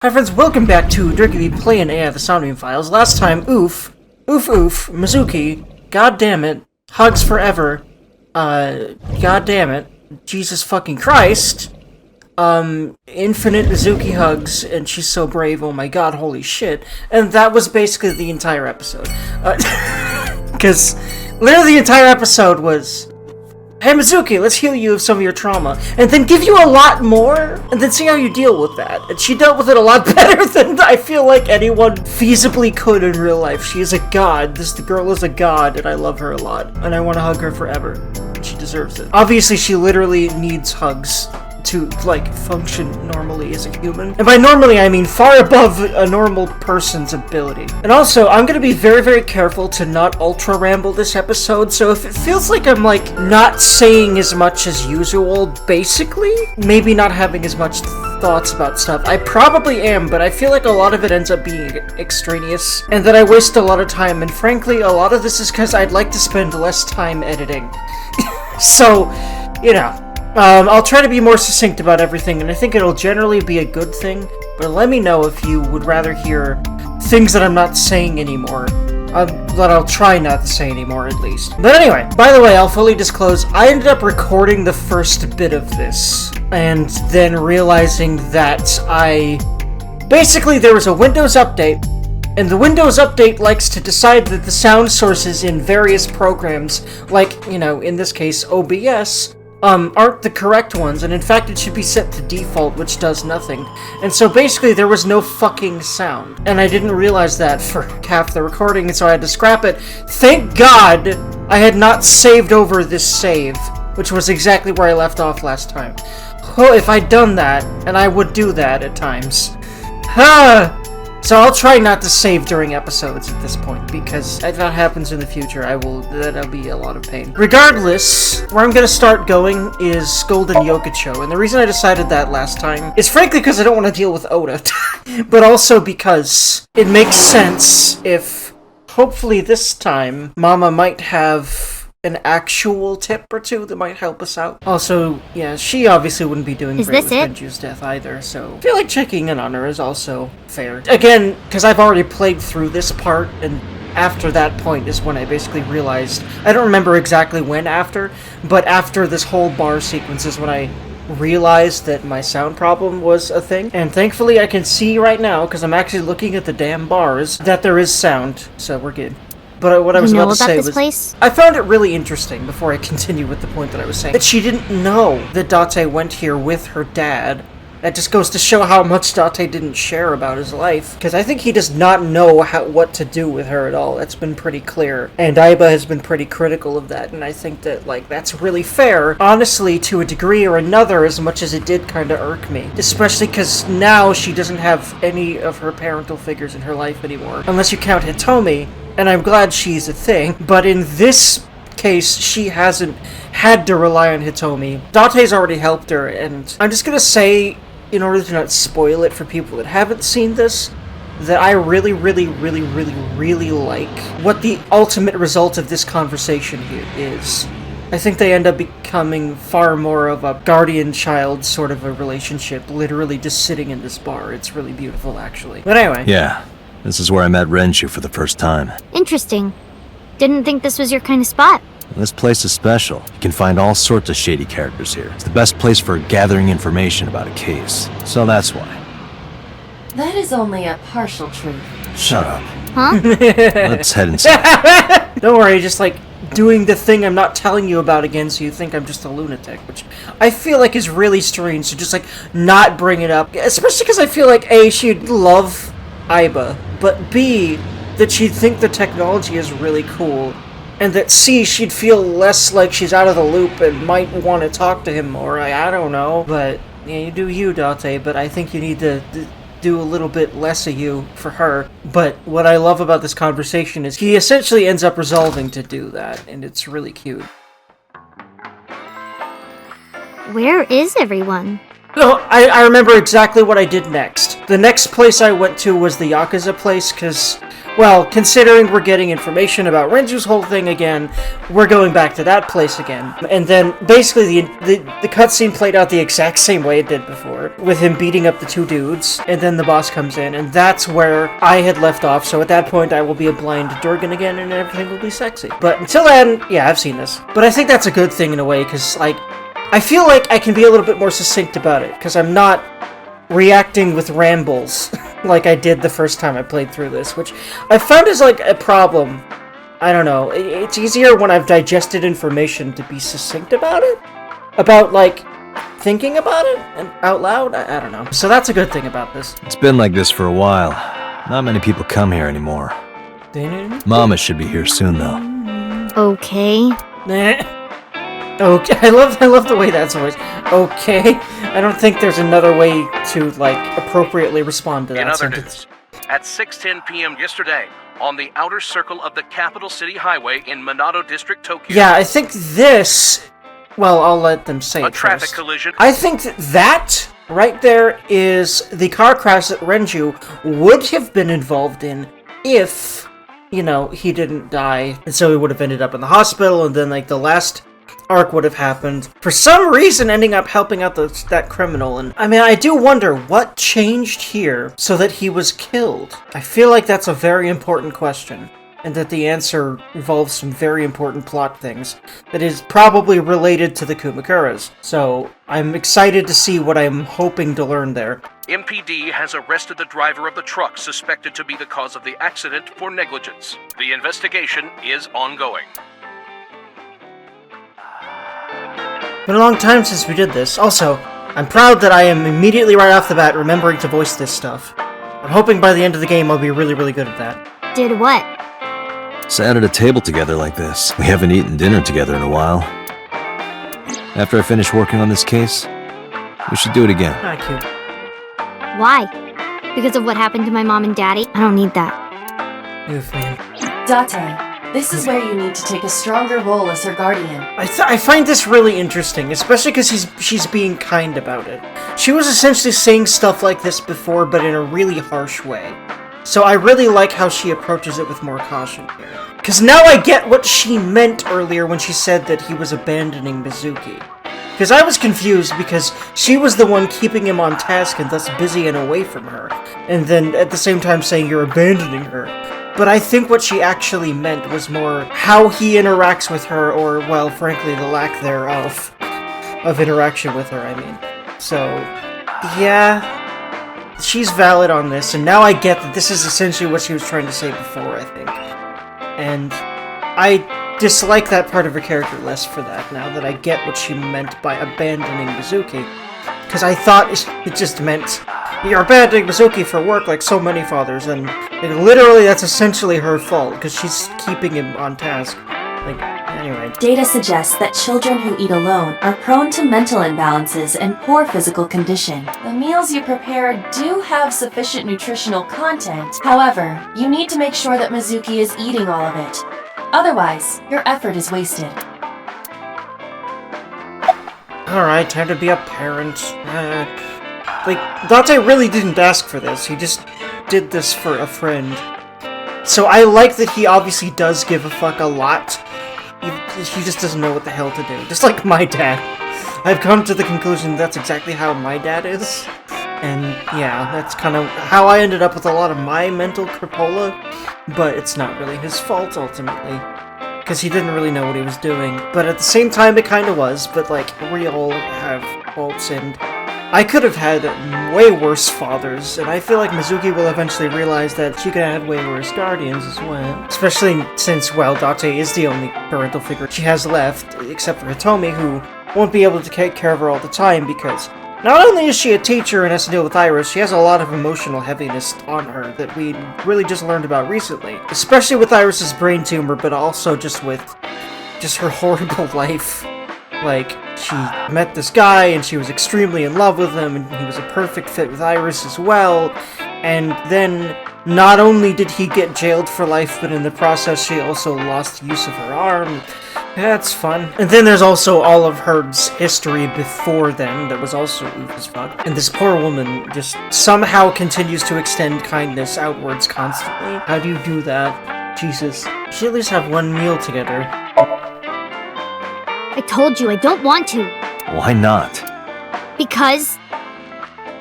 Hi friends, welcome back to Dergy Playin AI the Soundbeam Files. Last time, oof, Mizuki, god damn it, hugs forever, god damn it, Jesus fucking Christ, infinite Mizuki hugs, and she's so brave, oh my god, holy shit, and that was basically the entire episode. Because literally the entire episode was, hey Mizuki, let's heal you of some of your trauma, and then give you a lot more, and then see how you deal with that. And she dealt with it a lot better than I feel like anyone feasibly could in real life. She is a god. The girl is a god, and I love her a lot, and I want to hug her forever. And she deserves it. Obviously, she literally needs hugs to, like, function normally as a human. And by normally, I mean far above a normal person's ability. And also, I'm gonna be very, very careful to not ultra-ramble this episode, so if it feels like I'm, like, not saying as much as usual, basically, maybe not having as much thoughts about stuff, I probably am, but I feel like a lot of it ends up being extraneous, and that I waste a lot of time, and frankly, a lot of this is because I'd like to spend less time editing. So, you know. I'll try to be more succinct about everything, and I think it'll generally be a good thing, but let me know if you would rather hear things that I'm not saying anymore. That I'll try not to say anymore, at least. But anyway, by the way, I'll fully disclose, I ended up recording the first bit of this, and then realizing that basically, there was a Windows update, and the Windows update likes to decide that the sound sources in various programs, like, you know, in this case, OBS, aren't the correct ones, and in fact it should be set to default, which does nothing. And so basically there was no fucking sound. And I didn't realize that for half the recording, and so I had to scrap it. Thank God I had not saved over this save, which was exactly where I left off last time. Oh, if I'd done that, and I would do that at times. So I'll try not to save during episodes at this point, because if that happens in the future, that'll be a lot of pain. Regardless, where I'm gonna start going is Golden Yokocho, and the reason I decided that last time is frankly because I don't want to deal with Oda, but also because it makes sense if, hopefully this time, Mama might have an actual tip or two that might help us out. Also, yeah, she obviously wouldn't be doing great with Renju's death either, so I feel like checking in on her is also fair. Again, because I've already played through this part, and after that point is when I basically realized, I don't remember exactly when after, but after this whole bar sequence is when I realized that my sound problem was a thing. And thankfully I can see right now, because I'm actually looking at the damn bars, that there is sound, so we're good. But what I was about to say was, I found it really interesting, before I continue with the point that I was saying, that she didn't know that Date went here with her dad. That just goes to show how much Date didn't share about his life. Because I think he does not know what to do with her at all. That's been pretty clear. And Aiba has been pretty critical of that, and I think that, like, that's really fair. Honestly, to a degree or another, as much as it did kind of irk me. Especially because now she doesn't have any of her parental figures in her life anymore. Unless you count Hitomi. And I'm glad she's a thing, but in this case, she hasn't had to rely on Hitomi. Date's already helped her, and I'm just gonna say, in order to not spoil it for people that haven't seen this, that I really, really, really, really, really like what the ultimate result of this conversation here is. I think they end up becoming far more of a guardian-child sort of a relationship, literally just sitting in this bar. It's really beautiful, actually. But anyway. Yeah. This is where I met Renju for the first time. Interesting. Didn't think this was your kind of spot. This place is special. You can find all sorts of shady characters here. It's the best place for gathering information about a case. So that's why. That is only a partial truth. Shut up. Huh? Let's head inside. Don't worry, just like doing the thing I'm not telling you about again so you think I'm just a lunatic, which I feel like is really strange, so just like not bring it up. Especially because I feel like A, she'd love Aiba, but B, that she'd think the technology is really cool, and that C, she'd feel less like she's out of the loop and might want to talk to him more. I don't know, but yeah, you do you, Date, but I think you need to do a little bit less of you for her. But what I love about this conversation is he essentially ends up resolving to do that, and it's really cute. Where is everyone? No, I remember exactly what I did next. The next place I went to was the Yakuza place, because, well, considering we're getting information about Renju's whole thing again, we're going back to that place again. And then, basically, the cutscene played out the exact same way it did before, with him beating up the two dudes, and then the boss comes in, and that's where I had left off, so at that point I will be a blind Dergon again, and everything will be sexy. But until then, yeah, I've seen this. But I think that's a good thing in a way, because, like, I feel like I can be a little bit more succinct about it, because I'm not reacting with rambles like I did the first time I played through this, which I found is like a problem. I don't know, it's easier when I've digested information to be succinct about it, about like thinking about it and out loud. I don't know, so that's a good thing about this. It's been like this for a while. Not many people come here anymore. Mama should be here soon though. Okay. Okay, I love the way that's always okay. I don't think there's another way to like appropriately respond to that In other sentence. news, at 6:10 p.m. yesterday, on the outer circle of the Capital City Highway in Minato District, Tokyo. Yeah, I think this. Well, I'll let them say A it traffic first. collision. I think that right there is the car crash that Renju would have been involved in if, you know, he didn't die, and so he would have ended up in the hospital, and then like the last arc would have happened, for some reason ending up helping out that criminal. And I mean, I do wonder what changed here so that he was killed. I feel like that's a very important question, and that the answer involves some very important plot things that is probably related to the Kumakuras. So I'm excited to see what I'm hoping to learn there. MPD has arrested the driver of the truck suspected to be the cause of the accident for negligence. The investigation is ongoing. Been a long time since we did this. Also, I'm proud that I am immediately right off the bat remembering to voice this stuff. I'm hoping by the end of the game I'll be really, really good at that. Did what? Sat at a table together like this. We haven't eaten dinner together in a while. After I finish working on this case, we should do it again. Ah, cute. Why? Because of what happened to my mom and daddy? I don't need that. Oof, man. Date, this is where you need to take a stronger role as her guardian. I find this really interesting, especially because she's being kind about it. She was essentially saying stuff like this before, but in a really harsh way. So I really like how she approaches it with more caution here. Because now I get what she meant earlier when she said that he was abandoning Mizuki. Because I was confused because she was the one keeping him on task and thus busy and away from her. And then at the same time saying you're abandoning her. But I think what she actually meant was more how he interacts with her, or, well, frankly, the lack thereof of interaction with her, I mean. So, yeah, she's valid on this, and now I get that this is essentially what she was trying to say before, I think. And I dislike that part of her character less for that, now that I get what she meant by abandoning Mizuki. Because I thought it just meant, you're abandoning Mizuki for work like so many fathers, and like, literally that's essentially her fault, because she's keeping him on task. Like, anyway. Data suggests that children who eat alone are prone to mental imbalances and poor physical condition. The meals you prepare do have sufficient nutritional content. However, you need to make sure that Mizuki is eating all of it. Otherwise, your effort is wasted. Alright, time to be a parent. Like, Date really didn't ask for this, he just did this for a friend. So I like that he obviously does give a fuck a lot. He just doesn't know what the hell to do. Just like my dad. I've come to the conclusion that's exactly how my dad is. And yeah, that's kind of how I ended up with a lot of my mental crapola. But it's not really his fault, ultimately. Because he didn't really know what he was doing. But at the same time, it kind of was. But, like, we all have faults, and I could have had way worse fathers. And I feel like Mizuki will eventually realize that she could have had way worse guardians as well. Especially since, well, Date is the only parental figure she has left, except for Hitomi, who won't be able to take care of her all the time, because not only is she a teacher and has to deal with Iris, she has a lot of emotional heaviness on her that we really just learned about recently. Especially with Iris's brain tumor, but also just with her horrible life. Like, she met this guy and she was extremely in love with him, and he was a perfect fit with Iris as well. And then, not only did he get jailed for life, but in the process she also lost use of her arm. That's fun. And then there's also all of Herd's history before then that was also oof as fuck. And this poor woman just somehow continues to extend kindness outwards constantly. How do you do that? Jesus. You should at least have one meal together. I told you I don't want to. Why not? Because,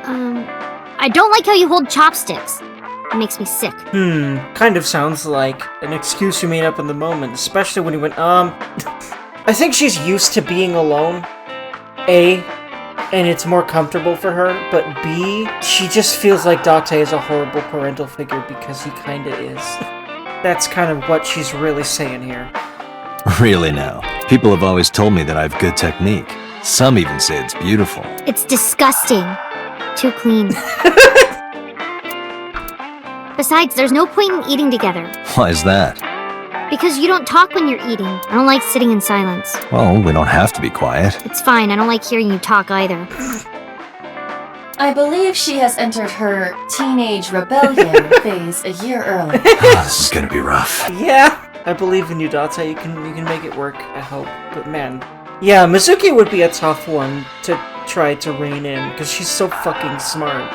I don't like how you hold chopsticks. It makes me sick. Kind of sounds like an excuse you made up in the moment, especially when you went, I think she's used to being alone, A, and it's more comfortable for her, but B, she just feels like Date is a horrible parental figure because he kinda is. That's kind of what she's really saying here. Really now. People have always told me that I have good technique. Some even say it's beautiful. It's disgusting. Too clean. Besides, there's no point in eating together. Why is that? Because you don't talk when you're eating. I don't like sitting in silence. Well, we don't have to be quiet. It's fine, I don't like hearing you talk either. I believe she has entered her teenage rebellion phase a year early. This is gonna be rough. Yeah, I believe in you, Date. You can make it work, I hope. But man, yeah, Mizuki would be a tough one to try to rein in, because she's so fucking smart.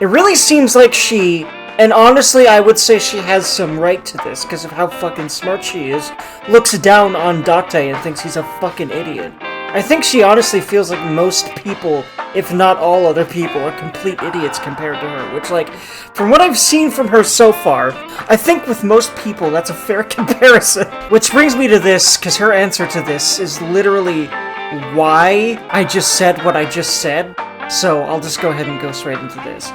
It really seems like she... And honestly, I would say she has some right to this, because of how fucking smart she is, looks down on Date and thinks he's a fucking idiot. I think she honestly feels like most people, if not all other people, are complete idiots compared to her, which, like, from what I've seen from her so far, I think with most people that's a fair comparison. Which brings me to this, because her answer to this is literally why I just said what I just said, so I'll just go ahead and go straight into this.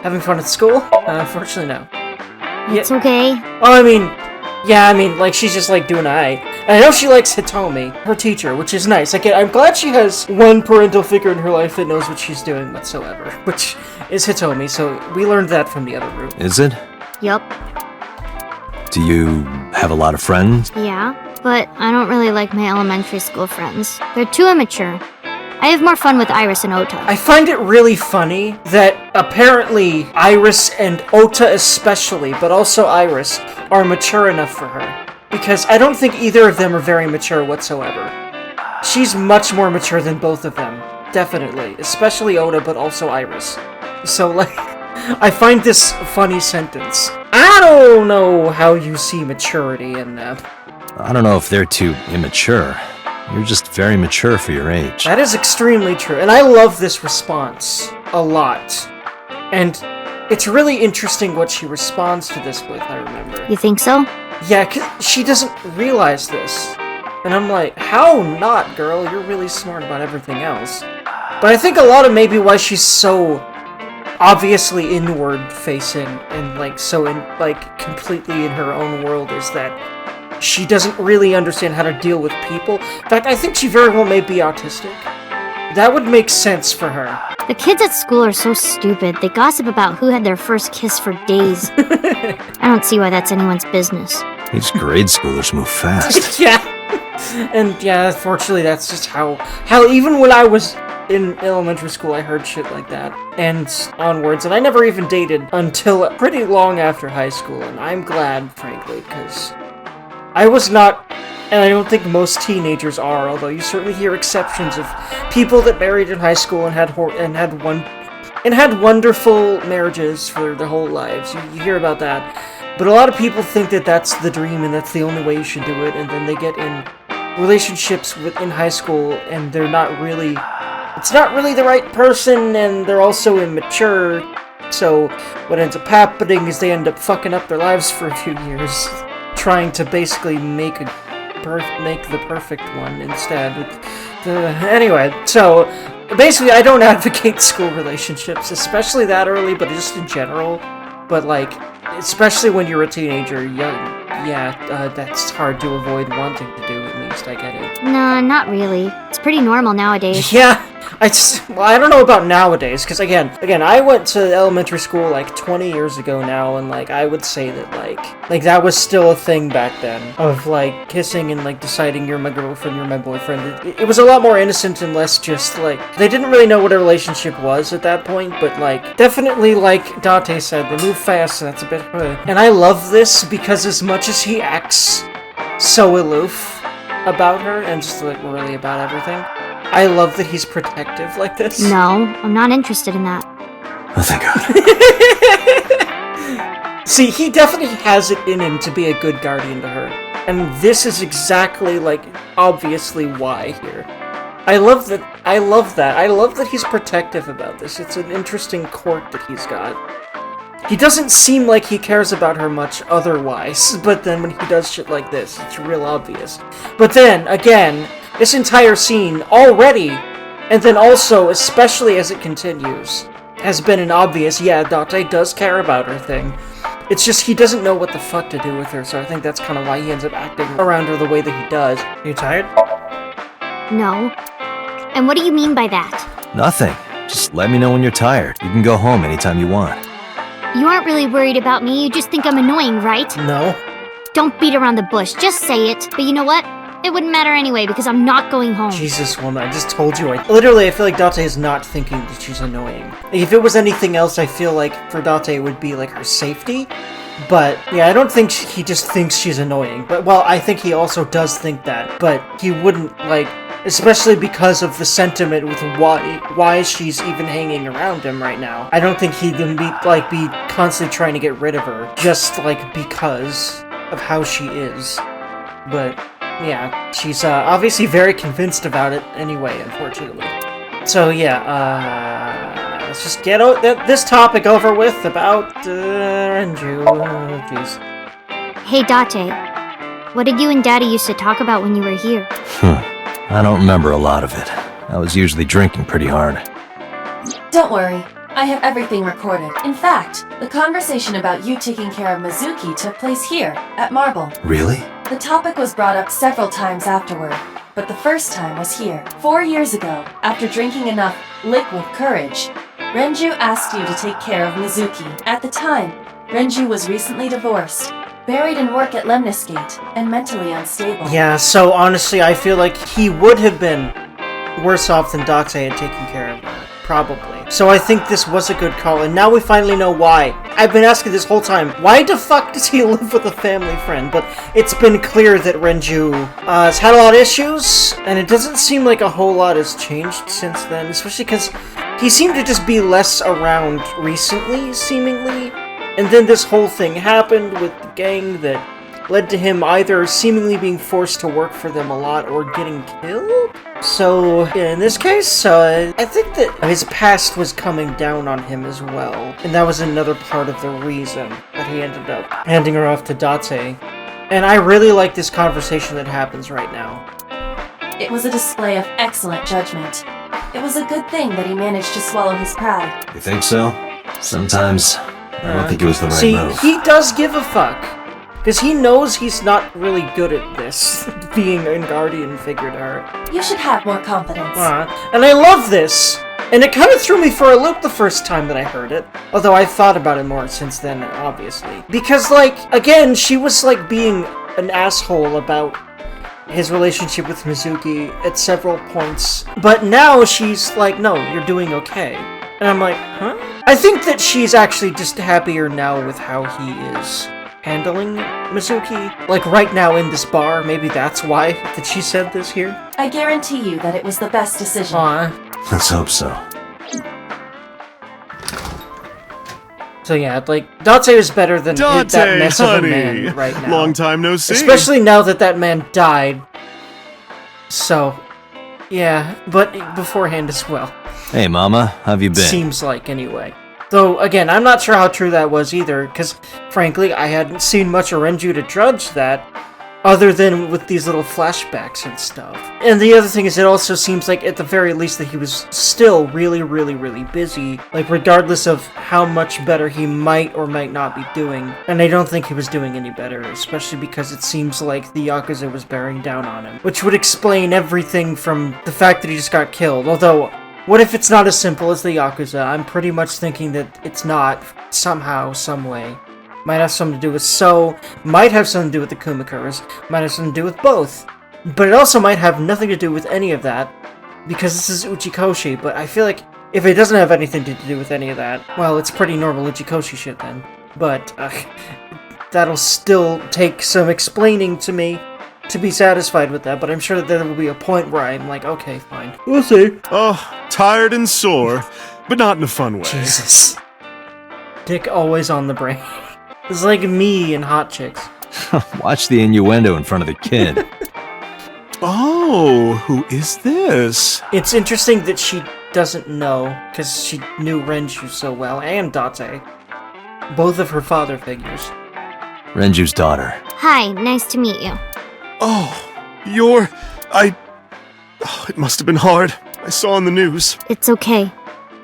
Having fun at school? Unfortunately, no. It's okay. Oh, I mean, like, she's just, like, doing I know she likes Hitomi, her teacher, which is nice. Like, I'm glad she has one parental figure in her life that knows what she's doing whatsoever, which is Hitomi, so we learned that from the other group. Is it? Yup. Do you have a lot of friends? Yeah, but I don't really like my elementary school friends. They're too immature. I have more fun with Iris and Ota. I find it really funny that apparently Iris and Ota especially, but also Iris, are mature enough for her. Because I don't think either of them are very mature whatsoever. She's much more mature than both of them. Definitely. Especially Ota, but also Iris. So, like, I find this funny sentence. I don't know how you see maturity in them. I don't know if they're too immature. You're just very mature for your age. That is extremely true, and I love this response a lot. And it's really interesting what she responds to this with, I remember. You think so? Yeah, 'cause she doesn't realize this. And I'm like, how not, girl? You're really smart about everything else. But I think a lot of maybe why she's so obviously inward-facing and, like, so, completely in her own world is that she doesn't really understand how to deal with people. In fact, I think she very well may be autistic. That would make sense for her. The kids at school are so stupid. They gossip about who had their first kiss for days. I don't see why that's anyone's business. These grade schoolers move fast. Yeah. And yeah, fortunately that's just how even when I was in elementary school I heard shit like that. And onwards, and I never even dated until pretty long after high school, and I'm glad, frankly, because I was not, and I don't think most teenagers are, although you certainly hear exceptions of people that married in high school and had wonderful marriages for their whole lives. You hear about that. But a lot of people think that that's the dream and that's the only way you should do it, and then they get in relationships in high school and they're not really, it's not really the right person, and they're also immature. So what ends up happening is they end up fucking up their lives for a few years, trying to basically make the perfect one instead. Anyway, so basically I don't advocate school relationships, especially that early, but just in general. But like, especially when you're a teenager, that's hard to avoid wanting to do, at least, I get it. Nah, not really. It's pretty normal nowadays. Yeah, I don't know about nowadays, because again, I went to elementary school like 20 years ago now, and like, I would say that like that was still a thing back then, of like kissing and like deciding you're my girlfriend, you're my boyfriend. It was a lot more innocent and less just like, they didn't really know what a relationship was at that point, but like, definitely like Date said, they move fast, so that's a bit, and I love this because as much as he acts so aloof, about her and just like really about everything. I love that he's protective like this. No, I'm not interested in that. Oh, thank God. See, he definitely has it in him to be a good guardian to her. And this is exactly, like, obviously why here. I love that. I love that he's protective about this. It's an interesting quirk that he's got. He doesn't seem like he cares about her much otherwise, but then when he does shit like this, it's real obvious. But then, again, this entire scene already, and then also, especially as it continues, has been an obvious, yeah, Date does care about her thing. It's just he doesn't know what the fuck to do with her, so I think that's kind of why he ends up acting around her the way that he does. Are you tired? No. And what do you mean by that? Nothing. Just let me know when you're tired. You can go home anytime you want. You aren't really worried about me, you just think I'm annoying, right? No. Don't beat around the bush, just say it. But you know what? It wouldn't matter anyway, because I'm not going home. Jesus, woman, I just told you. Literally, I feel like Date is not thinking that she's annoying. If it was anything else, I feel like for Date it would be like her safety. But, yeah, I don't think he just thinks she's annoying. But, well, I think he also does think that. But he wouldn't, like, especially because of the sentiment with why she's even hanging around him right now. I don't think he'd be constantly trying to get rid of her. Just, like, because of how she is. But... yeah, she's obviously very convinced about it anyway, unfortunately. So yeah, let's just get this topic over with about Renju. Oh, jeez. Hey, Date. What did you and Daddy used to talk about when you were here? I don't remember a lot of it. I was usually drinking pretty hard. Don't worry, I have everything recorded. In fact, the conversation about you taking care of Mizuki took place here, at Marble. Really? The topic was brought up several times afterward, but the first time was here. 4 years ago, after drinking enough liquid courage, Renju asked you to take care of Mizuki. At the time, Renju was recently divorced, buried in work at Lemniscate, and mentally unstable. Yeah, so honestly, I feel like he would have been worse off than Date had taken care of her. Probably. So I think this was a good call, and now we finally know why. I've been asking this whole time, why the fuck does he live with a family friend? But it's been clear that Renju has had a lot of issues, and it doesn't seem like a whole lot has changed since then, especially because he seemed to just be less around recently, seemingly. And then this whole thing happened with the gang that led to him either seemingly being forced to work for them a lot or getting killed? So, in this case, I think that his past was coming down on him as well. And that was another part of the reason that he ended up handing her off to Date. And I really like this conversation that happens right now. It was a display of excellent judgment. It was a good thing that he managed to swallow his pride. You think so? Sometimes, I don't think it was the right move. See, he does give a fuck. Because he knows he's not really good at this, being a guardian figure to her. You should have more confidence. And I love this! And it kind of threw me for a loop the first time that I heard it. Although I've thought about it more since then, obviously. Because, like, again, she was, like, being an asshole about his relationship with Mizuki at several points. But now she's like, no, you're doing okay. And I'm like, huh? I think that she's actually just happier now with how he is handling Mizuki. Like right now in this bar, maybe that's why that she said this here. I guarantee you that it was the best decision. Let's hope so. So yeah, like, Date is better than that mess of a man right now. Long time no see. Especially now that that man died. So, yeah, but beforehand as well. Hey, Mama, how have you been? Seems like, anyway. Though, again, I'm not sure how true that was either, because, frankly, I hadn't seen much of Renju to judge that, other than with these little flashbacks and stuff. And the other thing is, it also seems like, at the very least, that he was still really, really, really busy, like, regardless of how much better he might or might not be doing. And I don't think he was doing any better, especially because it seems like the Yakuza was bearing down on him, which would explain everything from the fact that he just got killed, although... what if it's not as simple as the Yakuza? I'm pretty much thinking that it's not, somehow, some way. Might have something to do with might have something to do with the Kumakuras, might have something to do with both. But it also might have nothing to do with any of that, because this is Uchikoshi, but I feel like if it doesn't have anything to do with any of that, well, it's pretty normal Uchikoshi shit then. But, that'll still take some explaining to me. to be satisfied with that, but I'm sure that there will be a point where I'm like, okay, fine. We'll see. Oh, tired and sore, but not in a fun way. Jesus. Dick always on the brain. It's like me and hot chicks. Watch the innuendo in front of the kid. Oh, who is this? It's interesting that she doesn't know, because she knew Renju so well, and Date. Both of her father figures. Renju's daughter. Hi, nice to meet you. Oh, it must have been hard. I saw on the news. It's okay.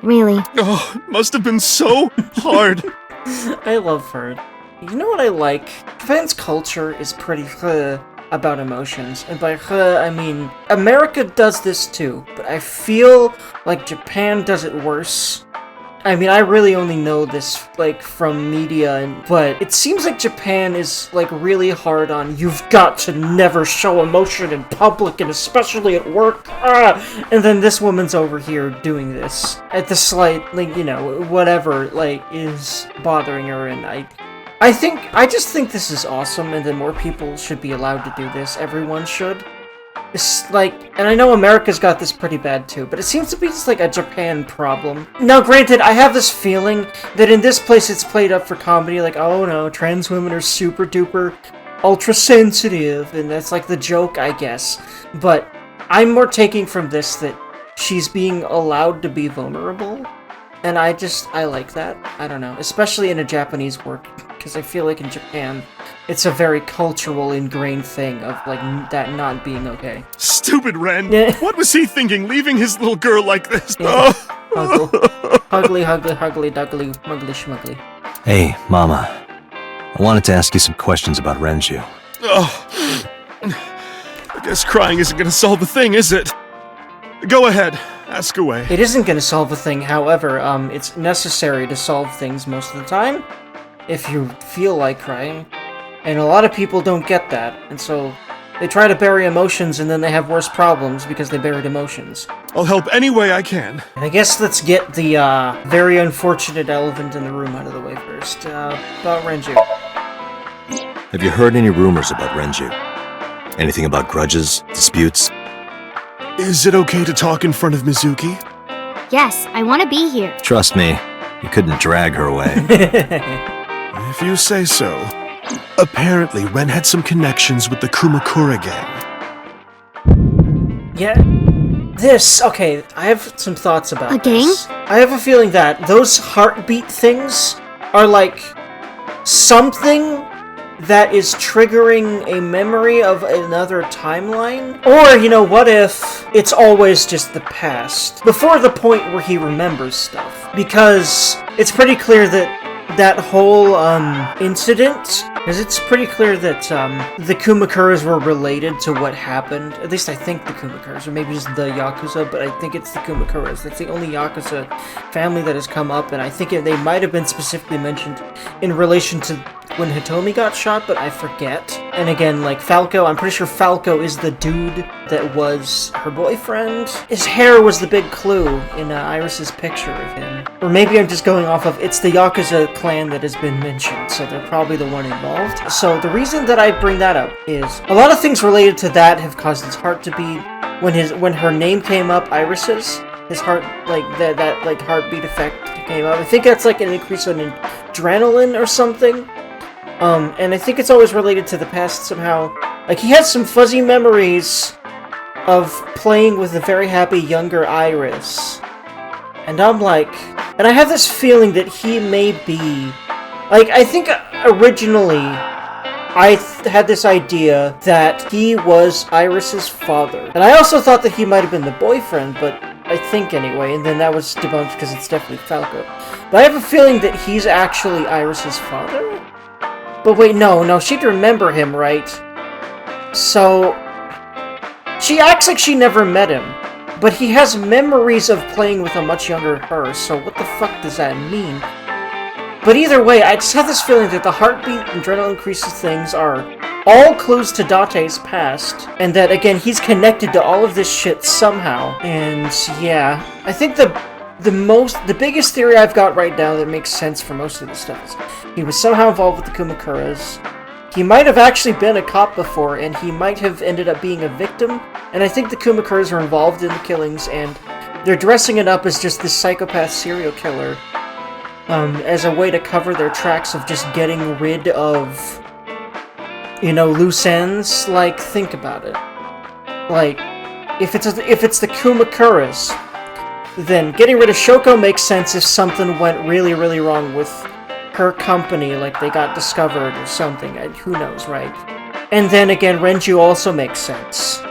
Really. Oh, it must have been so hard. I love her. You know what I like? Japan's culture is pretty about emotions, and by I mean America does this too, but I feel like Japan does it worse. I mean, I really only know this, like, from media, but it seems like Japan is, like, really hard on, you've got to never show emotion in public, and especially at work, and then this woman's over here doing this, at the slight, like, you know, whatever, like, is bothering her, and I just think this is awesome, and that more people should be allowed to do this, everyone should. It's like, and I know America's got this pretty bad too, but it seems to be just like a Japan problem. Now granted, I have this feeling that in this place it's played up for comedy, like, oh no, trans women are super duper ultra sensitive, and that's like the joke, I guess. But I'm more taking from this that she's being allowed to be vulnerable, and I like that. I don't know, especially in a Japanese work, because I feel like in Japan, it's a very cultural, ingrained thing of, like, that not being okay. Stupid Ren! Yeah. What was he thinking, leaving his little girl like this? Yeah. Huggly, duggly, muggly, schmuggly. Hey, Mama. I wanted to ask you some questions about Renju. Oh, I guess crying isn't gonna solve a thing, is it? Go ahead, ask away. It isn't gonna solve a thing, however, it's necessary to solve things most of the time, if you feel like crying. And a lot of people don't get that, and so they try to bury emotions and then they have worse problems because they buried emotions. I'll help any way I can. And I guess let's get the, very unfortunate elephant in the room out of the way first. About Renju. Have you heard any rumors about Renju? Anything about grudges, disputes? Is it okay to talk in front of Mizuki? Yes, I want to be here. Trust me, you couldn't drag her away. If you say so. Apparently, Ren had some connections with the Kumakura gang. Yeah, okay, I have some thoughts about A gang? this. I have a feeling that those heartbeat things are like something that is triggering a memory of another timeline? Or, you know, what if it's always just the past, before the point where he remembers stuff? Because it's pretty clear that that whole, incident, because it's pretty clear that, the Kumakuras were related to what happened. At least I think the Kumakuras, or maybe just the Yakuza, but I think it's the Kumakuras. That's the only Yakuza family that has come up, and I think they might have been specifically mentioned in relation to when Hitomi got shot, but I forget. And again, like, Falco, I'm pretty sure Falco is the dude that was her boyfriend. His hair was the big clue in Iris's picture of him. Or maybe I'm just going off of, it's the Yakuza clan that has been mentioned, so they're probably the one involved. So the reason that I bring that up is, a lot of things related to that have caused his heart to beat. When her name came up, Iris's, his heart, like, that like, heartbeat effect came up. I think that's like an increase in adrenaline or something. And I think it's always related to the past somehow. Like, he has some fuzzy memories of playing with a very happy younger Iris. And I'm like... And I have this feeling that he may be... Like, I think originally I had this idea that he was Iris's father. And I also thought that he might have been the boyfriend, but I think anyway, and then that was debunked because it's definitely Falco. But I have a feeling that he's actually Iris's father? But wait, no, she'd remember him, right? So... She acts like she never met him, but he has memories of playing with a much younger her, so what the fuck does that mean? But either way, I just have this feeling that the heartbeat and adrenaline increases things are all clues to Date's past, and that, again, he's connected to all of this shit somehow. And, yeah, I think the biggest theory I've got right now that makes sense for most of this stuff is he was somehow involved with the Kumakuras, he might have actually been a cop before, and he might have ended up being a victim. And I think the Kumakuras are involved in the killings, and they're dressing it up as just this psychopath serial killer, as a way to cover their tracks of just getting rid of, you know, loose ends. Like, think about it. Like, if it's the Kumakuras, then getting rid of Shoko makes sense if something went really, really wrong with her company, like they got discovered or something. Who knows, right? And then again, Renju also makes sense.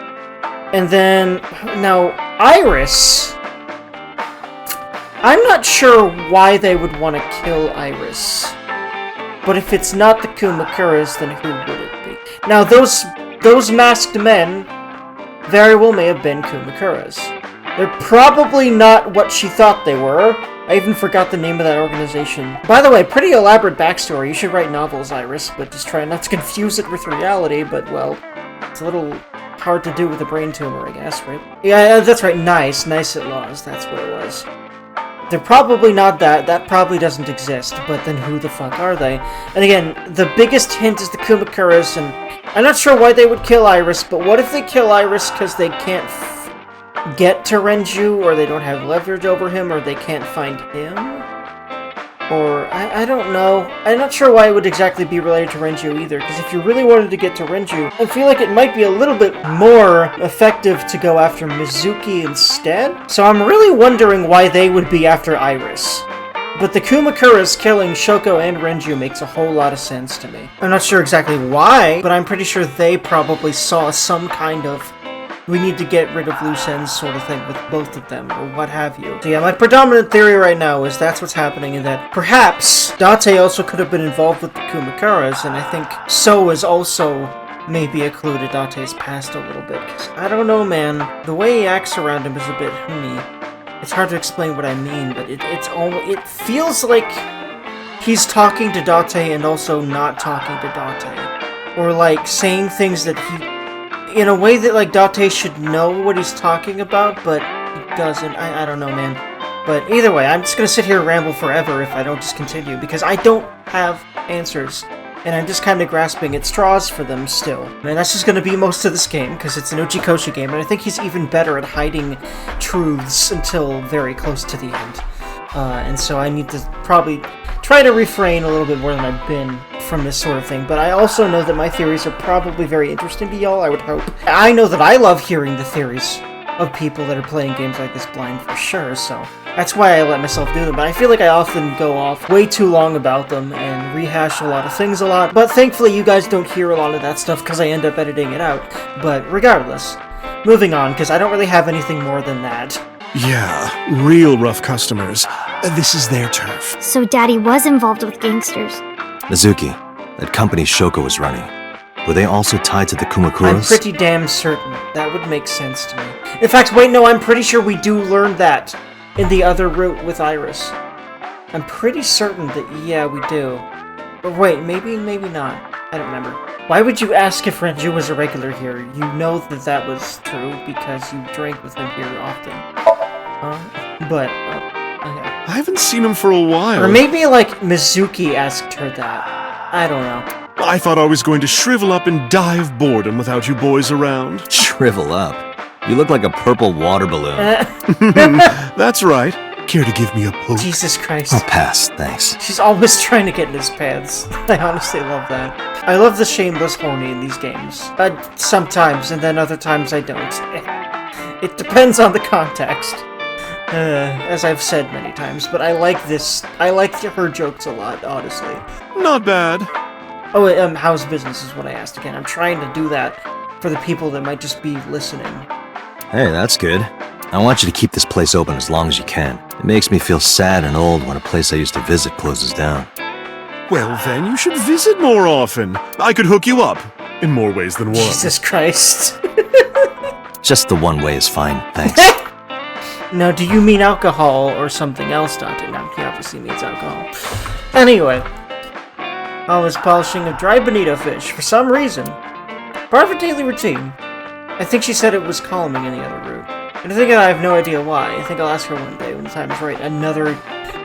And then, now, Iris... I'm not sure why they would want to kill Iris. But if it's not the Kumakuras, then who would it be? Now, those masked men very well may have been Kumakuras. They're probably not what she thought they were. I even forgot the name of that organization. By the way, pretty elaborate backstory. You should write novels, Iris, but just try not to confuse it with reality, but, well, it's a little hard to do with a brain tumor, I guess, right? Yeah, that's right, nice it laws, that's what it was. They're probably not that. That probably doesn't exist, but then who the fuck are they? And again, the biggest hint is the Kumakuras, and I'm not sure why they would kill Iris, but what if they kill Iris because they can't get to Renju, or they don't have leverage over him, or they can't find him? Or, I don't know. I'm not sure why it would exactly be related to Renju either, because if you really wanted to get to Renju, I feel like it might be a little bit more effective to go after Mizuki instead. So I'm really wondering why they would be after Iris. But the Kumakuras killing Shoko and Renju makes a whole lot of sense to me. I'm not sure exactly why, but I'm pretty sure they probably saw some kind of we need to get rid of loose ends sort of thing with both of them, or what have you. So yeah, my predominant theory right now is that's what's happening, and that perhaps Date also could have been involved with the Kumakuras, and I think So is also maybe a clue to Date's past a little bit. 'Cause I don't know, man. The way he acts around him is a bit It's hard to explain what I mean, but it feels like he's talking to Date and also not talking to Date. Or like saying things that in a way that, like, Date should know what he's talking about, but he doesn't. I don't know, man. But either way, I'm just gonna sit here and ramble forever if I don't just continue, because I don't have answers, and I'm just kind of grasping at straws for them still. And that's just gonna be most of this game, because it's an Uchikoshi game, and I think he's even better at hiding truths until very close to the end. And so I need to probably try to refrain a little bit more than I've been from this sort of thing, but I also know that my theories are probably very interesting to y'all, I would hope. I know that I love hearing the theories of people that are playing games like this blind for sure, so that's why I let myself do them, but I feel like I often go off way too long about them and rehash a lot of things a lot, but thankfully you guys don't hear a lot of that stuff because I end up editing it out. But regardless, moving on, because I don't really have anything more than that. Yeah, real rough customers. This is their turf. So Daddy was involved with gangsters. Mizuki, that company Shoko was running, were they also tied to the Kumakuras? I'm pretty damn certain. That would make sense to me. In fact, wait, no, I'm pretty sure we do learn that in the other route with Iris. I'm pretty certain that, yeah, we do. But wait, maybe not. I don't remember. Why would you ask if Renju was a regular here? You know that that was true because you drank with him here often. Okay. I haven't seen him for a while. Or maybe, like, Mizuki asked her that. I don't know. I thought I was going to shrivel up and die of boredom without you boys around. Shrivel up? You look like a purple water balloon. That's right. Care to give me a poke? Jesus Christ. I'll pass, thanks. She's always trying to get in his pants. I honestly love that. I love the shameless horny in these games. Sometimes, and then other times I don't. It depends on the context. As I've said many times, but I like this. I like her jokes a lot, honestly. Not bad. Oh, wait, how's business is what I asked again. I'm trying to do that for the people that might just be listening. Hey, that's good. I want you to keep this place open as long as you can. It makes me feel sad and old when a place I used to visit closes down. Well, then you should visit more often. I could hook you up, in more ways than one. Jesus Christ. Just the one way is fine, thanks. Now, do you mean alcohol or something else, Dante? No, he obviously means alcohol. Anyway. I was polishing a dry bonito fish for some reason. Part of her daily routine. I think she said it was calming in the other room. And I think I have no idea why. I think I'll ask her one day when the time is right. Another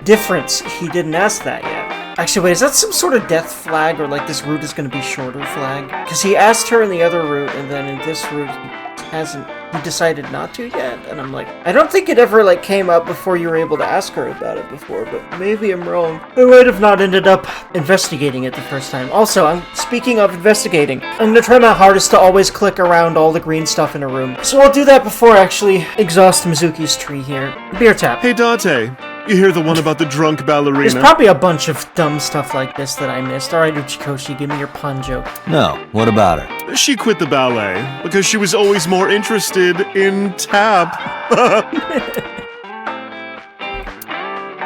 difference. He didn't ask that yet. Actually, wait, is that some sort of death flag, or like this route is gonna be shorter flag? Because he asked her in the other route, and then in this route, he decided not to yet, and I'm like, I don't think it ever, like, came up before you were able to ask her about it before, but maybe I'm wrong. I might have not ended up investigating it the first time. Also, speaking of investigating, I'm gonna try my hardest to always click around all the green stuff in a room, so I'll do that before I actually exhaust Mizuki's tree here. Beer tap. Hey, Date. You hear the one about the drunk ballerina? There's probably a bunch of dumb stuff like this that I missed. Alright, Uchikoshi, give me your pun joke. No, what about her? She quit the ballet because she was always more interested in tap.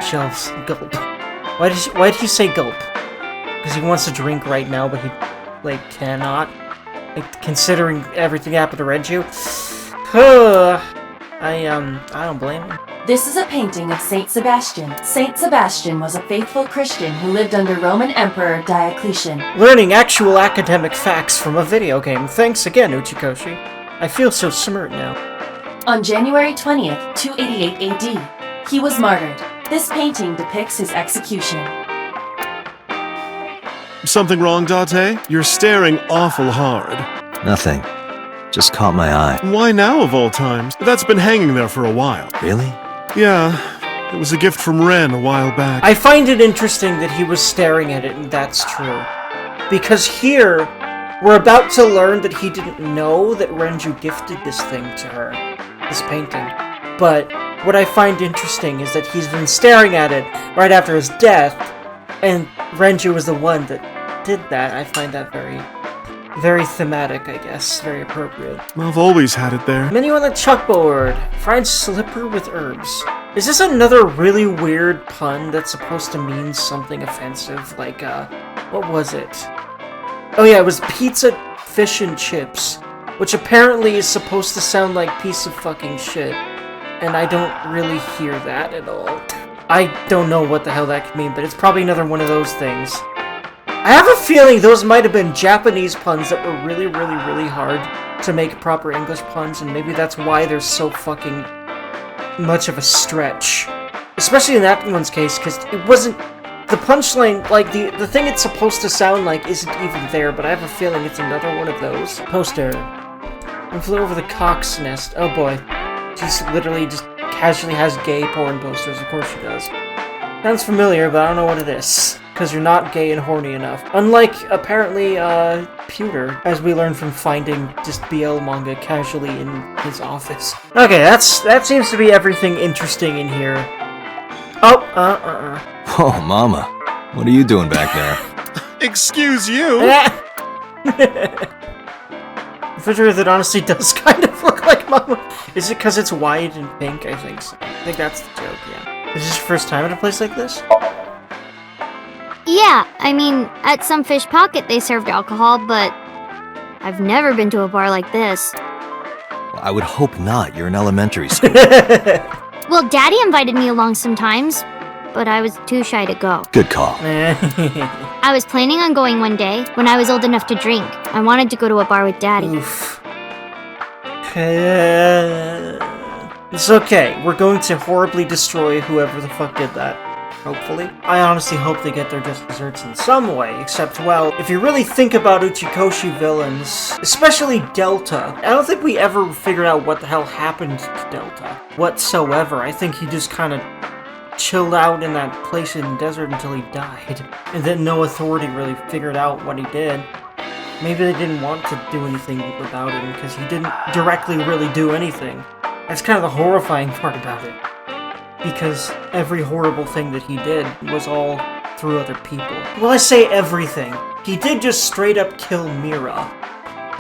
Shelves. Gulp. Why did he say gulp? Because he wants to drink right now, but he, like, cannot? Like, considering everything happened to Renju? I don't blame him. This is a painting of Saint Sebastian. Saint Sebastian was a faithful Christian who lived under Roman Emperor Diocletian. Learning actual academic facts from a video game. Thanks again, Uchikoshi. I feel so smart now. On January 20th, 288 AD, he was martyred. This painting depicts his execution. Something wrong, Date? You're staring awful hard. Nothing. Just caught my eye. Why now, of all times? That's been hanging there for a while. Really? Yeah, it was a gift from Ren a while back. I find it interesting that he was staring at it, and that's true. Because here, we're about to learn that he didn't know that Renju gifted this thing to her. This painting. But what I find interesting is that he's been staring at it right after his death, and Renju was the one that did that. I find that very thematic, I guess. Very appropriate. I've always had it there. Menu on the chalkboard. Fried slipper with herbs. Is this another really weird pun that's supposed to mean something offensive? Like, what was it? Oh yeah, it was pizza, fish, and chips. Which apparently is supposed to sound like piece of fucking shit. And I don't really hear that at all. I don't know what the hell that could mean, but it's probably another one of those things. I have a feeling those might have been Japanese puns that were really, really, really hard to make proper English puns, and maybe that's why they're so fucking much of a stretch. Especially in that one's case, because it wasn't... The punchline, like, the thing it's supposed to sound like isn't even there, but I have a feeling it's another one of those. Poster. And flew over the cock's nest. Oh boy. She's literally just casually has gay porn posters, of course she does. Sounds familiar, but I don't know what it is. Because you're not gay and horny enough. Unlike, apparently, Pewter, as we learned from finding just BL manga casually in his office. Okay, that seems to be everything interesting in here. Oh, Oh, Mama. What are you doing back there? Excuse you? Refrigerator that honestly does kind of look like Mama. Is it because it's white and pink? I think so. I think that's the joke, yeah. Is this your first time at a place like this? Yeah, I mean, at some fish pocket they served alcohol, but I've never been to a bar like this. Well, I would hope not. You're in elementary school. Well, Daddy invited me along sometimes, but I was too shy to go. Good call. I was planning on going one day when I was old enough to drink. I wanted to go to a bar with Daddy. Oof. It's okay. We're going to horribly destroy whoever the fuck did that. Hopefully. I honestly hope they get their just desserts in some way, except, well, if you really think about Uchikoshi villains, especially Delta, I don't think we ever figured out what the hell happened to Delta whatsoever. I think he just kind of chilled out in that place in the desert until he died, and then no authority really figured out what he did. Maybe they didn't want to do anything about him, because he didn't directly really do anything. That's kind of the horrifying part about it. Because every horrible thing that he did was all through other people. Well, I say everything. He did just straight up kill Mira.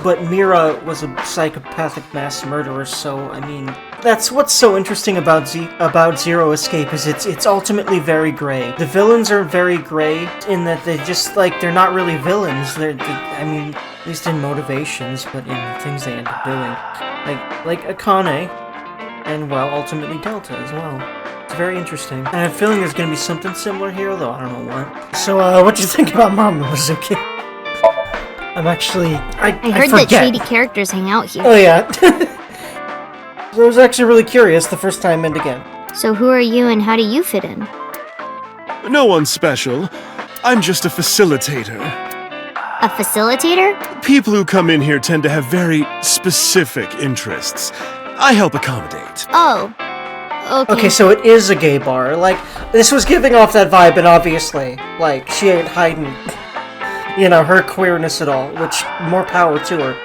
But Mira was a psychopathic mass murderer, so, I mean... That's what's so interesting about Zero Escape, is it's ultimately very gray. The villains are very gray, in that they just, like, they're not really villains. I mean, at least in motivations, but in the things they end up doing. Like Akane, and, well, ultimately Delta as well. It's very interesting. And I have a feeling there's gonna be something similar here, though I don't know what. So, what do you think about Mama, Mizuki? I'm actually... I heard forget. that shady characters hang out here. Oh, yeah. So I was actually really curious the first time and again. So who are you and how do you fit in? No one special. I'm just a facilitator. A facilitator? People who come in here tend to have very specific interests. I help accommodate. Oh. Okay. Okay, so it is a gay bar. Like, this was giving off that vibe, and obviously, like, she ain't hiding, you know, her queerness at all, which, more power to her.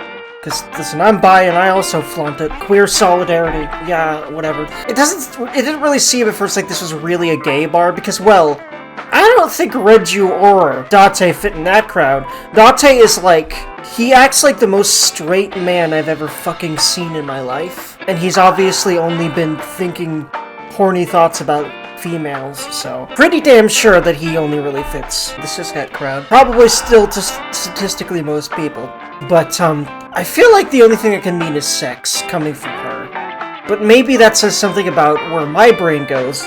Because, listen, I'm bi and I also flaunt it. Queer solidarity, yeah, whatever. It didn't really seem at first like this was really a gay bar, because, well, I don't think Renju or Date fit in that crowd. Date is like, he acts like the most straight man I've ever fucking seen in my life. And he's obviously only been thinking horny thoughts about females, so pretty damn sure that he only really fits the cishet crowd. Probably still statistically most people. But, I feel like the only thing it can mean is sex, coming from her. But maybe that says something about where my brain goes,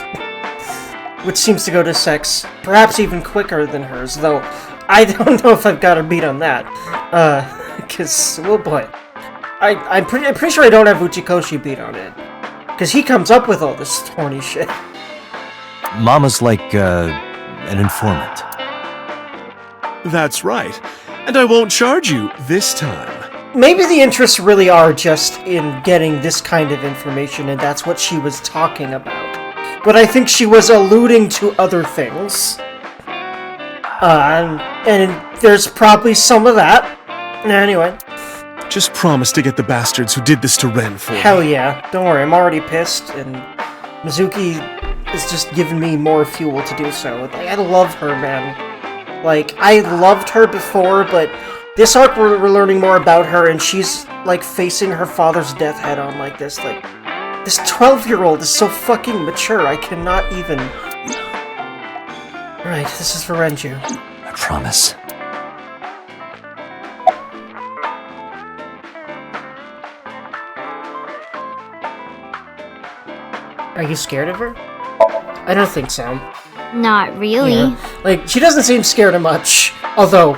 which seems to go to sex, perhaps even quicker than hers, though I don't know if I've got a beat on that. Cause, oh boy. I'm pretty sure I don't have Uchikoshi beat on it. Cause he comes up with all this horny shit. Mama's like, an informant. That's right. And I won't charge you this time. Maybe the interests really are just in getting this kind of information, and that's what she was talking about. But I think she was alluding to other things. And there's probably some of that. Anyway. Just promise to get the bastards who did this to Ren for me. Hell yeah. Don't worry, I'm already pissed, and Mizuki is just giving me more fuel to do so. Like, I love her, man. Like, I loved her before, but this arc we're learning more about her, and she's, like, facing her father's death head on like this. Like, this 12-year-old is so fucking mature, I cannot even... Right, this is for Renju. I promise. Are you scared of her? I don't think so. Not really. Yeah. Like, she doesn't seem scared of much. Although,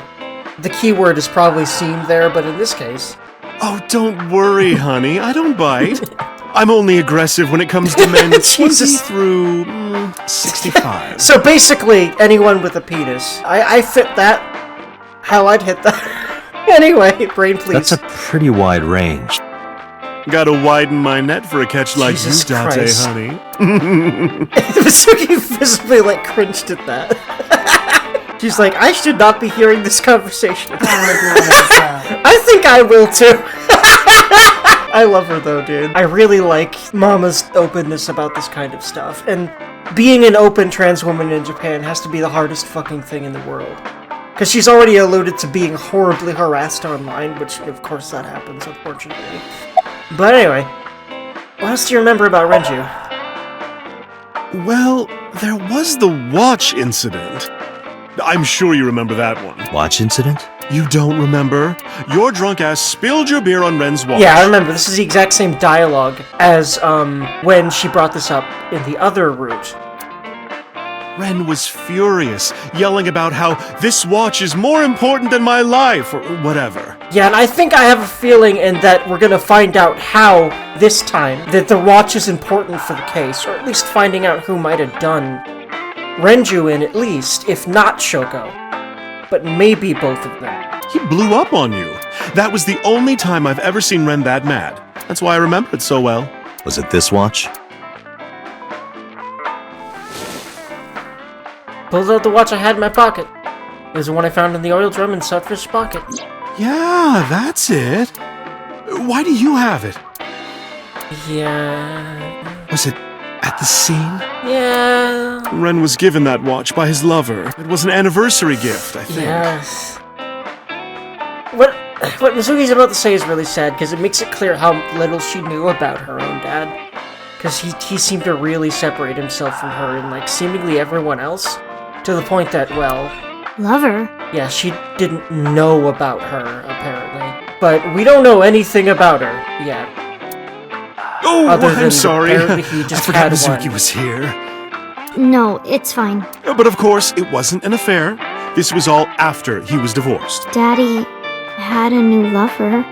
the keyword is probably seemed there, but in this case... Oh, don't worry, honey. I don't bite. I'm only aggressive when it comes to men 20 through 65. So basically, anyone with a penis. I fit that. Hell, I'd hit that. Anyway, brain please. That's a pretty wide range. Gotta widen my net for a catch like Jesus you, Date, Christ. honey. Misuki visibly, like, cringed at that. She's like, I should not be hearing this conversation. I think I will too. I love her though, dude. I really like Mama's openness about this kind of stuff. And being an open trans woman in Japan has to be the hardest fucking thing in the world. Because she's already alluded to being horribly harassed online, which of course that happens, unfortunately. But anyway, what else do you remember about Renju? Well, there was the watch incident. I'm sure you remember that one. Watch incident? You don't remember? Your drunk ass spilled your beer on Ren's watch. Yeah, I remember. This is the exact same dialogue as when she brought this up in the other route. Ren was furious, yelling about how this watch is more important than my life, or whatever. Yeah, and I think I have a feeling in that we're gonna find out how, this time, that the watch is important for the case, or at least finding out who might have done Renju in, at least, if not Shoko. But maybe both of them. He blew up on you. That was the only time I've ever seen Ren that mad. That's why I remember it so well. Was it this watch? Pulled out the watch I had in my pocket. It was the one I found in the oil drum in Sutfish's pocket. Yeah, that's it. Why do you have it? Yeah... Was it at the scene? Yeah... Ren was given that watch by his lover. It was an anniversary gift, I think. Yes. What Mizuki's about to say is really sad, because it makes it clear how little she knew about her own dad. Because he seemed to really separate himself from her and, like, seemingly everyone else. To the point that, well... Lover? Yeah, she didn't know about her, apparently. But we don't know anything about her yet. Oh, Other I'm than sorry. apparently he just I forgot had Mizuki one. was here. No, it's fine. But of course, it wasn't an affair. This was all after he was divorced. Daddy had a new lover.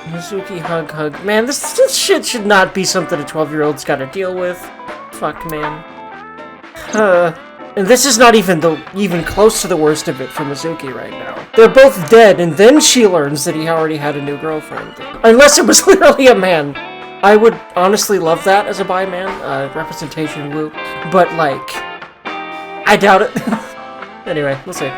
Mizuki hug. Man, this shit should not be something a 12-year-old's gotta deal with. Fuck, man. And this is not even close to the worst of it for Mizuki right now. They're both dead, and then she learns that he already had a new girlfriend. Unless it was clearly a man. I would honestly love that as a bi man, representation woo. But like, I doubt it. Anyway, we'll see.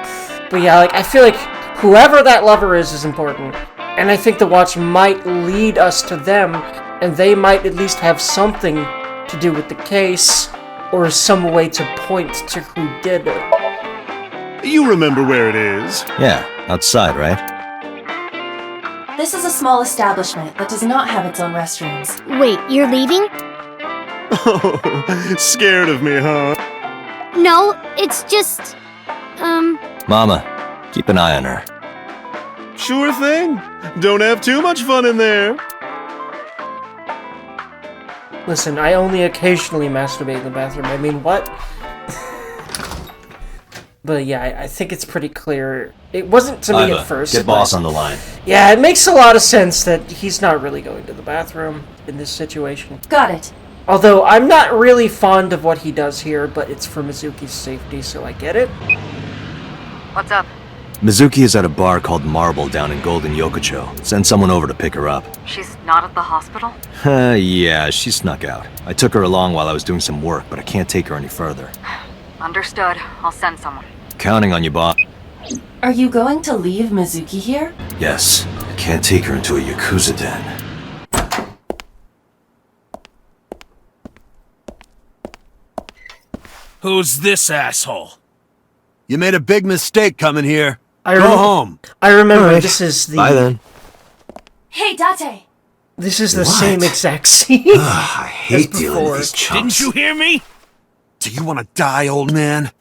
But yeah, like, I feel like whoever that lover is important. And I think the watch might lead us to them, and they might at least have something to do with the case, or some way to point to who did it. You remember where it is? Yeah, outside, right? This is a small establishment that does not have its own restrooms. Wait, you're leaving? Oh, scared of me, huh? No, it's just... Mama, keep an eye on her. Sure thing. Don't have too much fun in there. Listen, I only occasionally masturbate in the bathroom. I mean, what? But yeah, I think it's pretty clear. It wasn't to me Iva, at first. get boss on the line. Yeah, it makes a lot of sense that he's not really going to the bathroom in this situation. Got it. Although, I'm not really fond of what he does here, but it's for Mizuki's safety, so I get it. What's up? Mizuki is at a bar called Marble down in Golden Yokocho. Send someone over to pick her up. She's not at the hospital? Yeah, she snuck out. I took her along while I was doing some work, but I can't take her any further. Understood. I'll send someone. Counting on you, boss. Are you going to leave Mizuki here? Yes, I can't take her into a Yakuza den. Who's this asshole? You made a big mistake coming here. Go Go home. I remember Alright. this is the... Bye then. Hey, Date! This is the What? same exact scene. I hate As dealing with before. these chumps. Didn't you hear me? Do you want to die, old man?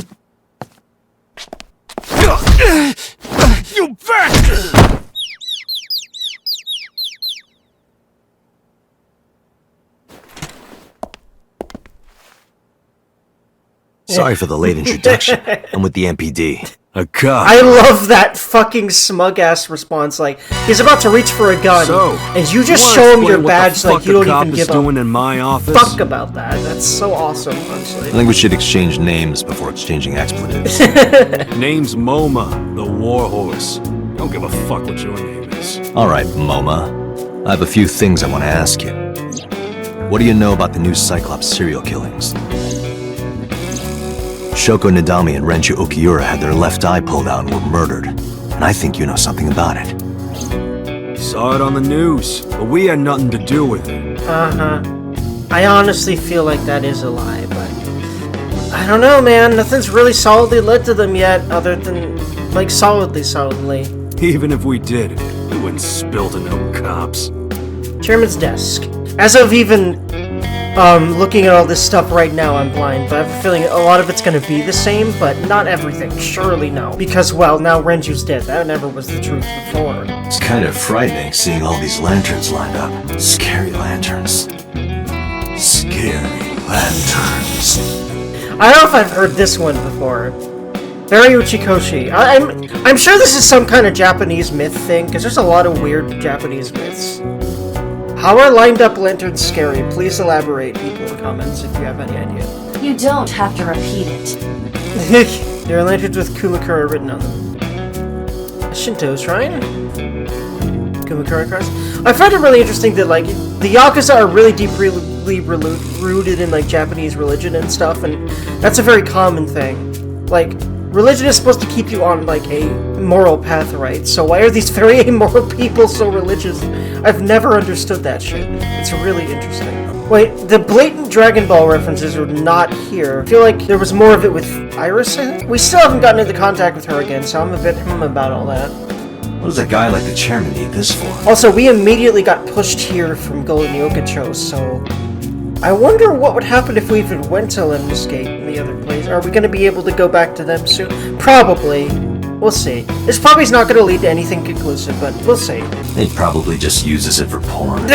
You bastard! Sorry for the late introduction. I'm with the MPD. A cop. I love that fucking smug-ass response, like, he's about to reach for a gun, So, and you just wanna show him explain your what the badge fuck like you the don't cop even is give doing a in my office? fuck about that. That's so awesome, honestly. I think we should exchange names before exchanging expletives. Name's MoMA, the warhorse. Don't give a fuck what your name is. Alright, MoMA. I have a few things I want to ask you. What do you know about the new Cyclops serial killings? Shoko Nadami and Renju Okiura had their left eye pulled out and were murdered. And I think you know something about it. Saw it on the news, but we had nothing to do with it. Uh-huh. I honestly feel like that is a lie, but... I don't know, man. Nothing's really solidly led to them yet, other than, like, solidly. Even if we did, we wouldn't spill to no cops. Chairman's desk. As of even... looking at all this stuff right now, I'm blind, but I have a feeling a lot of it's gonna be the same, but not everything. Surely no. Because, well, now Renju's dead. That never was the truth before. It's kind of frightening seeing all these lanterns lined up. Scary lanterns. Scary lanterns. I don't know if I've heard this one before. Very Uchikoshi. I'm sure this is some kind of Japanese myth thing, because there's a lot of weird Japanese myths. How are lined up lanterns scary? Please elaborate, people in comments, if you have any idea. You don't have to repeat it. There are lanterns with Kumakura written on them. A Shinto shrine? Kumakura cross? I find it really interesting that, like, the Yakuza are really deeply rooted in, like, Japanese religion and stuff, and that's a very common thing. Like, religion is supposed to keep you on, like, a moral path, right? So why are these very amoral people so religious? I've never understood that shit. It's really interesting. Wait, the blatant Dragon Ball references are not here. I feel like there was more of it with Iris, I think? We still haven't gotten into contact with her again, so I'm a bit about all that. What does a guy like the chairman need this for? Also, we immediately got pushed here from Golden Yokocho, so... I wonder what would happen if we even went to Lemniscate in the other place. Are we going to be able to go back to them soon? Probably. We'll see. This probably not going to lead to anything conclusive, but we'll see. He probably just uses it for porn.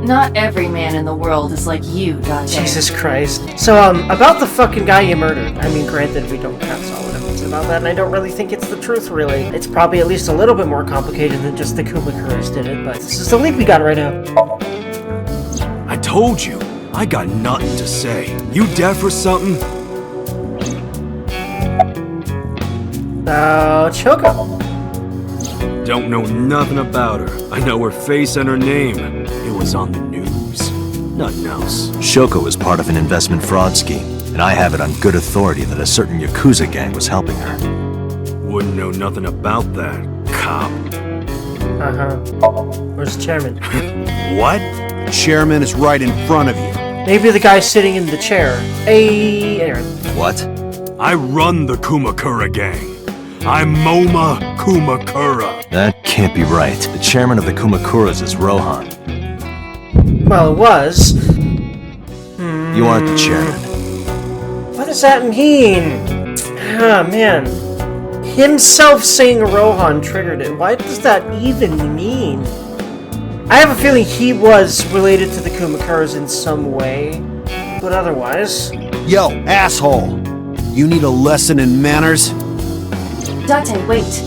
Not every man in the world is like you, Date. Jesus Christ. So, about the fucking guy you murdered. I mean, granted, we don't have solid evidence about that, and I don't really think it's the truth, really. It's probably at least a little bit more complicated than just the Kumakuras did it, but this is the lead we got right now. I told you, I got nothing to say. You deaf or something? About Choco. Don't know nothing about her. I know her face and her name. It was on the news. Nothing else. Shoko was part of an investment fraud scheme, and I have it on good authority that a certain Yakuza gang was helping her. Wouldn't know nothing about that, cop. Where's the chairman? What? The chairman is right in front of you. Maybe the guy sitting in the chair. Hey, Aaron. What? I run the Kumakura gang. I'm Moma Kumakura. That can't be right. The chairman of the Kumakuras is Rohan. Well, it was. You aren't the chairman. What does that mean? Ah, man. Himself saying Rohan triggered it. What does that even mean? I have a feeling he was related to the Kumakuras in some way, but otherwise... Yo, asshole! You need a lesson in manners? Date, wait.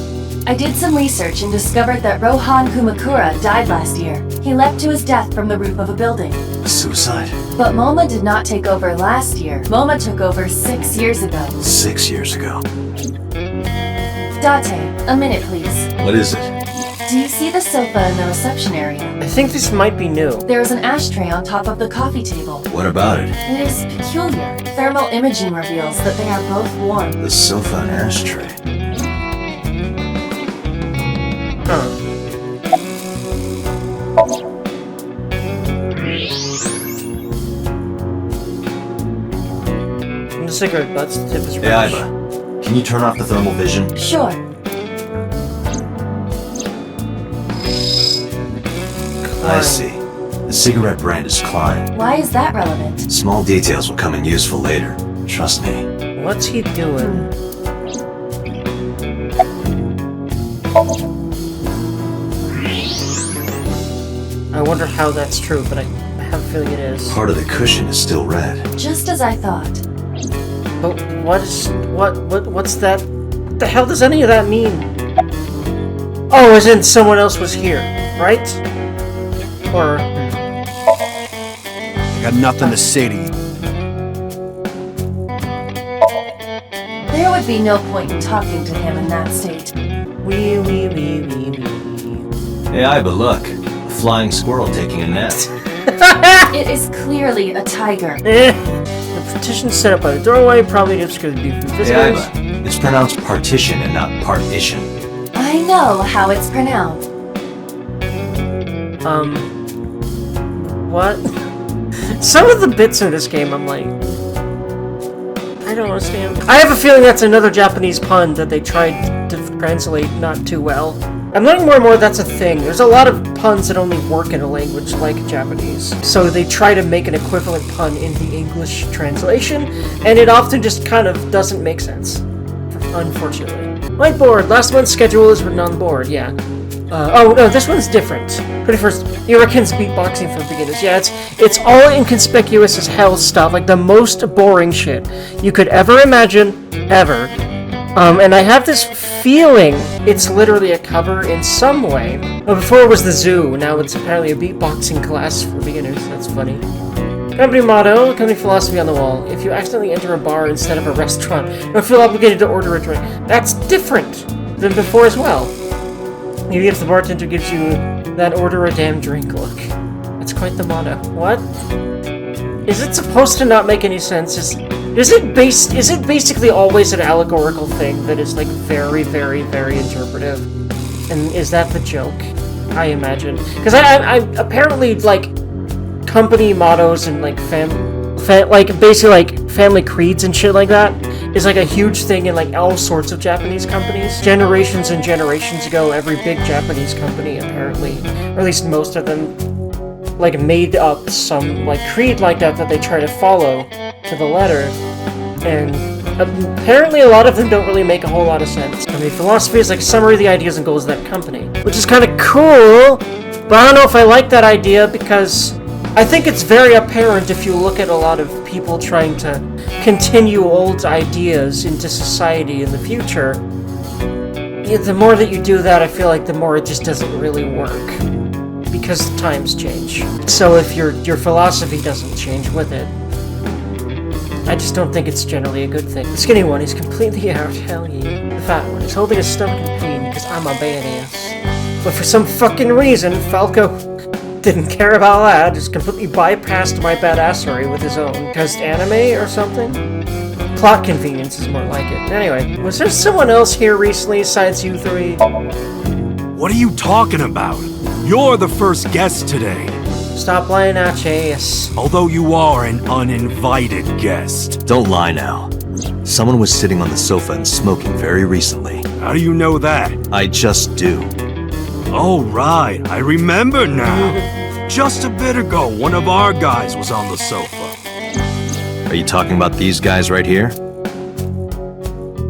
I did some research and discovered that Rohan Kumakura died last year. He leapt to his death from the roof of a building. Suicide? But Moma did not take over last year. Moma took over 6 years ago. 6 years ago. Date, a minute please. What is it? Do you see the sofa in the reception area? I think this might be new. There is an ashtray on top of the coffee table. What about it? It is peculiar. Thermal imaging reveals that they are both warm. The sofa and ashtray. Huh. And the cigarette butts, the tip is Hey, fresh. Iva. Can you turn off the thermal vision? Sure. I see. The cigarette brand is Klein. Why is that relevant? Small details will come in useful later. Trust me. What's he doing? I wonder how that's true, but I have a feeling it is. Part of the cushion is still red. Just as I thought. But what's that? The hell does any of that mean? Oh, as in someone else was here, right? Or... I got nothing to say to you. There would be no point in talking to him in that state. Wee. Hey, Iva, look. A flying squirrel taking a nap. It is clearly a tiger. The partition set up by the doorway probably to obscure the view from visitors. Hey, Iva. It's pronounced partition and not partition. I know how it's pronounced. What? Some of the bits in this game, I'm like... I don't understand. I have a feeling that's another Japanese pun that they tried to translate not too well. I'm learning more and more that's a thing. There's a lot of puns that only work in a language like Japanese. So they try to make an equivalent pun in the English translation, and it often just kind of doesn't make sense. Unfortunately. Whiteboard! Last month's schedule is written on the board, yeah. Oh no, this one's different. 21st, Iraken's beatboxing for beginners. Yeah, it's all inconspicuous as hell stuff, like the most boring shit you could ever imagine, ever. And I have this feeling it's literally a cover in some way. Well, before it was the zoo, now it's apparently a beatboxing class for beginners. That's funny. Company motto, company philosophy on the wall. If you accidentally enter a bar instead of a restaurant, don't feel obligated to order a drink. That's different than before as well. Maybe if the bartender gives you that order a damn drink look. That's quite the motto. What? Is it supposed to not make any sense? Is it basically always an allegorical thing that is like very, very, very interpretive? And is that the joke? I imagine. Because I apparently like company mottos and like basically like family creeds and shit like that is like a huge thing in like all sorts of Japanese companies. Generations and generations ago, every big Japanese company apparently, or at least most of them, like made up some like creed like that they try to follow to the letter, and apparently a lot of them don't really make a whole lot of sense. I mean, philosophy is like a summary of the ideas and goals of that company, which is kind of cool, but I don't know if I like that idea because I think it's very apparent if you look at a lot of people trying to continue old ideas into society in the future. The more that you do that, I feel like the more it just doesn't really work. Because times change. So if your philosophy doesn't change with it, I just don't think it's generally a good thing. The skinny one is completely out. Hell yeah. The fat one is holding his stomach in pain because I'm a badass. But for some fucking reason, Falco didn't care about that. Just completely bypassed my badassery with his own. Because anime or something? Plot convenience is more like it. Anyway, was there someone else here recently besides you three? What are you talking about? You're the first guest today. Stop lying out, Chase. Although you are an uninvited guest. Don't lie now. Someone was sitting on the sofa and smoking very recently. How do you know that? I just do. Oh, right. I remember now. Just a bit ago, one of our guys was on the sofa. Are you talking about these guys right here?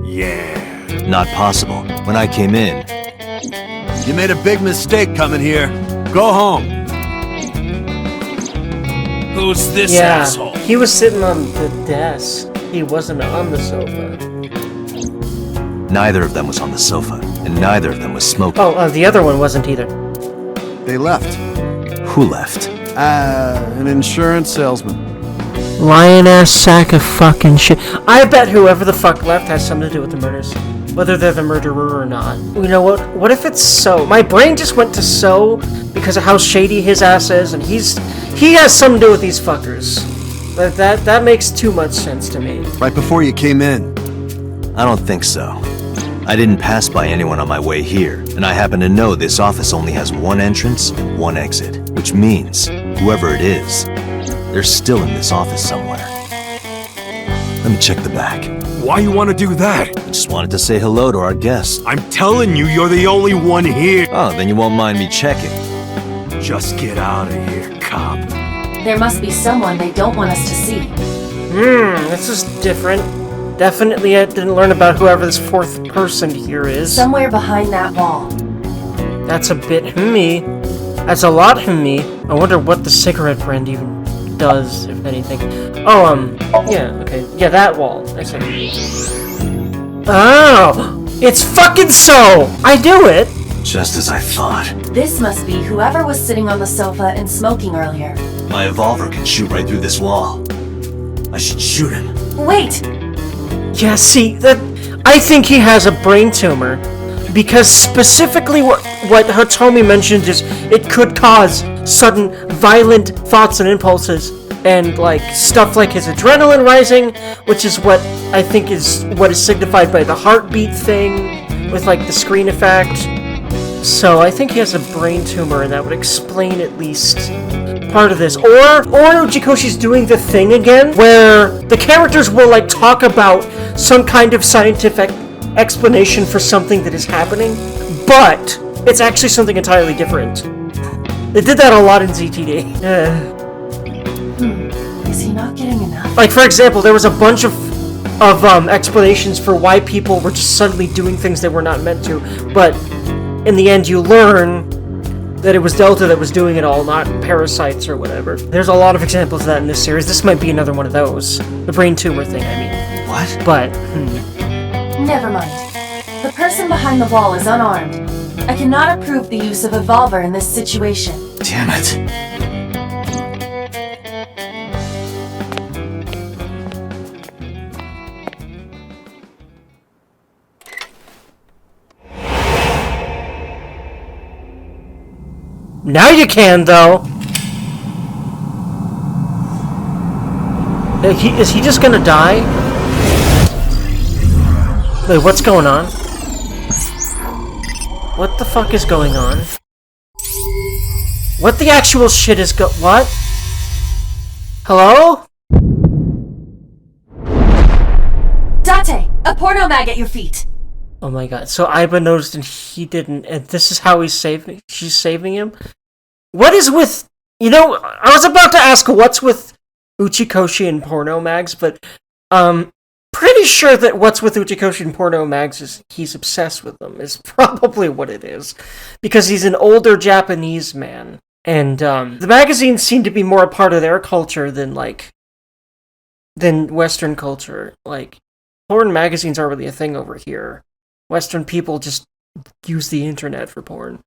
Yeah. Not possible. When I came in... You made a big mistake coming here. Go home. Who's this Yeah, asshole? he was sitting on the desk. He wasn't on the sofa. Neither of them was on the sofa, and neither of them was smoking. Oh, the other one wasn't either. They left. Who left? An insurance salesman. Lion-ass sack of fucking shit. I bet whoever the fuck left has something to do with the murders. Whether they're the murderer or not. You know what? What if it's so? My brain just went to so because of how shady his ass is, and he has something to do with these fuckers. That makes too much sense to me. Right before you came in. I don't think so. I didn't pass by anyone on my way here, and I happen to know this office only has one entrance, one exit, which means, whoever it is, they're still in this office somewhere. Let me check the back. Why you want to do that? I just wanted to say hello to our guest. I'm telling you, you're the only one here. Oh, then you won't mind me checking. Just get out of here, cop. There must be someone they don't want us to see. This is different. Definitely I didn't learn about whoever this fourth person here is. Somewhere behind that wall. That's a bit me. That's a lot me. I wonder what the cigarette brand even does, if anything. Oh, yeah, okay. Yeah, that wall. I see. Oh! It's fucking so! I do it! Just as I thought. This must be whoever was sitting on the sofa and smoking earlier. My revolver can shoot right through this wall. I should shoot him. Wait! Yeah, see, I think he has a brain tumor. Because specifically what Hitomi mentioned is it could cause sudden, violent thoughts and impulses. And, like, stuff like his adrenaline rising, which is what I think is what is signified by the heartbeat thing, with, like, the screen effect. So I think he has a brain tumor, and that would explain at least part of this. Or Uchikoshi's doing the thing again, where the characters will, like, talk about some kind of scientific explanation for something that is happening, but it's actually something entirely different. They did that a lot in ZTD. Is he not getting enough? Like, for example, there was a bunch of explanations for why people were just suddenly doing things they were not meant to, but in the end you learn that it was Delta that was doing it all, not parasites or whatever. There's a lot of examples of that in this series. This might be another one of those. The brain tumor thing, I mean. What? But, Never mind. The person behind the wall is unarmed. I cannot approve the use of a revolver in this situation. Damn it. now you can, though! Is he just gonna die? Wait, what's going on? What the fuck is going on? What the actual shit is what? Hello? Date! A porno mag at your feet! Oh my god, so Aiba noticed and he didn't, and this is how she's saving him? What is with... You know, I was about to ask what's with Uchikoshi and porno mags, but, pretty sure that what's with Uchikoshi and porno mags is he's obsessed with them, is probably what it is. Because he's an older Japanese man. And, the magazines seem to be more a part of their culture than Western culture. Like, porn magazines aren't really a thing over here. Western people just use the internet for porn.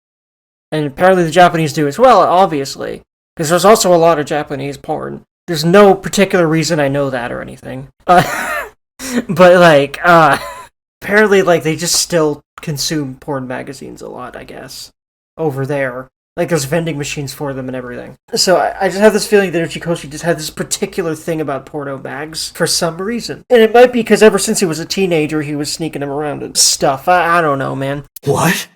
And apparently the Japanese do as well, obviously. Because there's also a lot of Japanese porn. There's no particular reason I know that or anything. But, like, apparently, like, they just still consume porn magazines a lot, I guess, over there. Like, there's vending machines for them and everything. So I just have this feeling that Uchikoshi just had this particular thing about porno mags for some reason. And it might be because ever since he was a teenager, he was sneaking them around and stuff. I don't know, man. What?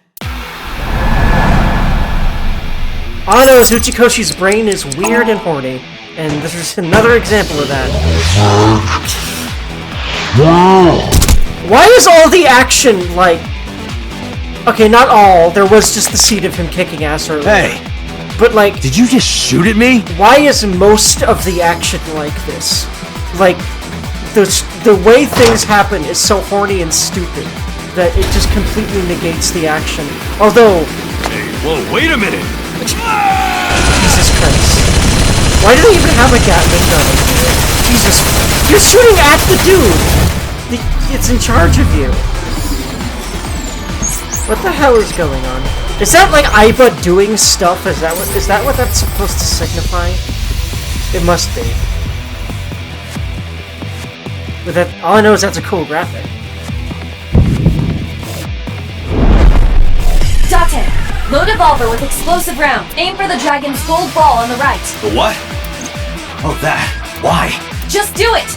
All I know is Uchikoshi's brain is weird and horny. And this is another example of that. Why is all the action, like... Okay, not all. There was just the scene of him kicking ass earlier. Hey! But, like... Did you just shoot at me? Why is most of the action like this? Like, the way things happen is so horny and stupid that it just completely negates the action. Although... Hey, whoa, wait a minute! Jesus Christ. Why do they even have a Gatling gun? Jesus. You're shooting at the dude! It's in charge of you. What the hell is going on? Is that like Aiba doing stuff? Is that what that's supposed to signify? It must be. But that all I know is that's a cool graphic. Date, load evolver with explosive round. Aim for the dragon's gold ball on the right. The what? Oh, that. Why? Just do it!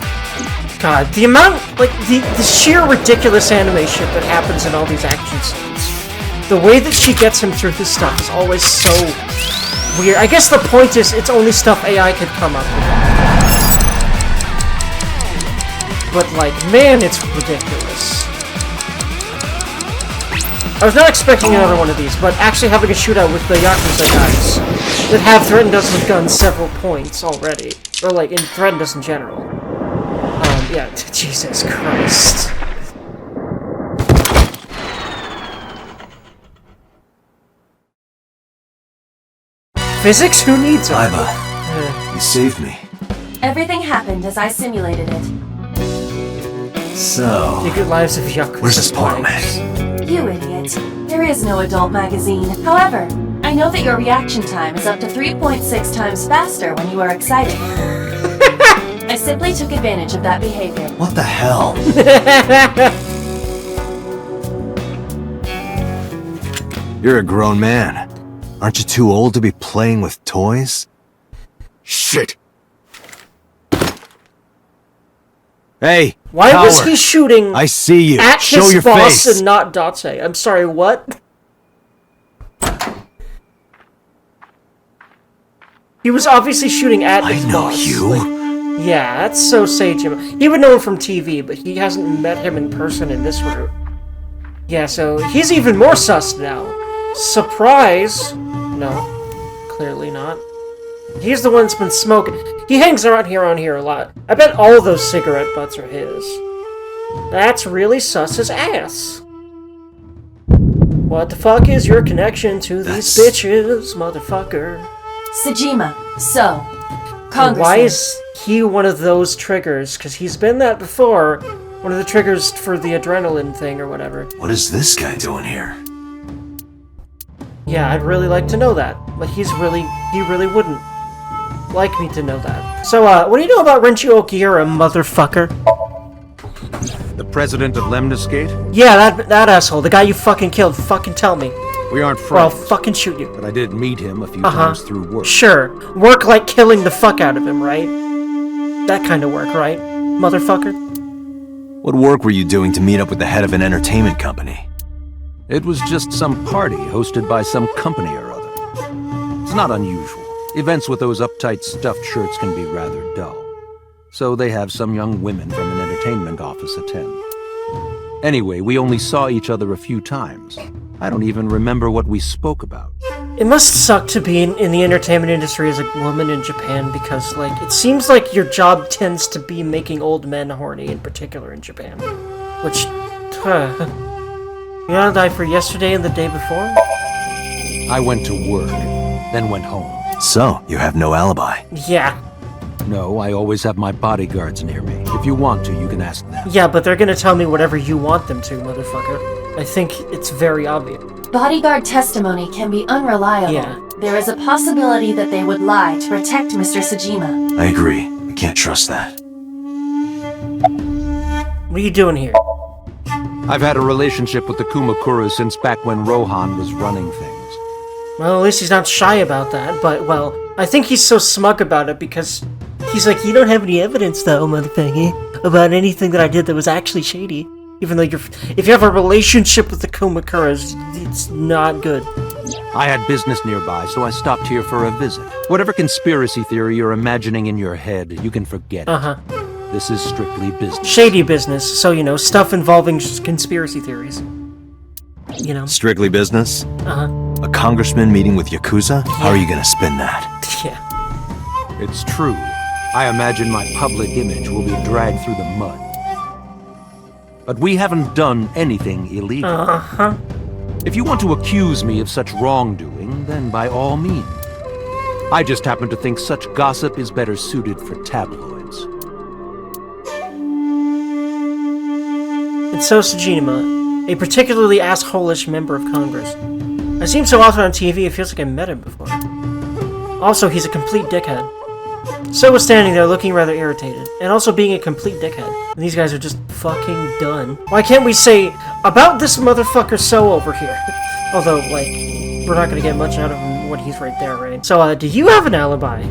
God, the amount, like, the sheer ridiculous animation that happens in all these action scenes. The way that she gets him through this stuff is always so weird. I guess the point is, it's only stuff AI could come up with. But, like, man, it's ridiculous. I was not expecting another one of these, but actually having a shootout with the Yakuza guys that have threatened us with guns several points already. Or, like, threatened us in general. Yeah, Jesus Christ. Physics? Who needs it? Aiba, you saved me. Everything happened as I simulated it. So... The Good Lives of Yakuza. Where's this porno mag? You idiot. There is no adult magazine. However, I know that your reaction time is up to 3.6 times faster when you are excited. I simply took advantage of that behavior. What the hell? You're a grown man. Aren't you too old to be playing with toys? Shit! Hey! Why Power. was he shooting I see you. at Show his your boss face. and not Date? I'm sorry, what? He was obviously shooting at his boss. I know you. Like, yeah, that's so sage of him. He would know him from TV, but he hasn't met him in person in this route. Yeah, so he's even more sus now. Surprise! No, clearly not. He's the one that's been smoking. He hangs around here a lot. I bet all those cigarette butts are his. That's really sus as ass. What the fuck is your connection to these bitches, motherfucker? Sejima, so, Congressman. Why is he one of those triggers? Because he's been that before. One of the triggers for the adrenaline thing or whatever. What is this guy doing here? Yeah, I'd really like to know that. But he really wouldn't like me to know that. So, what do you know about Renchi Okiura, motherfucker? The president of Lemniscate? Yeah, that asshole. The guy you fucking killed. Fucking tell me. We aren't Or I'll friends. fucking shoot you. But I did meet him a few times through work. Sure. Work like killing the fuck out of him, right? That kind of work, right? Motherfucker? What work were you doing to meet up with the head of an entertainment company? It was just some party hosted by some company or other. It's not unusual. Events with those uptight stuffed shirts can be rather dull. So they have some young women from an entertainment office attend. Anyway, we only saw each other a few times. I don't even remember what we spoke about. It must suck to be in the entertainment industry as a woman in Japan because, like, it seems like your job tends to be making old men horny, in particular in Japan. Which, you wanna die for yesterday and the day before? I went to work, then went home. So, you have no alibi. Yeah. No, I always have my bodyguards near me. If you want to, you can ask them. Yeah, but they're gonna tell me whatever you want them to, motherfucker. I think it's very obvious. Bodyguard testimony can be unreliable. Yeah. There is a possibility that they would lie to protect Mr. Sajima. I agree. I can't trust that. What are you doing here? I've had a relationship with the Kumakuras since back when Rohan was running things. Well, at least he's not shy about that, but, well, I think he's so smug about it because he's like, you don't have any evidence, though, motherfucker, about anything that I did that was actually shady. Even though if you have a relationship with the Kumakuras, it's not good. I had business nearby, so I stopped here for a visit. Whatever conspiracy theory you're imagining in your head, you can forget it. This is strictly business. Shady business, so, you know, stuff involving conspiracy theories. You know? Strictly business? A congressman meeting with Yakuza? Yeah. How are you gonna spin that? Yeah. It's true. I imagine my public image will be dragged through the mud. But we haven't done anything illegal. If you want to accuse me of such wrongdoing, then by all means. I just happen to think such gossip is better suited for tabloids. It's so Sajima, a particularly assholish member of Congress. I see him so often on TV, it feels like I met him before. Also, he's a complete dickhead. So was standing there looking rather irritated, and also being a complete dickhead. And these guys are just fucking done. Why can't we say, about this motherfucker so over here? Although, like, we're not gonna get much out of him when he's right there, right? So, do you have an alibi?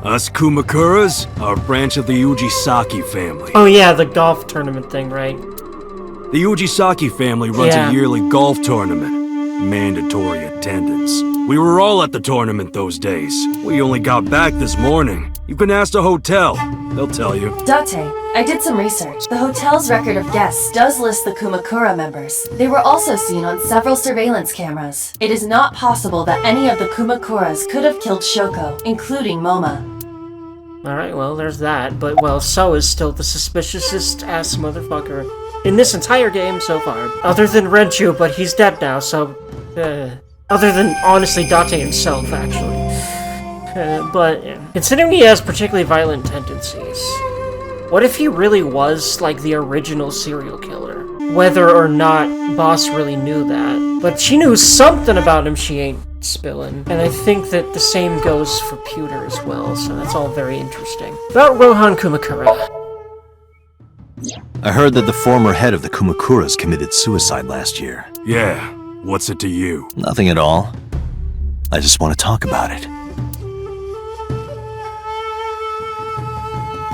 Us Kumakuras are a branch of the Ujisaki family. Oh yeah, the golf tournament thing, right? The Ujisaki family runs a yearly golf tournament. Mandatory attendance. We were all at the tournament those days. We only got back this morning. You can ask the hotel. They'll tell you. Date, I did some research. The hotel's record of guests does list the Kumakura members. They were also seen on several surveillance cameras. It is not possible that any of the Kumakuras could have killed Shoko, including Moma. Alright, well, there's that. But, well, So is still the suspiciousest ass motherfucker in this entire game so far. Other than Renju, but he's dead now, so... other than, honestly, Date himself, actually. But, yeah. Considering he has particularly violent tendencies, what if he really was, like, the original serial killer? Whether or not Boss really knew that. But she knew something about him she ain't spilling. And I think that the same goes for Pewter as well, so that's all very interesting. About Rohan Kumakura. I heard that the former head of the Kumakuras committed suicide last year. Yeah, what's it to you? Nothing at all. I just want to talk about it.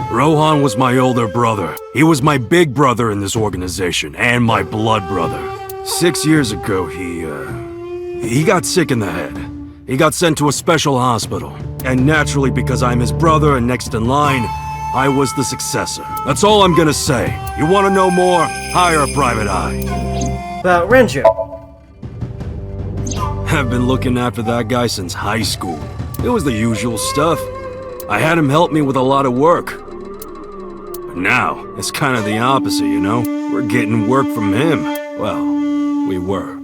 Rohan was my older brother. He was my big brother in this organization, and my blood brother. 6 years ago, he got sick in the head. He got sent to a special hospital. And naturally, because I'm his brother and next in line, I was the successor. That's all I'm gonna say. You wanna know more? Hire a private eye. About Renju. I've been looking after that guy since high school. It was the usual stuff. I had him help me with a lot of work. But now, it's kind of the opposite, you know? We're getting work from him. Well, we were.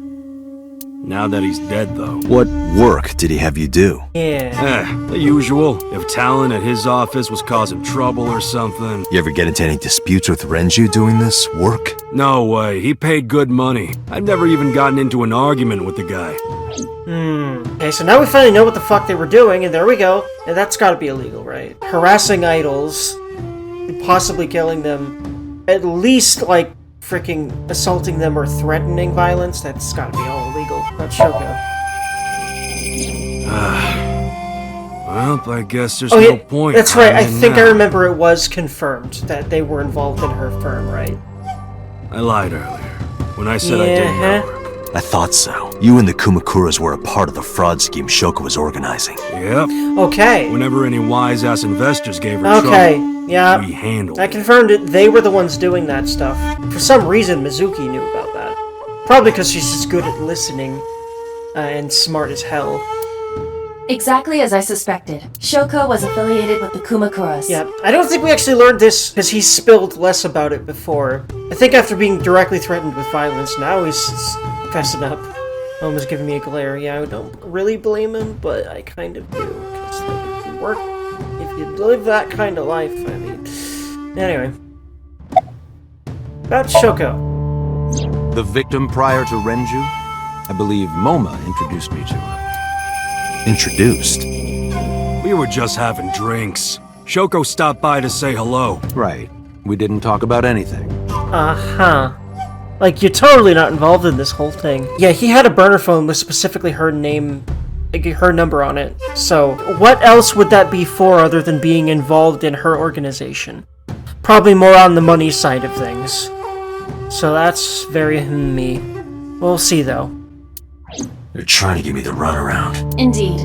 Now that he's dead, though. What work did he have you do? Yeah. The usual. If talent at his office was causing trouble or something. You ever get into any disputes with Renju doing this work? No way. He paid good money. I've never even gotten into an argument with the guy. Okay, so now we finally know what the fuck they were doing, and there we go. And that's gotta be illegal, right? Harassing idols, possibly killing them, at least, like, freaking assaulting them or threatening violence, that's gotta be all illegal. Not Shoko. Well, I guess there's no point. That's right, I think I remember it was confirmed that they were involved in her firm, right? I lied earlier, when I said I didn't know her. I thought so. You and the Kumakuras were a part of the fraud scheme Shoko was organizing. Yep. Okay. Whenever any wise-ass investors gave her trouble, yeah. we handled I confirmed it. They were the ones doing that stuff. For some reason, Mizuki knew about that. Probably because she's just good at listening, and smart as hell. Exactly as I suspected. Shoko was affiliated with the Kumakuras. Yeah, I don't think we actually learned this because he spilled less about it before. I think after being directly threatened with violence, now he's fessing up. Almost giving me a glare. Yeah, I don't really blame him, but I kind of do. Because if you live that kind of life, I mean... Anyway. About Shoko. The victim prior to Renju? I believe Moma introduced me to her. introduced. We were just having drinks. Shoko stopped by to say hello. Right. We didn't talk about anything. Uh-huh. Like, you're totally not involved in this whole thing. Yeah, he had a burner phone with specifically her name, like, her number on it. So, what else would that be for other than being involved in her organization? Probably more on the money side of things. So that's very me. We'll see, though. They're trying to give me the runaround. Indeed.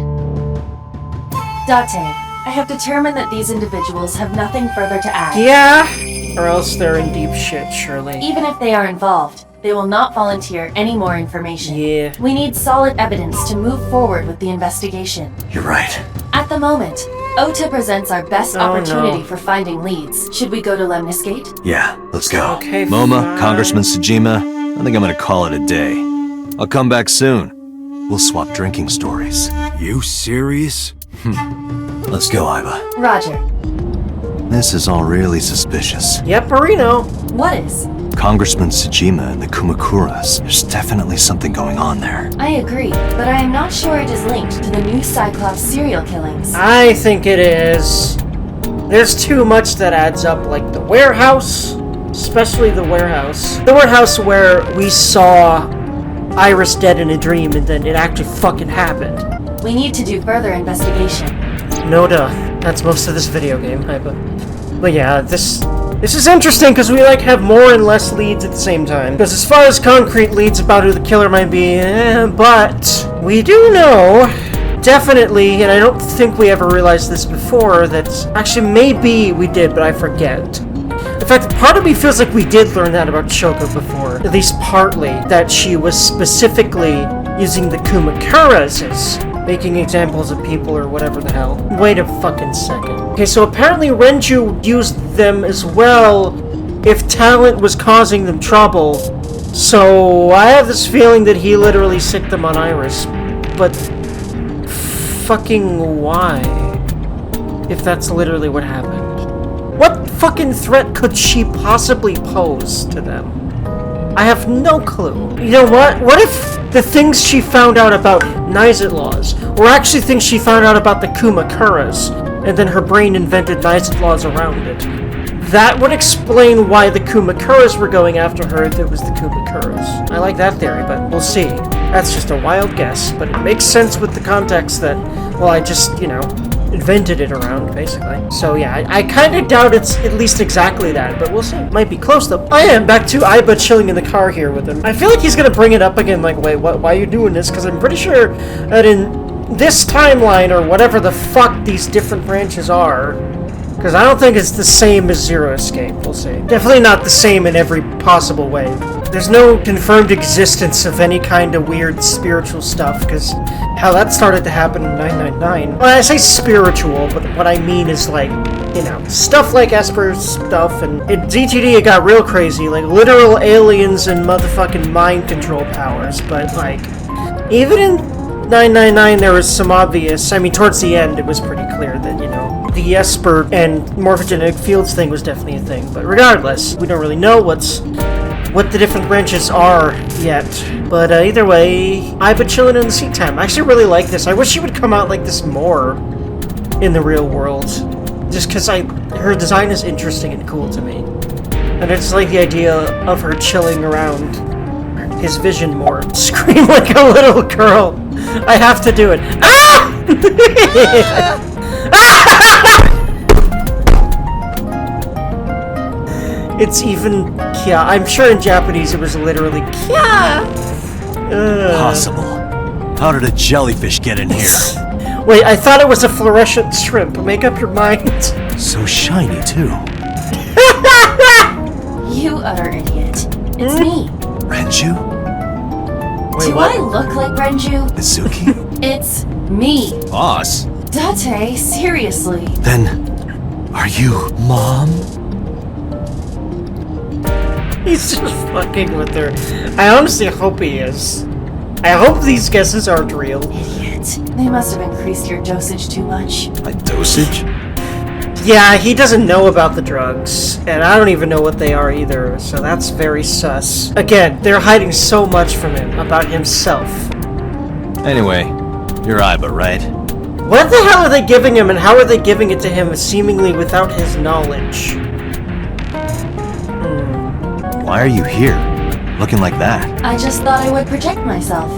Date, I have determined that these individuals have nothing further to add. Yeah, or else they're in deep shit, surely. Even if they are involved, they will not volunteer any more information. Yeah. We need solid evidence to move forward with the investigation. You're right. At the moment, Ota presents our best opportunity for finding leads. Should we go to Lemniscate? Yeah, let's go. Okay, MoMA, fine. Congressman Tsujima, I think I'm gonna call it a day. I'll come back soon. We'll swap drinking stories. You serious? Let's go, Iba. Roger. This is all really suspicious. Yep, Marino. What is? Congressman Tsujima and the Kumakuras. There's definitely something going on there. I agree, but I am not sure it is linked to the new Cyclops serial killings. I think it is. There's too much that adds up, like the warehouse, especially the warehouse. The warehouse where we saw Iris dead in a dream and then it actually fucking happened. We need to do further investigation. No duh. That's most of this video game, but yeah, this is interesting because we like have more and less leads at the same time. Because as far as concrete leads about who the killer might be, but we do know, definitely, and I don't think we ever realized this before, that actually maybe we did, but I forget. In fact, part of me feels like we did learn that about Shoko before, at least partly, that she was specifically using the Kumakuras as making examples of people or whatever the hell. Wait a fucking second. Okay, so apparently Renju used them as well if talent was causing them trouble. So I have this feeling that he literally sicked them on Iris. But fucking why? If that's literally what happened. What fucking threat could she possibly pose to them? I have no clue. You know what? What if the things she found out about Nizit laws were actually things she found out about the Kumakuras, and then her brain invented Nizit laws around it? That would explain why the Kumakuras were going after her if it was the Kumakuras. I like that theory, but we'll see. That's just a wild guess, but it makes sense with the context that, well, I just, invented it around, basically. So yeah, I kind of doubt it's at least exactly that, but we'll see. Might be close though. I am back to Iba chilling in the car here with him. I feel like he's gonna bring it up again, like, wait, why are you doing this? Because I'm pretty sure that in this timeline, or whatever the fuck these different branches are, because I don't think it's the same as Zero Escape, we'll see. Definitely not the same in every possible way. There's no confirmed existence of any kind of weird spiritual stuff, because how that started to happen in 999. Well, I say spiritual, but what I mean is like, stuff like Esper's stuff, and in DTD it got real crazy, like literal aliens and motherfucking mind control powers, but like, even in 999 there was some obvious, towards the end it was pretty clear that, the Esper and morphogenetic fields thing was definitely a thing, but regardless, we don't really know what the different branches are yet. But either way, I've been chilling in the seat time. I actually really like this. I wish she would come out like this more in the real world. Just because her design is interesting and cool to me. And I just like the idea of her chilling around his vision more. Scream like a little girl. I have to do it. Ah! It's even kya. I'm sure in Japanese it was literally kya. Possible. How did a jellyfish get in here? Wait, I thought it was a fluorescent shrimp. Make up your mind. So shiny, too. You utter idiot. It's me. Renju? Wait, Do what? I look like Renju? Mizuki? It's me. Boss? Date, seriously. Then, are you Mom? He's just fucking with her. I honestly hope he is. I hope these guesses aren't real. Idiot. They must have increased your dosage too much. My dosage? Yeah, he doesn't know about the drugs, and I don't even know what they are either, so that's very sus. Again, they're hiding so much from him about himself. Anyway, You're Aiba, right? What the hell are they giving him, and how are they giving it to him seemingly without his knowledge? Why are you here? Looking like that? I just thought I would project myself.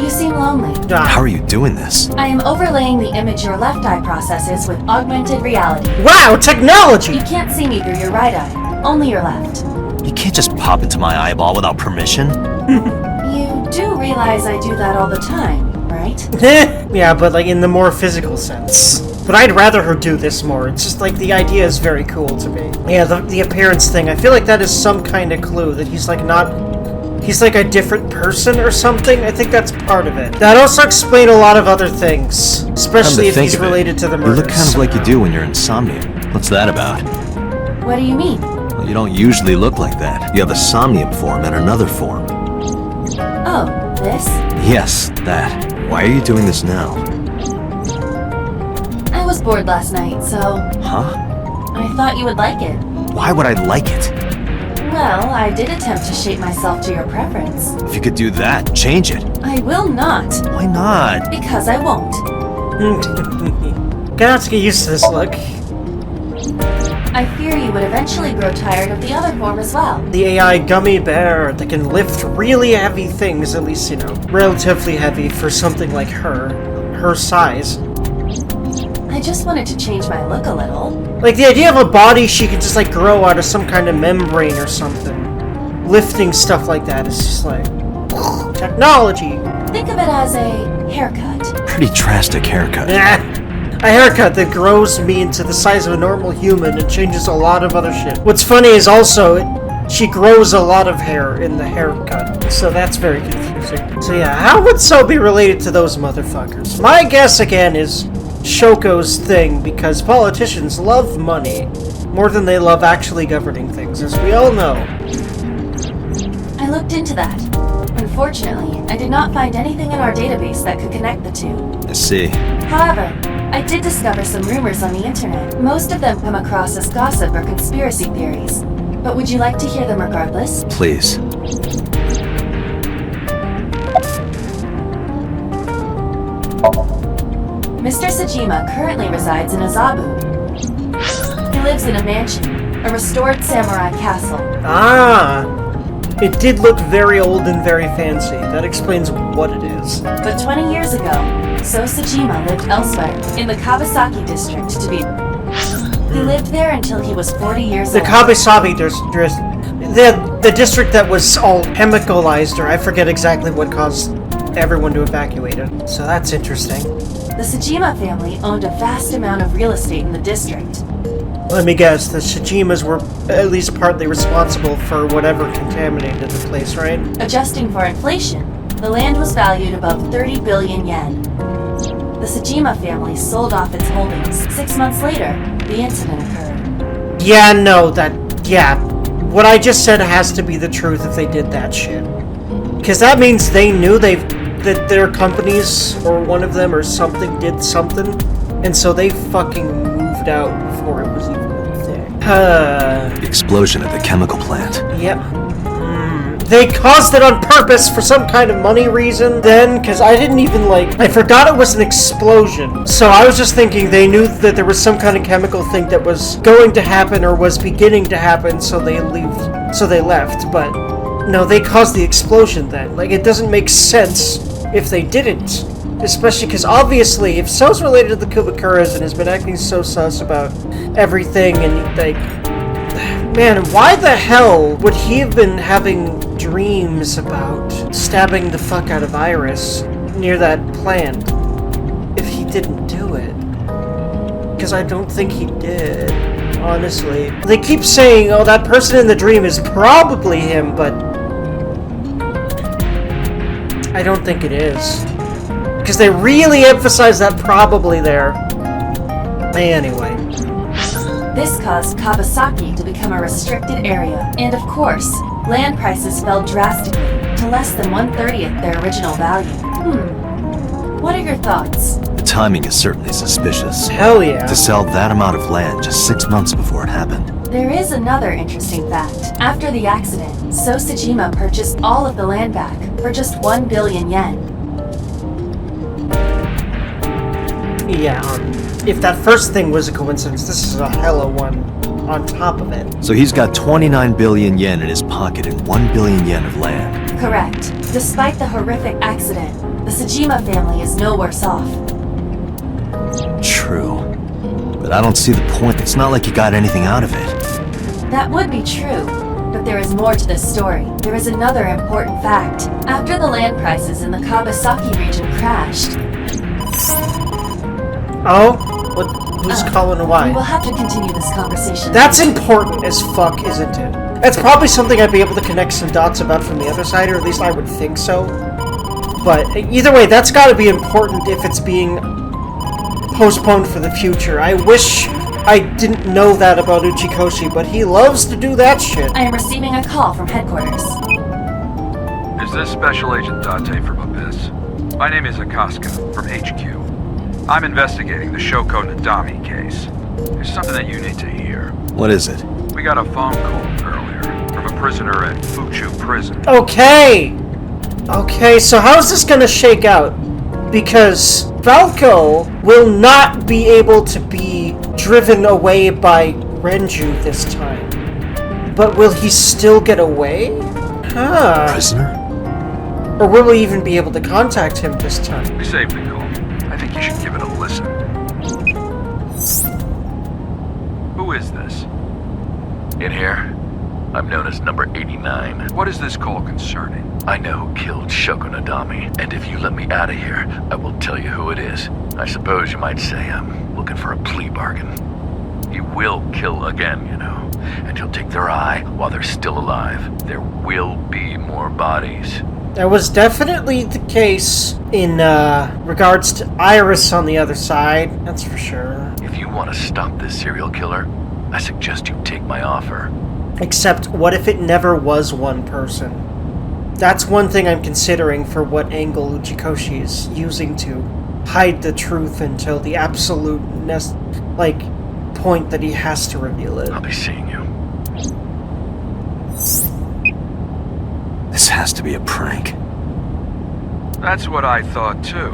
You seem lonely. How are you doing this? I am overlaying the image your left eye processes with augmented reality. Wow, technology! You can't see me through your right eye, only your left. You can't just pop into my eyeball without permission. You do realize I do that all the time, right? Yeah, but like in the more physical sense. But I'd rather her do this more. It's just like the idea is very cool to me. Yeah, the appearance thing. I feel like that is some kind of clue that he's like not... He's like a different person or something. I think that's part of it. That also explains a lot of other things. Especially if he's related to the murders. You look kind of like you do when you're insomnia. What's that about? What do you mean? Well, you don't usually look like that. You have a somnium form and another form. Oh, this? Yes, that. Why are you doing this now? I was bored last night, so... Huh? I thought you would like it. Why would I like it? Well, I did attempt to shape myself to your preference. If you could do that, change it. I will not. Why not? Because I won't. Gonna have to get used to this look. I fear you would eventually grow tired of the other form as well. The AI gummy bear that can lift really heavy things, at least, you know, relatively heavy for something like her size. I just wanted to change my look a little. Like, the idea of a body she could just, like, grow out of some kind of membrane or something. Lifting stuff like that is just, like, technology. Think of it as a haircut. Pretty drastic haircut. Yeah. A haircut that grows me into the size of a normal human and changes a lot of other shit. What's funny is also, she grows a lot of hair in the haircut, so that's very confusing. So yeah, how would So be related to those motherfuckers? My guess, again, is Shoko's thing, because politicians love money more than they love actually governing things, as we all know. I looked into that. Unfortunately, I did not find anything in our database that could connect the two. I see. However, I did discover some rumors on the internet. Most of them come across as gossip or conspiracy theories. But would you like to hear them regardless? Please. Mr. Sajima currently resides in Azabu. He lives in a mansion, a restored samurai castle. Ah! It did look very old and very fancy. That explains what it is. But 20 years ago, So Sajima lived elsewhere, in the Kawasaki district to be... He lived there until he was 40 years old. The Kawasaki district... The district that was all chemicalized, or I forget exactly what caused everyone to evacuate it. So that's interesting. The Sajima family owned a vast amount of real estate in the district. Let me guess, the Sajimas were at least partly responsible for whatever contaminated the place, right? Adjusting for inflation, the land was valued above 30 billion yen. The Sajima family sold off its holdings. 6 months later, the incident occurred. Yeah, no, yeah. What I just said has to be the truth if they did that shit. Because that means they knew that their companies, or one of them or something, did something, and so they fucking moved out before it was even a thing. The explosion at the chemical plant. Yep. They caused it on purpose for some kind of money reason then, because I didn't even I forgot it was an explosion. So I was just thinking they knew that there was some kind of chemical thing that was going to happen or was beginning to happen, so they left, but no, they caused the explosion then. Like, it doesn't make sense if they didn't. Especially because obviously, if So's related to the Kubakuras and has been acting so sus about everything and man, why the hell would he have been having dreams about stabbing the fuck out of Iris near that plant if he didn't do it? Because I don't think he did, honestly. They keep saying, oh, that person in the dream is probably him, but I don't think it is. Because they really emphasize that probably there. Anyway. This caused Kawasaki to become a restricted area, and of course, land prices fell drastically to less than 1/30th their original value. What are your thoughts? The timing is certainly suspicious. Hell yeah. To sell that amount of land just 6 months before it happened. There is another interesting fact. After the accident, So Sajima purchased all of the land back for just 1 billion yen. Yeah, if that first thing was a coincidence, this is a hella one on top of it. So he's got 29 billion yen in his pocket and 1 billion yen of land. Correct. Despite the horrific accident, the Tsujima family is no worse off. True. But I don't see the point. It's not like you got anything out of it. That would be true, but there is more to this story. There is another important fact. After the land prices in the Kawasaki region crashed... Oh? Who's calling We why? will have to continue this conversation. That's important as fuck, isn't it? That's probably something I'd be able to connect some dots about from the other side, or at least I would think so. But either way, that's gotta be important if it's being postponed for the future. I wish I didn't know that about Uchikoshi, but he loves to do that shit. I am receiving a call from headquarters. Is this Special Agent Date from Abyss? My name is Akaska, from HQ. I'm investigating the Shoko Nadami case. There's something that you need to hear. What is it? We got a phone call earlier from a prisoner at Fuchu prison. Okay! Okay, so how's this gonna shake out? Because Falco will not be able to be driven away by Renju this time. But will he still get away? Huh. Prisoner? Or will we even be able to contact him this time? We saved the call. I think you should give it a listen. Who is this? In here, I'm known as number 89. What is this call concerning? I know who killed Shoko Nadami, and if you let me out of here, I will tell you who it is. I suppose you might say I'm looking for a plea bargain. He will kill again, you know, and he'll take their eye while they're still alive. There will be more bodies. That was definitely the case in regards to Iris on the other side, that's for sure. If you want to stop this serial killer, I suggest you take my offer. Except, what if it never was one person? That's one thing I'm considering for what angle Uchikoshi is using to hide the truth until the absolute point that he has to reveal it. I'll be seeing you. This has to be a prank. That's what I thought too.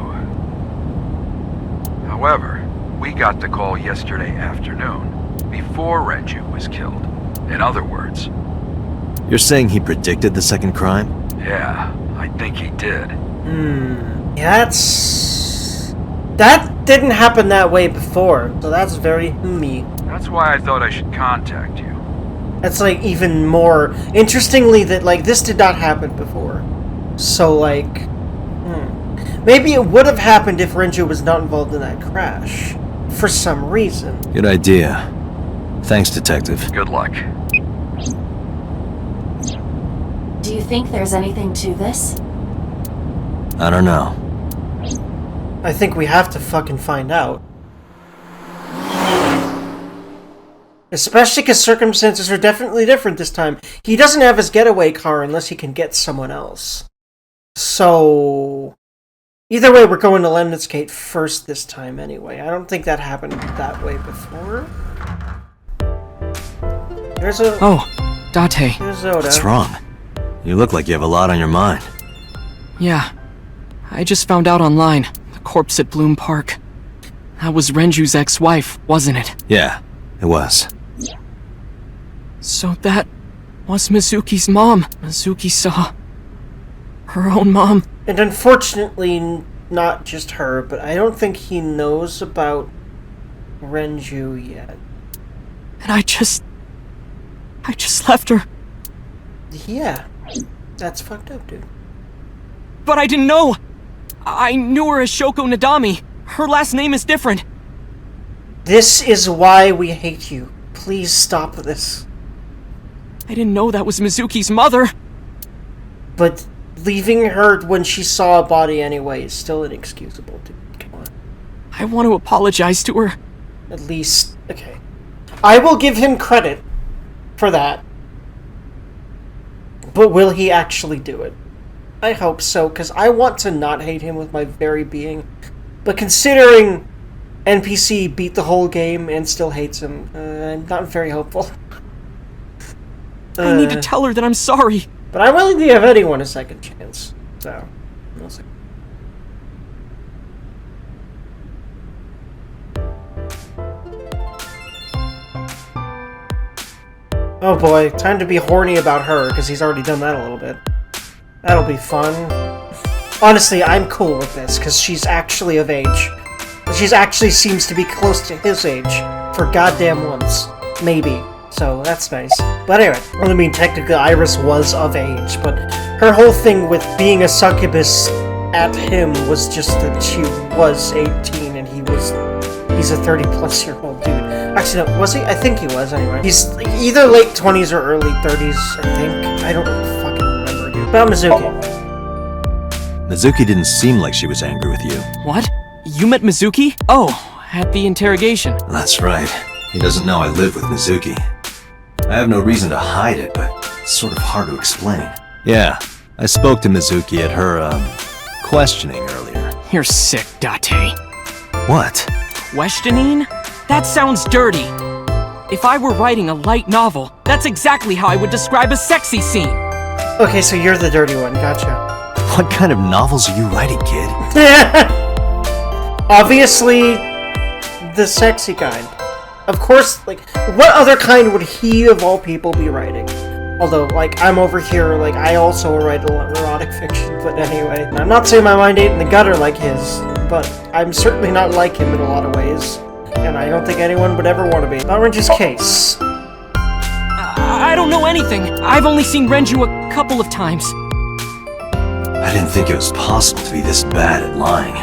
However, we got the call yesterday afternoon, before Renju was killed. In other words... You're saying he predicted the second crime? Yeah, I think he did. That didn't happen that way before, so that's very me. That's why I thought I should contact you. That's even more interestingly that this did not happen before. So maybe it would have happened if Renju was not involved in that crash. For some reason. Good idea. Thanks, Detective. Good luck. Do you think there's anything to this? I don't know. I think we have to fucking find out. Especially because circumstances are definitely different this time. He doesn't have his getaway car unless he can get someone else. So... either way, we're going to Lemnitz Gate first this time anyway. I don't think that happened that way before. There's a... Oh, Date. There's Oda. What's wrong? You look like you have a lot on your mind. Yeah. I just found out online. The corpse at Bloom Park. That was Renju's ex-wife, wasn't it? Yeah, it was. So that was Mizuki's mom. Mizuki saw her own mom. And unfortunately, not just her, but I don't think he knows about Renju yet. And I just left her. Yeah. That's fucked up, dude. But I didn't know! I knew her as Shoko Nadami. Her last name is different. This is why we hate you. Please stop this. I didn't know that was Mizuki's mother. But leaving her when she saw a body anyway is still inexcusable, dude. Come on. I want to apologize to her. At least, okay. I will give him credit for that. But will he actually do it? I hope so, because I want to not hate him with my very being. But considering NPC beat the whole game and still hates him, I'm not very hopeful. I need to tell her that I'm sorry. But I'm willing to give anyone a second chance. So, we'll see. Oh boy, time to be horny about her, because he's already done that a little bit. That'll be fun. Honestly, I'm cool with this, because she's actually of age. She's actually seems to be close to his age, for goddamn once. Maybe. So, that's nice. But anyway, I mean, technically Iris was of age, but her whole thing with being a succubus at him was just that she was 18 and he's a 30-plus-year-old dude. Actually, no, was he? I think he was, anyway. He's either late 20s or early 30s, I think. I don't fucking remember, dude. About Mizuki. Mizuki didn't seem like she was angry with you. What? You met Mizuki? Oh, at the interrogation. That's right. He doesn't know I live with Mizuki. I have no reason to hide it, but it's sort of hard to explain. Yeah, I spoke to Mizuki at her, questioning earlier. You're sick, Date. What? Questioning? That sounds dirty. If I were writing a light novel, that's exactly how I would describe a sexy scene. Okay, so you're the dirty one, gotcha. What kind of novels are you writing, kid? Obviously, the sexy kind. Of course, like, what other kind would he, of all people, be writing? Although, like, I'm over here, like, I also write a lot of erotic fiction, but anyway. I'm not saying my mind ain't in the gutter like his, but I'm certainly not like him in a lot of ways. And I don't think anyone would ever want to be. About Renju's case. I don't know anything. I've only seen Renju a couple of times. I didn't think it was possible to be this bad at lying.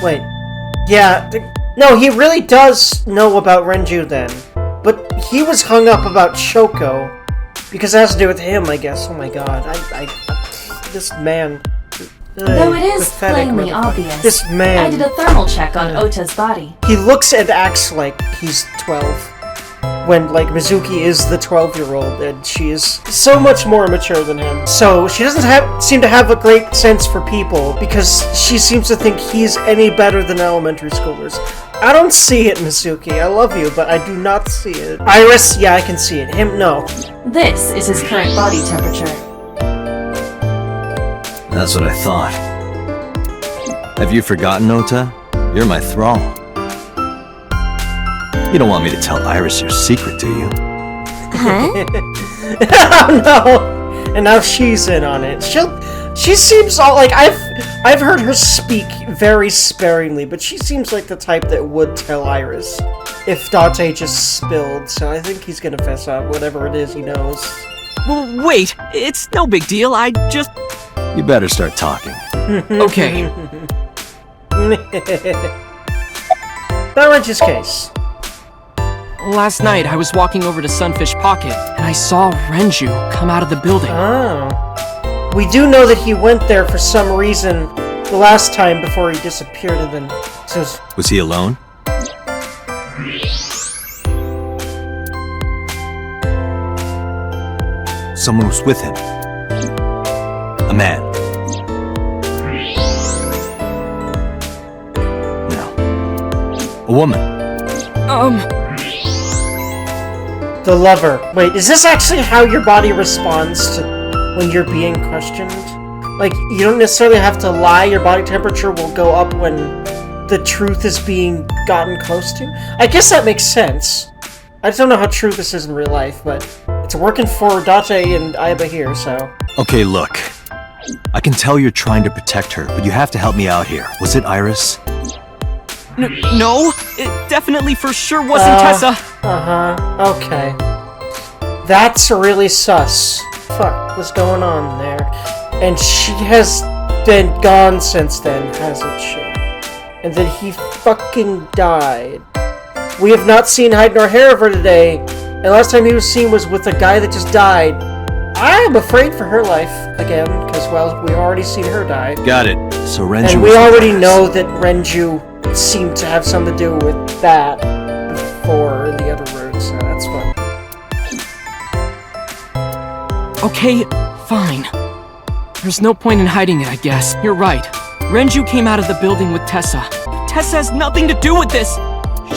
Wait. Yeah, no, he really does know about Renju then. But he was hung up about Shoko. Because it has to do with him, I guess. Oh my god. This man. Though it is plainly obvious, this man. I did a thermal check on Ota's body. He looks and acts like he's 12. When, like, Mizuki is the 12-year-old, and she is so much more mature than him. So, she doesn't seem to have a great sense for people, because she seems to think he's any better than elementary schoolers. I don't see it, Mizuki. I love you, but I do not see it. Iris, yeah, I can see it. Him, no. This is his current body temperature. That's what I thought. Have you forgotten, Ota? You're my thrall. You don't want me to tell Iris your secret, do you? Huh? Oh no! And now she's in on it. She seems all like I've heard her speak very sparingly, but she seems like the type that would tell Iris if Date just spilled. So I think he's gonna fess up, whatever it is he knows. Well, wait, it's no big deal. I just. You better start talking. Okay. About Renju's case. Last night, I was walking over to Sunfish Pocket, and I saw Renju come out of the building. Oh. We do know that he went there for some reason the last time before he disappeared, and then... So was he alone? Someone was with him. A man. No. A woman. The lover. Wait, is this actually how your body responds to when you're being questioned? Like, you don't necessarily have to lie, your body temperature will go up when the truth is being gotten close to? I guess that makes sense. I just don't know how true this is in real life, but it's working for Date and Aiba here, so... Okay, look. I can tell you're trying to protect her, but you have to help me out here. Was it Iris? No, it definitely for sure wasn't Tessa. Okay. That's really sus. Fuck, what's going on there? And she has been gone since then, hasn't she? And then he fucking died. We have not seen hide nor hair of her today, and last time he was seen was with a guy that just died. I am afraid for her life again, because, well, we've already seen her die. Got it. So Renju. And we already know that Renju seemed to have something to do with that before in the other room, so that's fun. Okay, fine. There's no point in hiding it, I guess. You're right. Renju came out of the building with Tessa. Tessa has nothing to do with this!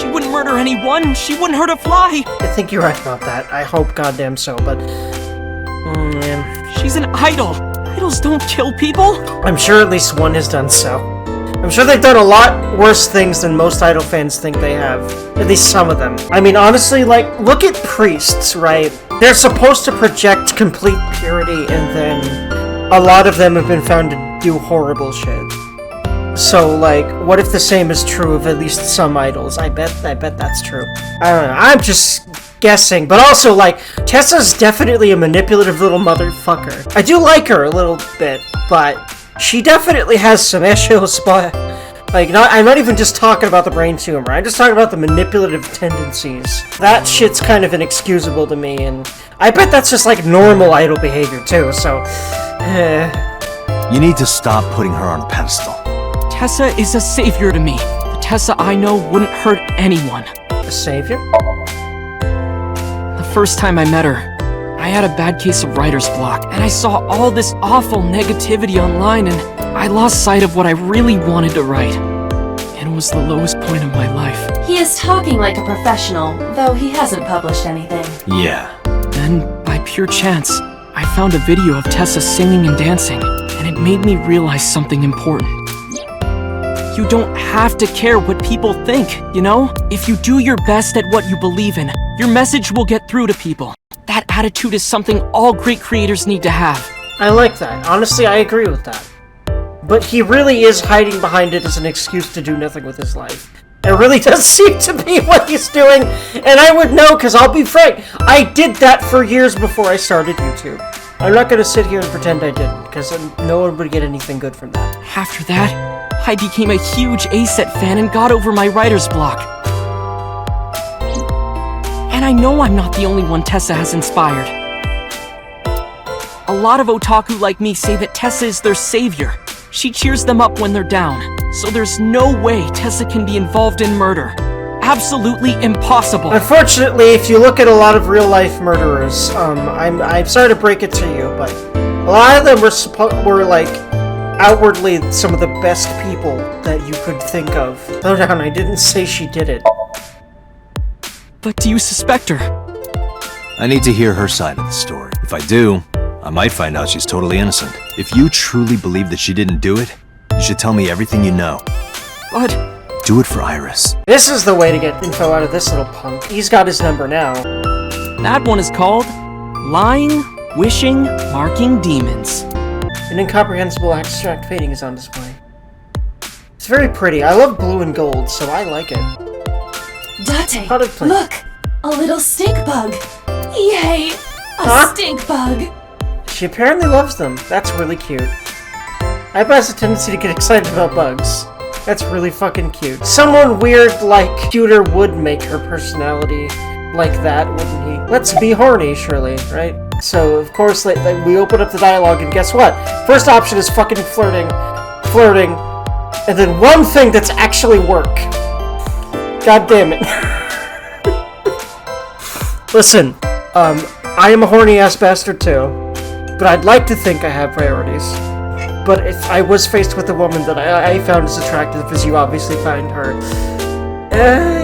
She wouldn't murder anyone, she wouldn't hurt a fly! I think you're right about that. I hope goddamn so, but... man. She's an idol! Idols don't kill people! I'm sure at least one has done so. I'm sure they've done a lot worse things than most Idol fans think they have. At least some of them. I mean, honestly, like, look at priests, right? They're supposed to project complete purity, and then a lot of them have been found to do horrible shit. So, like, what if the same is true of at least some idols? I bet that's true. I don't know, I'm just guessing, but also, like, Tessa's definitely a manipulative little motherfucker. I do like her a little bit, but she definitely has some issues, but, like, I'm not even just talking about the brain tumor, I'm just talking about the manipulative tendencies. That shit's kind of inexcusable to me, and I bet that's just, like, normal idol behavior, too, so, You need to stop putting her on a pedestal. Tessa is a savior to me. The Tessa I know wouldn't hurt anyone. A savior? The first time I met her, I had a bad case of writer's block, and I saw all this awful negativity online, and I lost sight of what I really wanted to write. It was the lowest point of my life. He is talking like a professional, though he hasn't published anything. Yeah. Then, by pure chance, I found a video of Tessa singing and dancing, and it made me realize something important. You don't have to care what people think, you know? If you do your best at what you believe in, your message will get through to people. That attitude is something all great creators need to have. I like that. Honestly, I agree with that. But he really is hiding behind it as an excuse to do nothing with his life. It really does seem to be what he's doing, and I would know, because I'll be frank, I did that for years before I started YouTube. I'm not gonna sit here and pretend I didn't, because no one would get anything good from that. After that, I became a huge A-Set fan and got over my writer's block. And I know I'm not the only one Tessa has inspired. A lot of otaku like me say that Tessa is their savior. She cheers them up when they're down. So there's no way Tessa can be involved in murder. Absolutely impossible. Unfortunately, if you look at a lot of real-life murderers, I'm sorry to break it to you, but a lot of them were like, outwardly some of the best people that you could think of. Slow down, I didn't say she did it. But do you suspect her? I need to hear her side of the story. If I do, I might find out she's totally innocent. If you truly believe that she didn't do it, you should tell me everything you know. But... do it for Iris. This is the way to get info out of this little punk. He's got his number now. That one is called Lying, Wishing, Marking Demons. An incomprehensible abstract painting is on display. It's very pretty. I love blue and gold, so I like it. Date, look! A little stink bug! Yay! A stink bug! She apparently loves them. That's really cute. I has a tendency to get excited about bugs. That's really fucking cute. Someone weird like Cuter would make her personality like that, wouldn't he? Let's be horny, surely, right? So, of course, we open up the dialogue, and guess what? First option is fucking flirting, and then one thing that's actually work. God damn it. Listen, I am a horny-ass bastard too, but I'd like to think I have priorities. But if I was faced with a woman that I found as attractive as you obviously find her,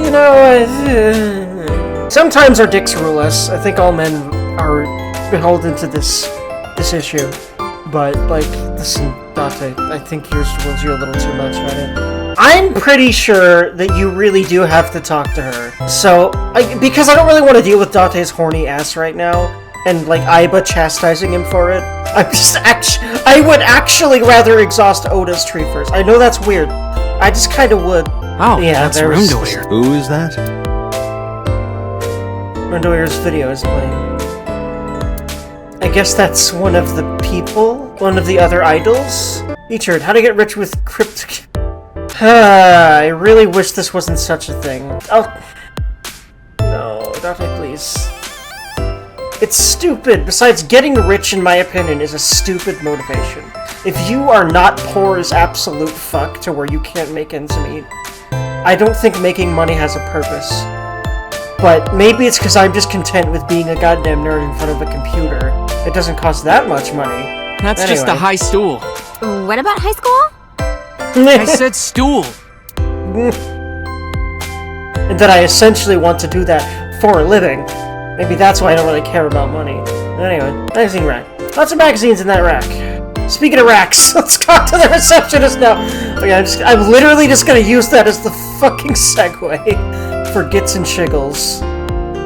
you know, sometimes our dicks rule us. I think all men are beholden to this issue. But, like, listen, Date, I think yours rules you a little too much, right? I'm pretty sure that you really do have to talk to her. So, because I don't really want to deal with Date's horny ass right now, and, like, Aiba chastising him for it, I would actually rather exhaust Oda's tree first. I know that's weird. I just kind of would. Oh, yeah, that's Rundoir. Who is that? Rundoir's video is playing. I guess that's one of the people? One of the other idols? Featured, how to get rich with cryptic... I really wish this wasn't such a thing. Oh. No, Date, please. It's stupid. Besides, getting rich, in my opinion, is a stupid motivation. If you are not poor as absolute fuck to where you can't make ends meet, I don't think making money has a purpose. But maybe it's because I'm just content with being a goddamn nerd in front of a computer. It doesn't cost that much money. That's just a high stool. What about high school? I said stool. And that I essentially want to do that for a living. Maybe that's why I don't really care about money. Anyway, magazine rack. Lots of magazines in that rack. Speaking of racks, let's talk to the receptionist now. Okay, I'm literally just gonna use that as the fucking segue for Gits and Shiggles.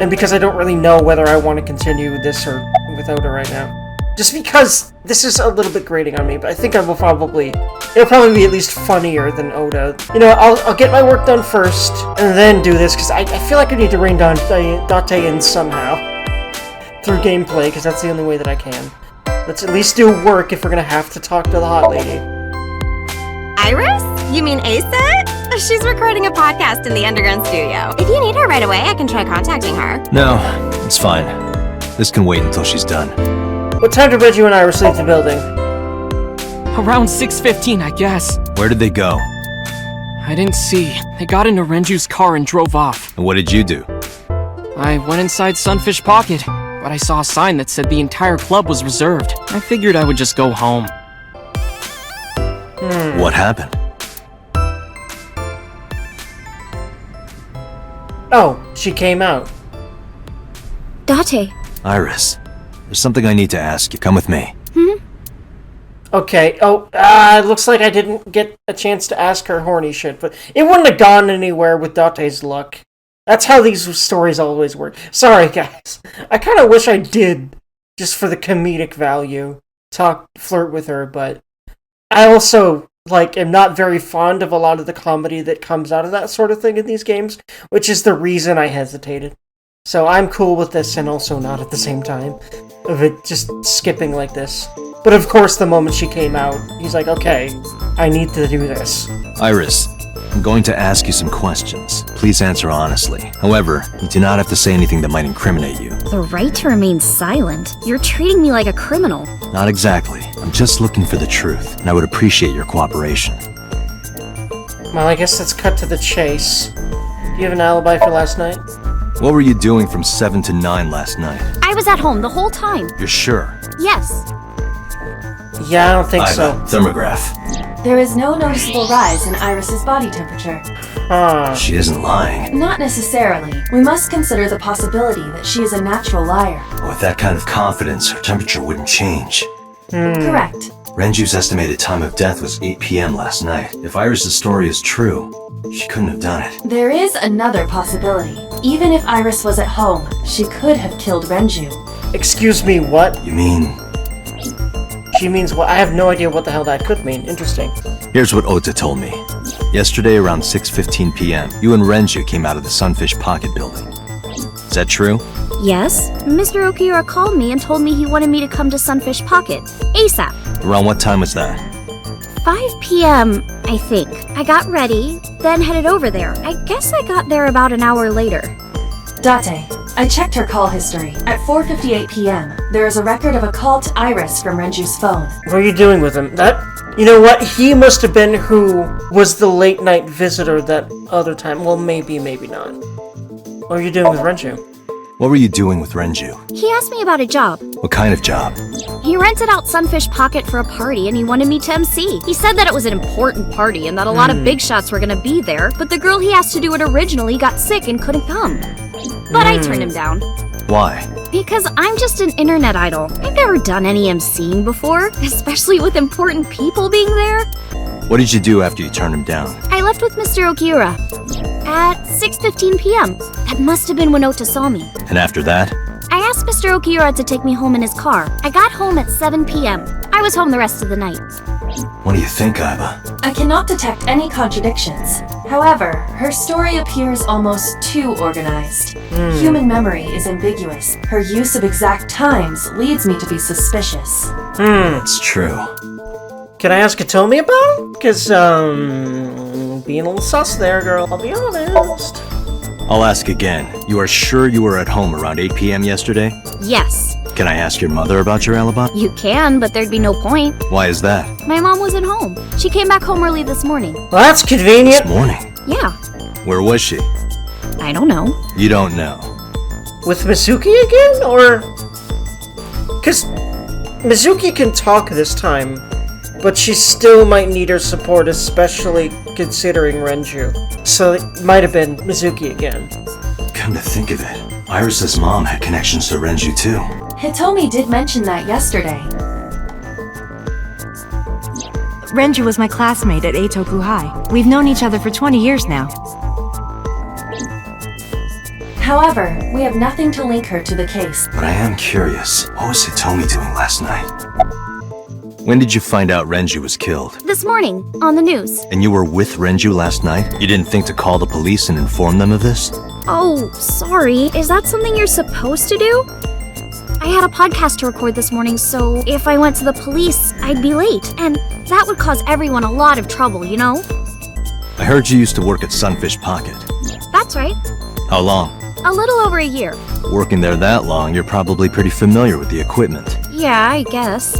And because I don't really know whether I want to continue this or without her right now. Just because this is a little bit grating on me, but I think it'll probably be at least funnier than Oda. You know, I'll get my work done first, and then do this, because I feel like I need to rein down Date in somehow. Through gameplay, because that's the only way that I can. Let's at least do work if we're gonna have to talk to the hot lady. Iris? You mean Asa? She's recording a podcast in the underground studio. If you need her right away, I can try contacting her. No, it's fine. This can wait until she's done. What time did Reggie and Iris leave the building? Around 6:15, I guess. Where did they go? I didn't see. They got into Renju's car and drove off. And what did you do? I went inside Sunfish Pocket, but I saw a sign that said the entire club was reserved. I figured I would just go home. What happened? Oh, she came out. Date. Iris, there's something I need to ask you. Come with me. Okay, it looks like I didn't get a chance to ask her horny shit, but it wouldn't have gone anywhere with Date's luck. That's how these stories always work. Sorry, guys. I kind of wish I did, just for the comedic value, flirt with her, but I also, am not very fond of a lot of the comedy that comes out of that sort of thing in these games, which is the reason I hesitated. So I'm cool with this and also not at the same time, of it just skipping like this. But of course, the moment she came out, he's like, okay, I need to do this. Iris, I'm going to ask you some questions. Please answer honestly. However, you do not have to say anything that might incriminate you. The right to remain silent? You're treating me like a criminal. Not exactly. I'm just looking for the truth, and I would appreciate your cooperation. Well, I guess let's cut to the chase. Do you have an alibi for last night? What were you doing from 7 to 9 last night? I was at home the whole time. You're sure? Yes. Yeah, I don't think so. Thermograph. There is no noticeable rise in Iris's body temperature. She isn't lying. Not necessarily. We must consider the possibility that she is a natural liar. With that kind of confidence, her temperature wouldn't change. Correct. Renju's estimated time of death was 8 p.m. last night. If Iris's story is true, she couldn't have done it. There is another possibility. Even if Iris was at home, she could have killed Renju. Excuse me, what? You mean... She means what? I have no idea what the hell that could mean. Interesting. Here's what Ota told me. Yesterday around 6:15 p.m., you and Renju came out of the Sunfish Pocket building. Is that true? Yes. Mr. Okiura called me and told me he wanted me to come to Sunfish Pocket. ASAP. Around what time was that? 5 p.m., I think. I got ready, then headed over there. I guess I got there about an hour later. Date, I checked her call history. At 4:58 p.m., there is a record of a call to Iris from Renju's phone. What are you doing with him? You know what? He must have been who was the late night visitor that other time. Well, maybe, maybe not. What are you doing with Renju? What were you doing with Renju? He asked me about a job. What kind of job? He rented out Sunfish Pocket for a party and he wanted me to MC. He said that it was an important party and that a lot of big shots were gonna be there, but the girl he asked to do it originally got sick and couldn't come. But I turned him down. Why? Because I'm just an internet idol. I've never done any MCing before, especially with important people being there. What did you do after you turned him down? I left with Mr. Okiura at 6:15 p.m. That must have been when Ota saw me. And after that? I asked Mr. Okiura to take me home in his car. I got home at 7 p.m. I was home the rest of the night. What do you think, Aiba? I cannot detect any contradictions. However, her story appears almost too organized. Human memory is ambiguous. Her use of exact times leads me to be suspicious. It's true. Can I ask Hitomi about him? Because, being a little sus there, girl, I'll be honest. I'll ask again. You are sure you were at home around 8 p.m. yesterday? Yes. Can I ask your mother about your alibi? You can, but there'd be no point. Why is that? My mom wasn't home. She came back home early this morning. Well, that's convenient. This morning? Yeah. Where was she? I don't know. You don't know. With Mizuki again, or...? Because Mizuki can talk this time, but she still might need her support, especially considering Renju. So it might have been Mizuki again. Come to think of it, Iris's mom had connections to Renju too. Hitomi did mention that yesterday. Renju was my classmate at Eitoku High. We've known each other for 20 years now. However, we have nothing to link her to the case. But I am curious. What was Hitomi doing last night? When did you find out Renju was killed? This morning, on the news. And you were with Renju last night? You didn't think to call the police and inform them of this? Oh, sorry. Is that something you're supposed to do? I had a podcast to record this morning, so if I went to the police, I'd be late. And that would cause everyone a lot of trouble, you know? I heard you used to work at Sunfish Pocket. That's right. How long? A little over a year. Working there that long, you're probably pretty familiar with the equipment. Yeah, I guess.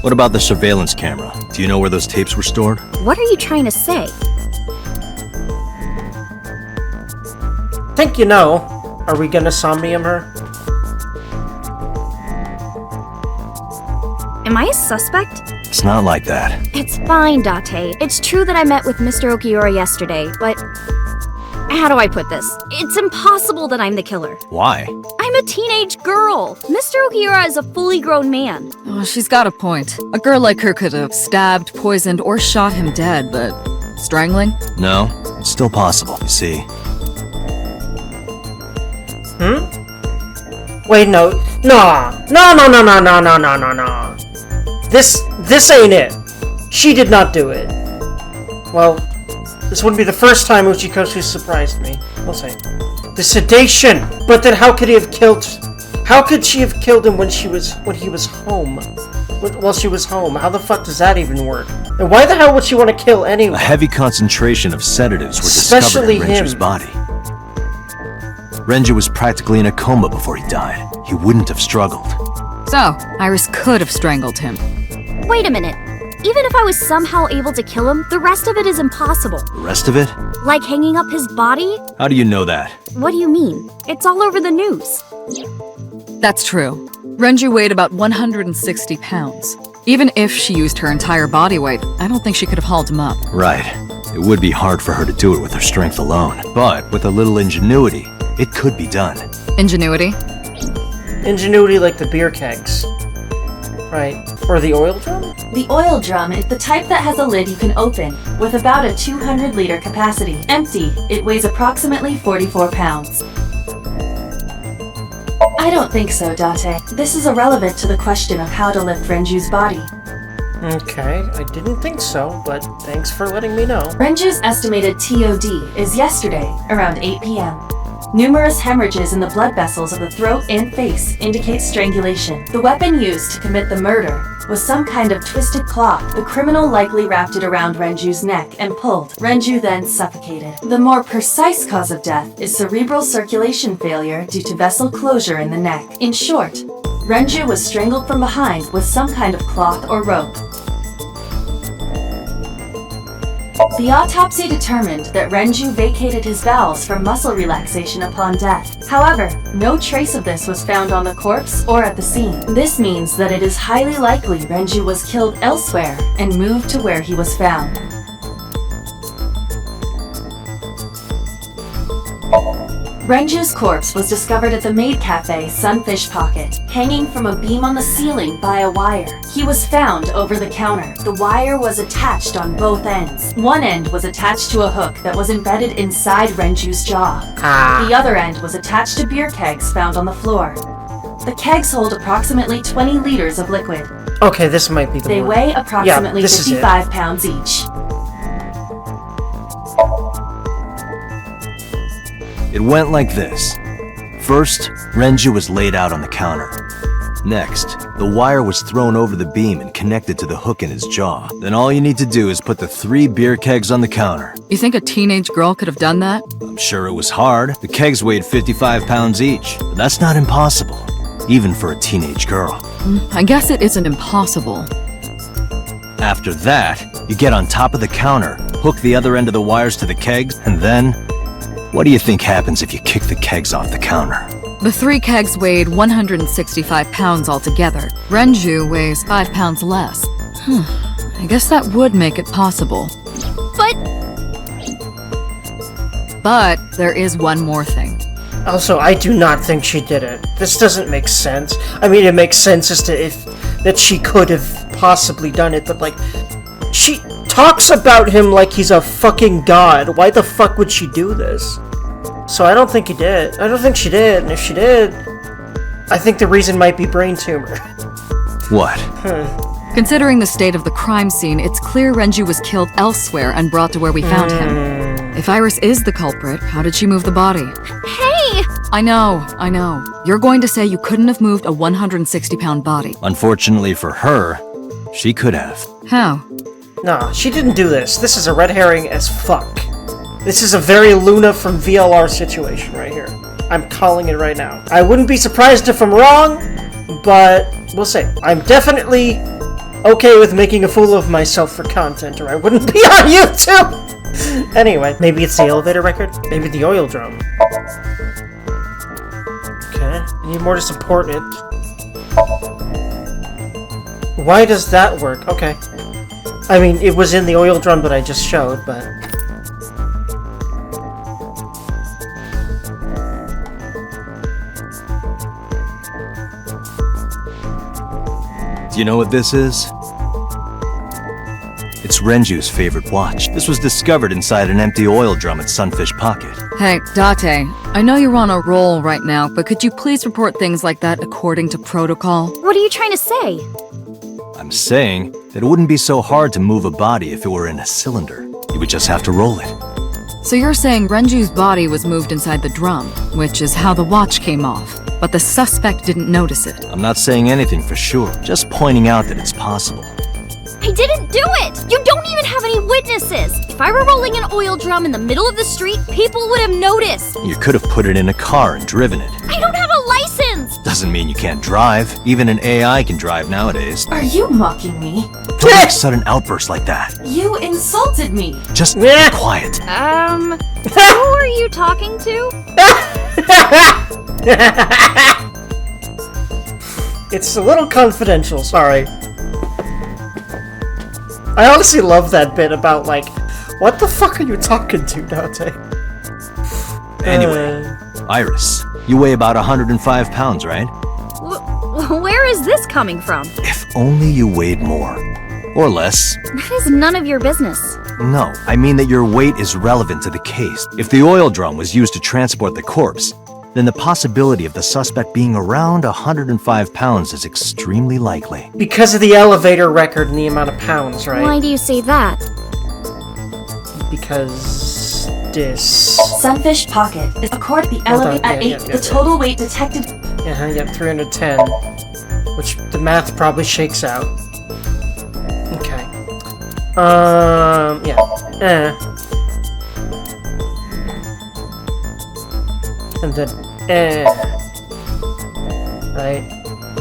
What about the surveillance camera? Do you know where those tapes were stored? What are you trying to say? Think you know. Are we gonna somnium her? Am I a suspect? It's not like that. It's fine, Date. It's true that I met with Mr. Okiura yesterday, but... how do I put this? It's impossible that I'm the killer. Why? I'm a teenage girl. Mr. Okiura is a fully grown man. Oh, she's got a point. A girl like her could have stabbed, poisoned, or shot him dead, but... strangling? No, it's still possible, you see. Wait, no. No. This ain't it. She did not do it. Well, this wouldn't be the first time Uchikoshi surprised me. We'll see. The sedation! But then how could he have killed... How could she have killed him when he was home? While she was home? How the fuck does that even work? And why the hell would she want to kill anyone? A heavy concentration of sedatives were discovered in Renju's body. Renju was practically in a coma before he died. He wouldn't have struggled. So, Iris could have strangled him. Wait a minute. Even if I was somehow able to kill him, the rest of it is impossible. The rest of it? Like hanging up his body? How do you know that? What do you mean? It's all over the news. That's true. Renju weighed about 160 pounds. Even if she used her entire body weight, I don't think she could have hauled him up. Right. It would be hard for her to do it with her strength alone. But with a little ingenuity, it could be done. Ingenuity? Ingenuity like the beer kegs. Right. Or the oil drum? The oil drum is the type that has a lid you can open, with about a 200-liter capacity. Empty, it weighs approximately 44 pounds. I don't think so, Date. This is irrelevant to the question of how to lift Renju's body. Okay, I didn't think so, but thanks for letting me know. Renju's estimated TOD is yesterday, around 8 p.m. Numerous hemorrhages in the blood vessels of the throat and face indicate strangulation. The weapon used to commit the murder was some kind of twisted cloth. The criminal likely wrapped it around Renju's neck and pulled. Renju then suffocated. The more precise cause of death is cerebral circulation failure due to vessel closure in the neck. In short, Renju was strangled from behind with some kind of cloth or rope. The autopsy determined that Renju vacated his bowels for muscle relaxation upon death. However, no trace of this was found on the corpse or at the scene. This means that it is highly likely Renju was killed elsewhere and moved to where he was found. Renju's corpse was discovered at the maid cafe Sunfish Pocket, hanging from a beam on the ceiling by a wire. He was found over the counter. The wire was attached on both ends. One end was attached to a hook that was embedded inside Renju's jaw. The other end was attached to beer kegs found on the floor. The kegs hold approximately 20 liters of liquid. Okay, this might be the They one. weigh approximately this is it. 55 pounds each. It went like this. First, Renju was laid out on the counter. Next, the wire was thrown over the beam and connected to the hook in his jaw. Then all you need to do is put the 3 beer kegs on the counter. You think a teenage girl could have done that? I'm sure it was hard. The kegs weighed 55 pounds each. But that's not impossible, even for a teenage girl. I guess it isn't impossible. After that, you get on top of the counter, hook the other end of the wires to the kegs, and then... what do you think happens if you kick the kegs off the counter? The 3 kegs weighed 165 pounds altogether. Renju weighs 5 pounds less. I guess that would make it possible. But there is one more thing. Also, I do not think she did it. This doesn't make sense. I mean, it makes sense as to that she could have possibly done it, but like, She talks about him like he's a fucking god. Why the fuck would she do this? So I don't think he did. I don't think she did, and if she did, I think the reason might be brain tumor. What? Considering the state of the crime scene, it's clear Renju was killed elsewhere and brought to where we found him. If Iris is the culprit, how did she move the body? Hey! I know. You're going to say you couldn't have moved a 160-pound body. Unfortunately for her, she could have. How? Nah, she didn't do this. This is a red herring as fuck. This is a very Luna from VLR situation right here. I'm calling it right now. I wouldn't be surprised if I'm wrong, but we'll see. I'm definitely okay with making a fool of myself for content, or I wouldn't be on YouTube! Anyway, maybe it's the elevator record? Maybe the oil drum. Okay, I need more to support it. Why does that work? Okay. I mean, it was in the oil drum that I just showed, but... Do you know what this is? It's Renju's favorite watch. This was discovered inside an empty oil drum at Sunfish Pocket. Hey, Date, I know you're on a roll right now, but could you please report things like that according to protocol? What are you trying to say? I'm saying that it wouldn't be so hard to move a body if it were in a cylinder. You would just have to roll it. So you're saying Renju's body was moved inside the drum, which is how the watch came off, but the suspect didn't notice it. I'm not saying anything for sure, just pointing out that it's possible. I didn't do it! You don't even have any witnesses! If I were rolling an oil drum in the middle of the street, people would have noticed! You could have put it in a car and driven it. I don't have a license! Doesn't mean you can't drive. Even an AI can drive nowadays. Are you mocking me? Don't make sudden outbursts like that. You insulted me! Just be quiet. Who are you talking to? It's a little confidential, sorry. I honestly love that bit about, like, what the fuck are you talking to, Date? Anyway, Iris, you weigh about 105 pounds, right? Where is this coming from? If only you weighed more. Or less. That is none of your business. No, I mean that your weight is relevant to the case. If the oil drum was used to transport the corpse, then the possibility of the suspect being around 105 pounds is extremely likely. Because of the elevator record and the amount of pounds, right? Why do you say that? Because this... Sunfish Pocket is according to the elevator at 8. The total weight detected... Yeah, 310. Which the math probably shakes out. Okay. And then, right?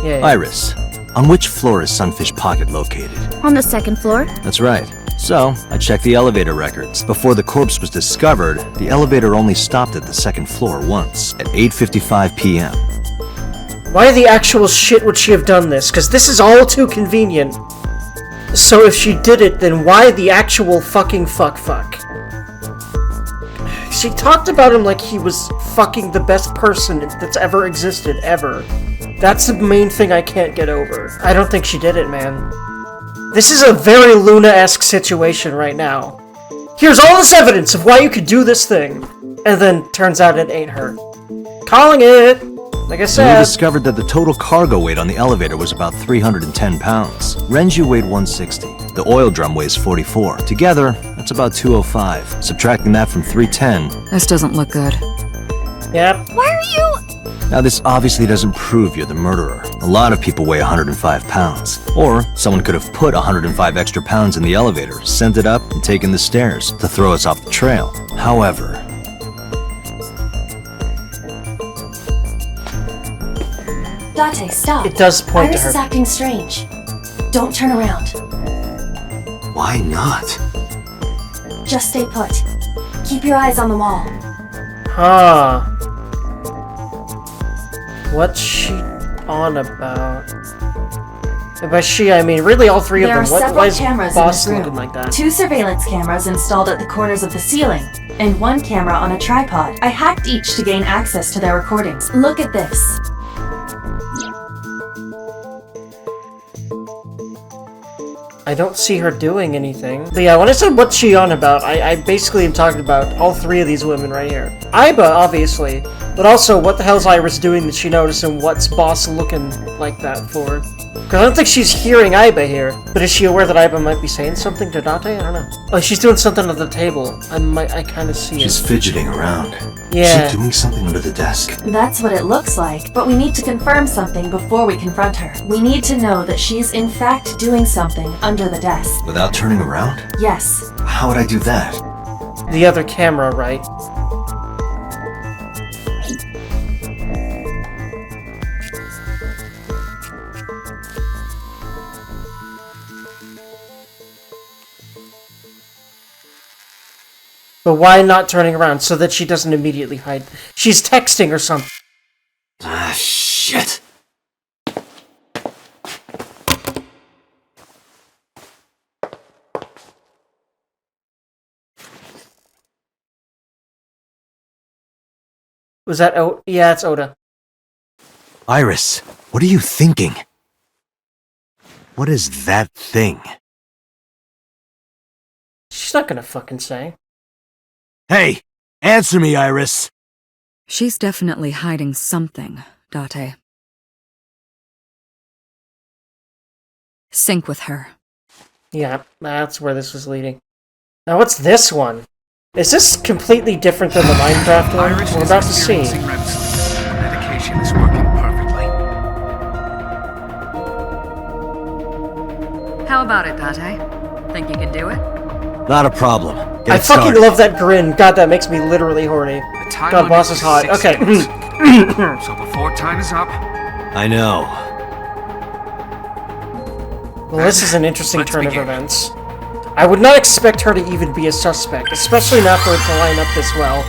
Yeah. Iris, on which floor is Sunfish Pocket located? On the second floor. That's right. So, I checked the elevator records. Before the corpse was discovered, the elevator only stopped at the second floor once, at 8:55 p.m. Why the actual shit would she have done this? Because this is all too convenient. So if she did it, then why the actual fucking fuck? She talked about him like he was fucking the best person that's ever existed, ever. That's the main thing I can't get over. I don't think she did it, man. This is a very Luna-esque situation right now. Here's all this evidence of why you could do this thing. And then turns out it ain't her. Calling it! Like I said... We discovered that the total cargo weight on the elevator was about 310 pounds. Renju weighed 160. The oil drum weighs 44. Together, that's about 205. Subtracting that from 310... This doesn't look good. Yep. Why are you... Now this obviously doesn't prove you're the murderer. A lot of people weigh 105 pounds. Or someone could have put 105 extra pounds in the elevator, sent it up, and taken the stairs to throw us off the trail. However... Date, stop. It does point Iris to her. is acting strange. Don't turn around. Why not? Just stay put. Keep your eyes on the wall. Huh. What's she on about? And by she, I mean really all three of them. There are Why is several cameras Boss in this looking room. like that? 2 surveillance cameras installed at the corners of the ceiling, and 1 camera on a tripod. I hacked each to gain access to their recordings. Look at this. I don't see her doing anything. But yeah, when I said what's she on about, I basically am talking about all three of these women right here. Aiba, obviously, but also what the hell's Iris doing that she noticed and what's Boss looking like that for? Because I don't think she's hearing Aiba here, but is she aware that Aiba might be saying something to Date? I don't know. Oh, she's doing something at the table. I kind of see She's fidgeting around. Yeah. Is she doing something under the desk? That's what it looks like, but we need to confirm something before we confront her. We need to know that she's in fact doing something under the desk. Without turning around? Yes. How would I do that? The other camera, right? But why not turning around so that she doesn't immediately hide? She's texting or something. Ah, shit. Was that yeah, it's Oda. Iris, what are you thinking? What is that thing? She's not gonna fucking say. Hey, answer me, Iris. She's definitely hiding something, Date. Sync with her. Yeah, that's where this was leading. Now what's this one? Is this completely different than the Minecraft one? Iris We're is about to see. experiencing REM sleep. The medication is working perfectly. How about it, Date? Think you can do it? Not a problem. Get I it fucking started. love that grin. God, that makes me literally horny. The time God, limit Boss is hot. 6 Okay. seconds. So before time is up, I know. Well, this is an interesting Let's turn begin. of events. I would not expect her to even be a suspect, especially not for it to line up this well.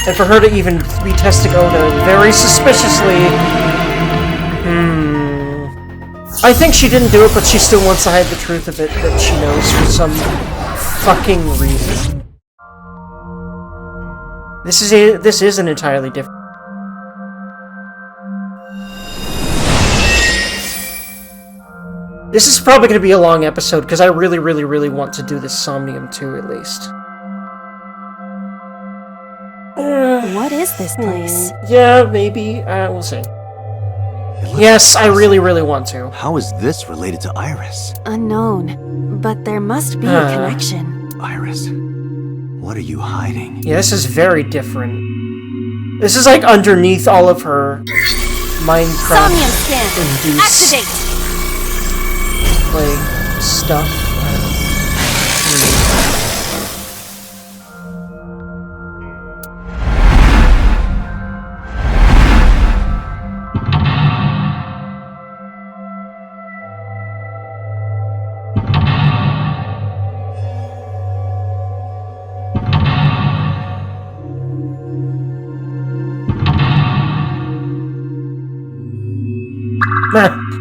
And for her to even be testing Oda very suspiciously. I think she didn't do it, but she still wants to hide the truth of it that she knows for some fucking reason. This is an entirely different. This is probably going to be a long episode, because I really, really, really want to do this Somnium 2, at least. What is this place? Yeah, maybe. We'll see. Yes, I really, really want to. How is this related to Iris? Unknown, but there must be a connection. Iris, what are you hiding? Yeah, this is very different. This is like underneath all of her Minecraft Somnium scan. induced Activate. like stuff.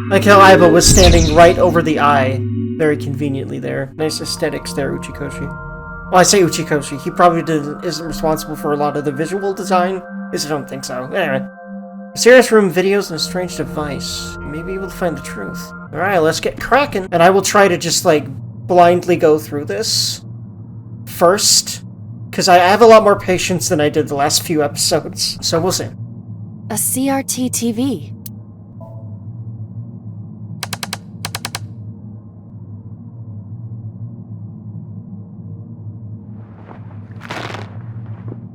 Like how Aiba was standing right over the eye, very conveniently there. Nice aesthetics there, Uchikoshi. Well, I say Uchikoshi. He probably isn't responsible for a lot of the visual design. At least I don't think so. Anyway. Mysterious room, videos, and a strange device. You may be able to find the truth. Alright, let's get cracking. And I will try to just, like, blindly go through this first. Because I have a lot more patience than I did the last few episodes. So we'll see. A CRT TV.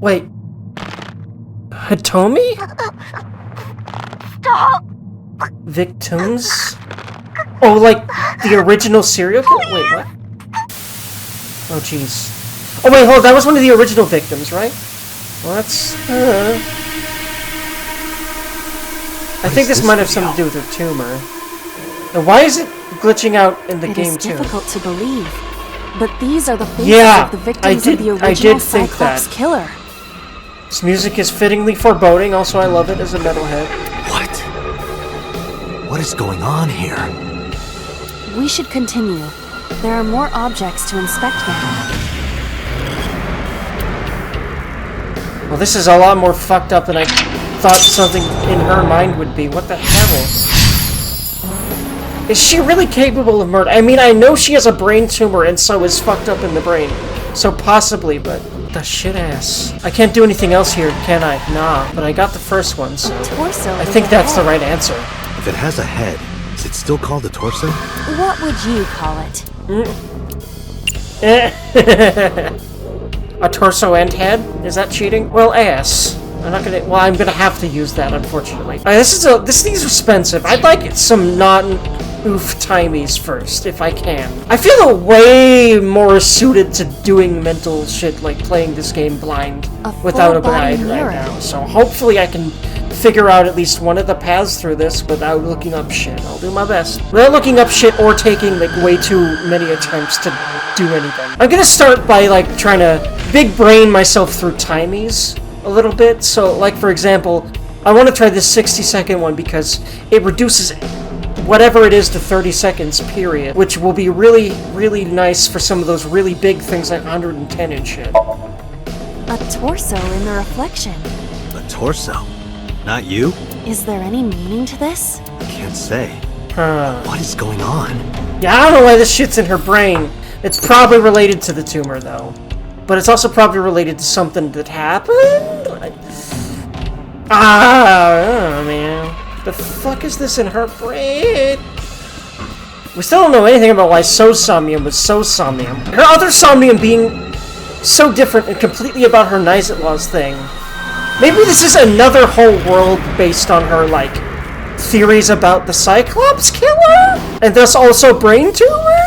Wait. Hitomi? Stop! Victims? Oh, like the original serial killer? Wait, what? Oh, jeez. Oh, wait, hold on. That was one of the original victims, right? Well, that's... I think this might have something to do with her tumor. Now, why is it glitching out in the game, too? It is difficult to believe, but these are the faces Yeah, of the victims of the I original did think Cyclops that. killer. This music is fittingly foreboding. Also, I love it as a metalhead. What is going on here? We should continue. There are more objects to inspect now. Well, this is a lot more fucked up than I thought something in her mind would be. What the hell? Is she really capable of murder? I mean, I know she has a brain tumor and so is fucked up in the brain. So possibly, but the shit ass. I can't do anything else here, can I? Nah, but I got the first one, so I think that's the right answer. If it has a head, is it still called a torso? What would you call it? A torso and head? Is that cheating? Well, ass. I'm gonna have to use that, unfortunately. These are expensive. I'd like some non-oof timies first, if I can. I feel way more suited to doing mental shit like playing this game blind without a guide right now. So hopefully I can figure out at least one of the paths through this without looking up shit. I'll do my best. Without looking up shit or taking like way too many attempts to do anything. I'm gonna start by like trying to big brain myself through timies a little bit. So like for example, I want to try this 60-second one because it reduces whatever it is to 30 seconds period, which will be really, really nice for some of those really big things like 110 and shit. A torso in the reflection. A torso? Not you? Is there any meaning to this? I can't say. What is going on? Yeah, I don't know why this shit's in her brain. It's probably related to the tumor, though. But it's also probably related to something that happened? Oh, man. The fuck is this in her brain? We still don't know anything about why So-Somnium was So-Somnium. Her other Somnium being so different and completely about her Night-Law's thing. Maybe this is another whole world based on her, like, theories about the Cyclops Killer? And thus also Brain Tumor?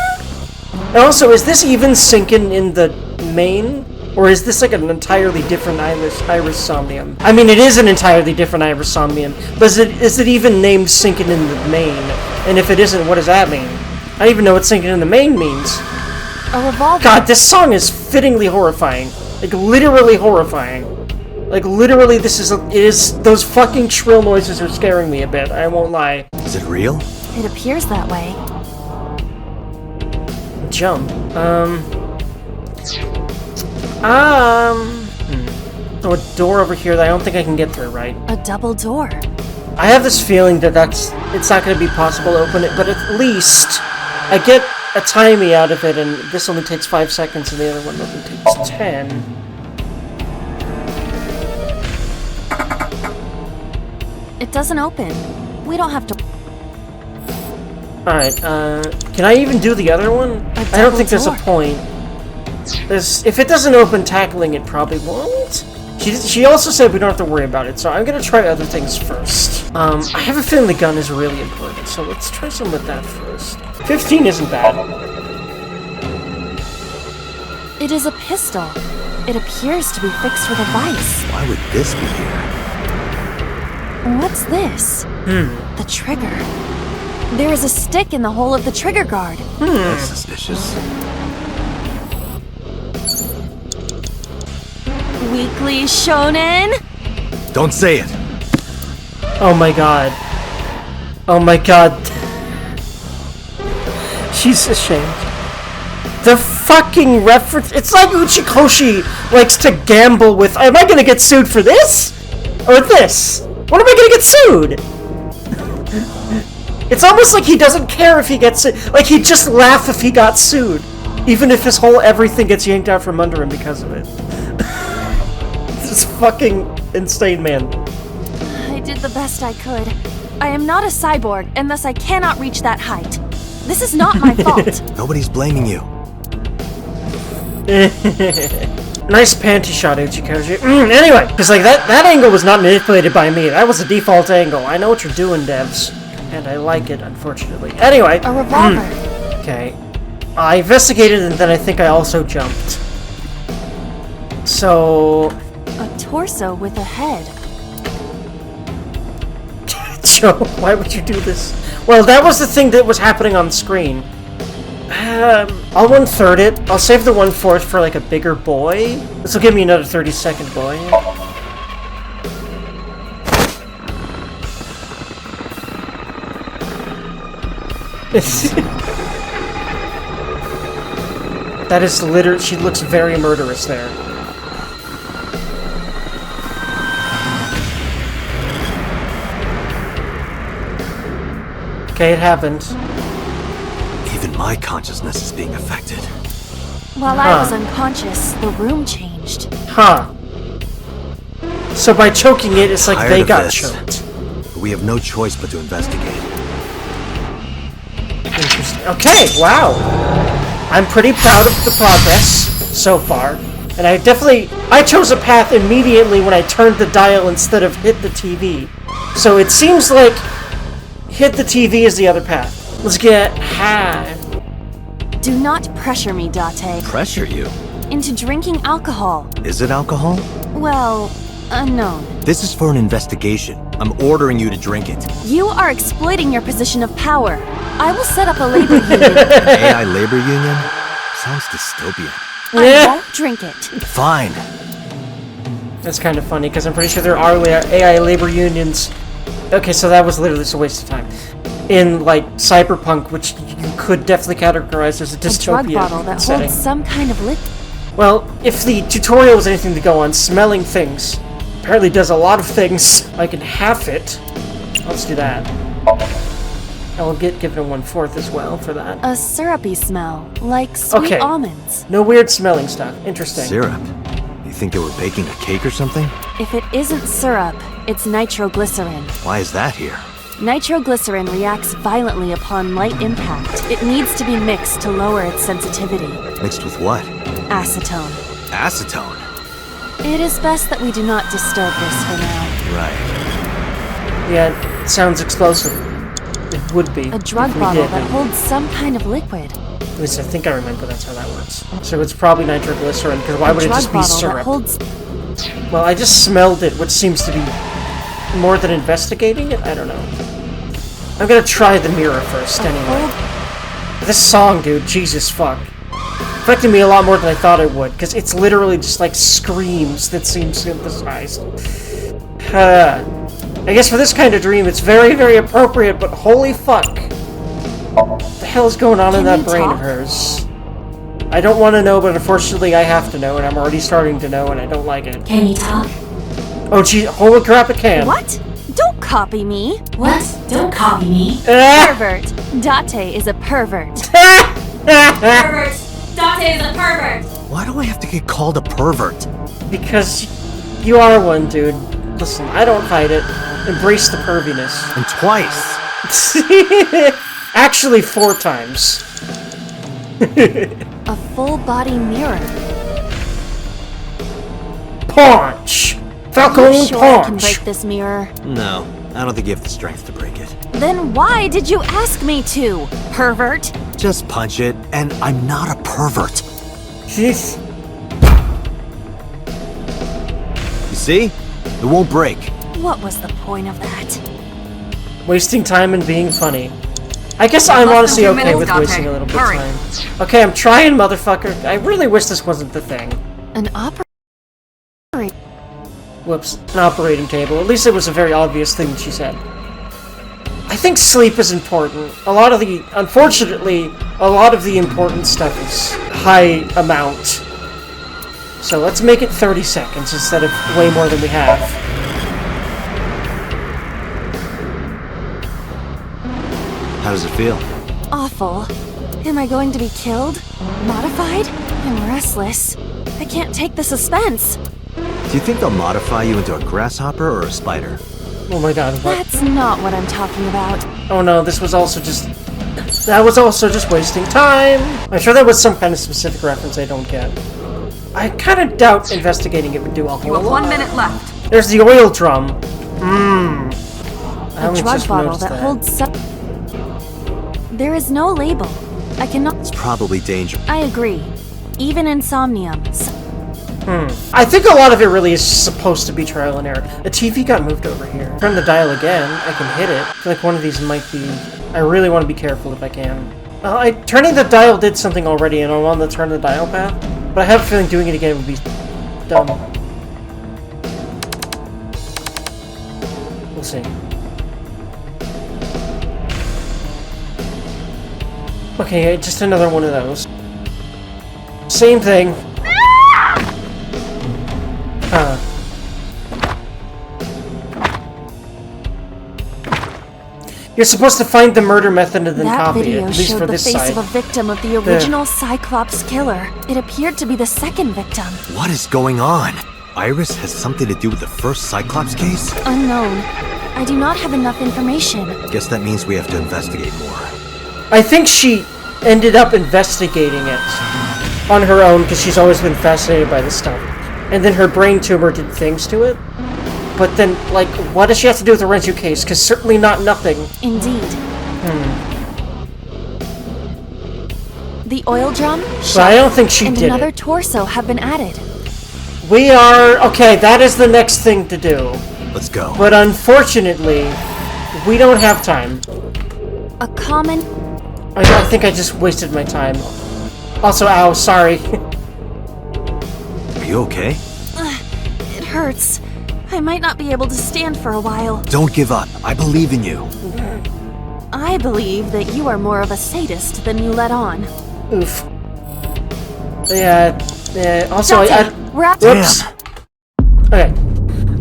And also, is this even sinking in the main? Or is this like an entirely different Iris Somnium? I mean, it is an entirely different Iris Somnium, but is it even named sinking in the main? And if it isn't, what does that mean? I don't even know what sinking in the main means. A revolver. God, this song is fittingly horrifying. Like, literally horrifying. Like, literally, those fucking shrill noises are scaring me a bit, I won't lie. Is it real? It appears that way. Jump. Oh, a door over here that I don't think I can get through, right? A double door. I have this feeling that it's not going to be possible to open it, but at least I get a timey out of it, and this only takes 5 seconds, and the other one only takes 10. It doesn't open. We don't have to... Alright, can I even do the other one? I don't think there's a point. If it doesn't open, tackling it probably won't. She also said we don't have to worry about it, so I'm gonna try other things first. I have a feeling the gun is really important, so let's try some with that first. 15 isn't bad. It is a pistol. It appears to be fixed with a vice. Why would this be here? What's this? The trigger. There is a stick in the hole of the trigger guard. That's suspicious. Weekly Shonen? Don't say it! Oh my god. Oh my god. She's ashamed. The fucking reference. It's like Uchikoshi likes to gamble with. Am I gonna get sued for this? Or this? When am I gonna get sued? It's almost like he doesn't care if he gets sued. Like he'd just laugh if he got sued. Even if his whole everything gets yanked out from under him because of it. This fucking insane man. I did the best I could. I am not a cyborg, and thus I cannot reach that height. This is not my fault. Nobody's blaming you. Nice panty shot, Uchikoshi. Anyway, because like that angle was not manipulated by me. That was a default angle. I know what you're doing, devs. And I like it, unfortunately. Anyway. A revolver. Okay. I investigated and then I think I also jumped. So... A torso with a head. Joe, why would you do this? Well, that was the thing that was happening on screen. I'll 1/3 it. I'll save the 1/4 for like a bigger boy. This will give me another 30-second boy. That is literally. She looks very murderous there. Okay, it happened. my consciousness is being affected. While I was unconscious, the room changed. Huh. So by choking it, it's like Tired they of got this. choked. But we have no choice but to investigate. Interesting. Okay, wow. I'm pretty proud of the progress so far. And I chose a path immediately when I turned the dial instead of hit the TV. So it seems like hit the TV is the other path. Let's get high. Do not pressure me, Date. Pressure you? Into drinking alcohol. Is it alcohol? Well, unknown. This is for an investigation. I'm ordering you to drink it. You are exploiting your position of power. I will set up a labor union. AI labor union? Sounds dystopian. I won't drink it. Fine. That's kind of funny, because I'm pretty sure there are AI labor unions. Okay, so that was literally just a waste of time. In, like, Cyberpunk, which you could definitely categorize as a dystopia A drug bottle that setting. holds some kind of liquid. Well, if the tutorial was anything to go on, smelling things apparently does a lot of things. I can half it. Let's do that. I'll give it a 1/4 as well for that. A syrupy smell, like sweet Okay. almonds. No weird smelling stuff. Interesting. Syrup? You think they were baking a cake or something? If it isn't syrup, it's nitroglycerin. Why is that here? Nitroglycerin reacts violently upon light impact. It needs to be mixed to lower its sensitivity. Mixed with what? Acetone. Acetone? It is best that we do not disturb this for now. Right. Yeah, it sounds explosive. It would be. A drug if we bottle did. that holds some kind of liquid. At least I think I remember that's how that works. So it's probably nitroglycerin, because why A would it drug just be bottle that syrup? holds... Well, I just smelled it, which seems to be more than investigating it? I don't know. I'm gonna try the mirror first, anyway. This song, dude, Jesus fuck. Affected me a lot more than I thought it would, because it's literally just like screams that seem synthesized. I guess for this kind of dream, it's very, very appropriate, but holy fuck. What the hell is going on in that brain of hers? I don't want to know, but unfortunately I have to know, and I'm already starting to know, and I don't like it. Can you talk? Oh, gee, holy crap, it can. What? Don't copy me. What? Don't copy me. Pervert. Date is a pervert. Pervert. Date is a pervert. Why do I have to get called a pervert? Because you are one, dude. Listen, I don't hide it. Embrace the perviness. And twice. Actually, 4 times. A full body mirror. Punch! Falcon You sure I can punch! break this mirror? No, I don't think you have the strength to break it. Then why did you ask me to, pervert? Just punch it, and I'm not a pervert. Jeez. You see? It won't break. What was the point of that? Wasting time and being funny. I guess I'm honestly okay with wasting a little bit of time. Okay, I'm trying, motherfucker. I really wish this wasn't the thing. An operating... Whoops, an operating table. At least it was a very obvious thing she said. I think sleep is important. Unfortunately, a lot of the important stuff is high amount. So let's make it 30 seconds instead of way more than we have. How does it feel? Awful. Am I going to be killed? Modified? I'm restless. I can't take the suspense. Do you think they'll modify you into a grasshopper or a spider? Oh my god, what? That's not what I'm talking about. Oh no, this was also just... That was also just wasting time! I'm sure that was some kind of specific reference I don't get. I kind of doubt investigating it would do a whole lot. You have 1 minute left. There's the oil drum. Mmm. A drug bottle that holds some... There is no label. I cannot... It's probably dangerous. I agree. Even insomnium. I think a lot of it really is supposed to be trial and error. The TV got moved over here. Turn the dial again. I can hit it. I feel like one of these might be... I really want to be careful if I can. Turning the dial did something already, and I'm on the turn the dial path. But I have a feeling doing it again would be dumb. We'll see. Okay, just another one of those. Same thing. You're supposed to find the murder method and then That copy it, video at least showed for the this face side. of a victim of the original Cyclops killer. It appeared to be the second victim. What is going on? Iris has something to do with the first Cyclops case? Unknown. I do not have enough information. Guess that means we have to investigate more. I think she ended up investigating it on her own because she's always been fascinated by this stuff. And then her brain tumor did things to it. But then, like, what does she have to do with the Renju case? Because certainly not nothing. Indeed. The oil drum, But I don't think she and did another it. torso have been added. We are... Okay, that is the next thing to do. Let's go. But unfortunately, we don't have time. A common... I think I just wasted my time. Also, ow, sorry. Are you okay? It hurts. I might not be able to stand for a while. Don't give up. I believe in you. I believe that you are more of a sadist than you let on. Oof. Yeah, also, whoops. Okay.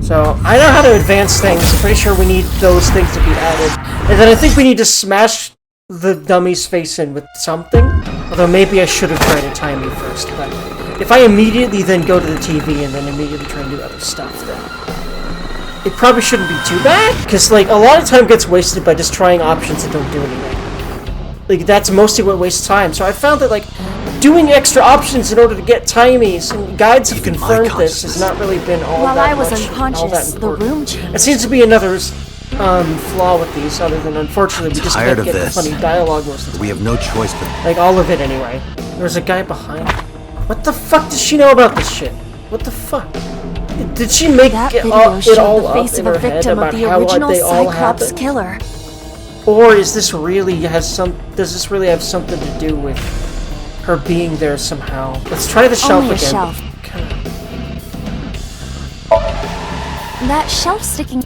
So, I know how to advance things. I'm pretty sure we need those things to be added. And then I think we need to smash the dummy's face in with something. Although maybe I should have tried to time me first. But if I immediately then go to the TV and then immediately try and do other stuff, then it probably shouldn't be too bad. Because, like, a lot of time gets wasted by just trying options that don't do anything. Like, that's mostly what wastes time. So I found that, like, doing extra options in order to get timies, and guides have confirmed this, has not really been all While that I was much, unconscious, all that the important. room changed. It seems to be another flaw with these, other than unfortunately we just Tired can't of get the this. funny dialogue most of the time. We have no choice but... Like, all of it anyway. There's a guy behind. What the fuck does she know about this shit? What the fuck? Did she make That it video all showed the up face in of her a head victim of about the how original they all Cyclops happened? killer. Or is this really does this really have something to do with her being there somehow? Let's try the shelf Only a again. shelf. That shelf sticking...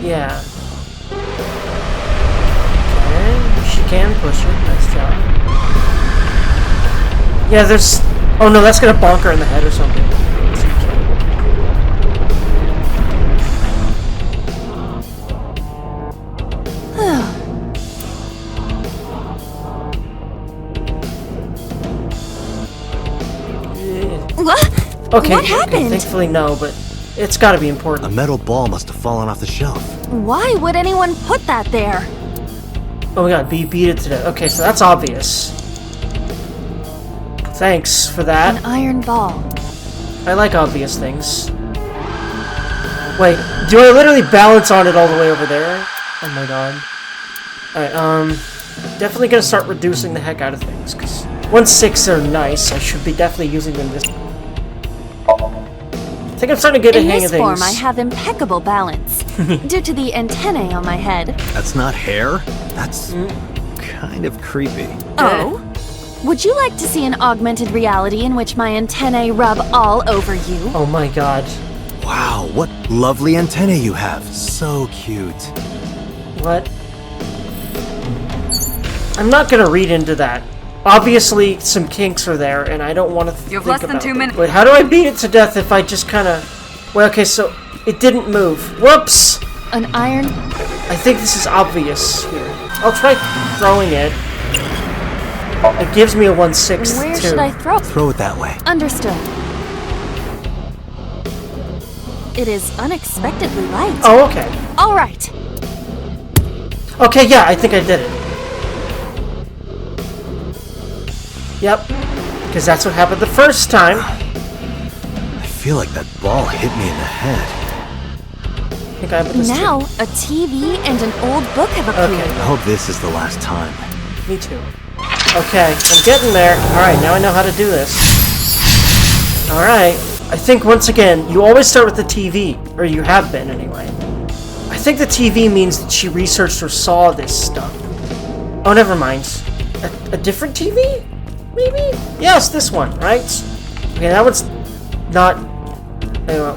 Yeah. Okay, she can push it. Nice job. Yeah, there's... Oh no, that's gonna bonk her in the head or something. What? Okay, What happened? okay, thankfully no, but it's gotta be important. A metal ball must have fallen off the shelf. Why would anyone put that there? Oh my god, beat it to death. Okay, so that's obvious. Thanks for that. An iron ball. I like obvious things. Wait, do I literally balance on it all the way over there? Oh my god. Alright, definitely gonna start reducing the heck out of things, because 1/6 are nice. I should be definitely using them this. I think I'm starting to get a hang of In this form, things. I have impeccable balance, due to the antennae on my head. That's not hair. That's kind of creepy. Oh? Would you like to see an augmented reality in which my antennae rub all over you? Oh my god. Wow, what lovely antennae you have. So cute. What? I'm not gonna read into that. Obviously, some kinks are there, and I don't want to think have less than about 2 them. minutes. Wait, how do I beat it to death if I just kind of... Well, okay, so it didn't move. Whoops! An iron... I think this is obvious here. I'll try throwing it. It gives me a 1/6 Where too. should I throw? Throw it that way. Understood. It is unexpectedly light. Oh, okay. All right. Okay, yeah, I think I did it. Yep. Because that's what happened the first time. I feel like that ball hit me in the head. I think I have this Now, too. a TV and an old book have appeared. Okay. I hope this is the last time. Me too. Okay, I'm getting there. Alright, now I know how to do this. Alright. I think, once again, you always start with the TV. Or you have been, anyway. I think the TV means that she researched or saw this stuff. Oh, never mind. A different TV? Maybe? Yes, this one, right? Okay, that one's not... Anyway,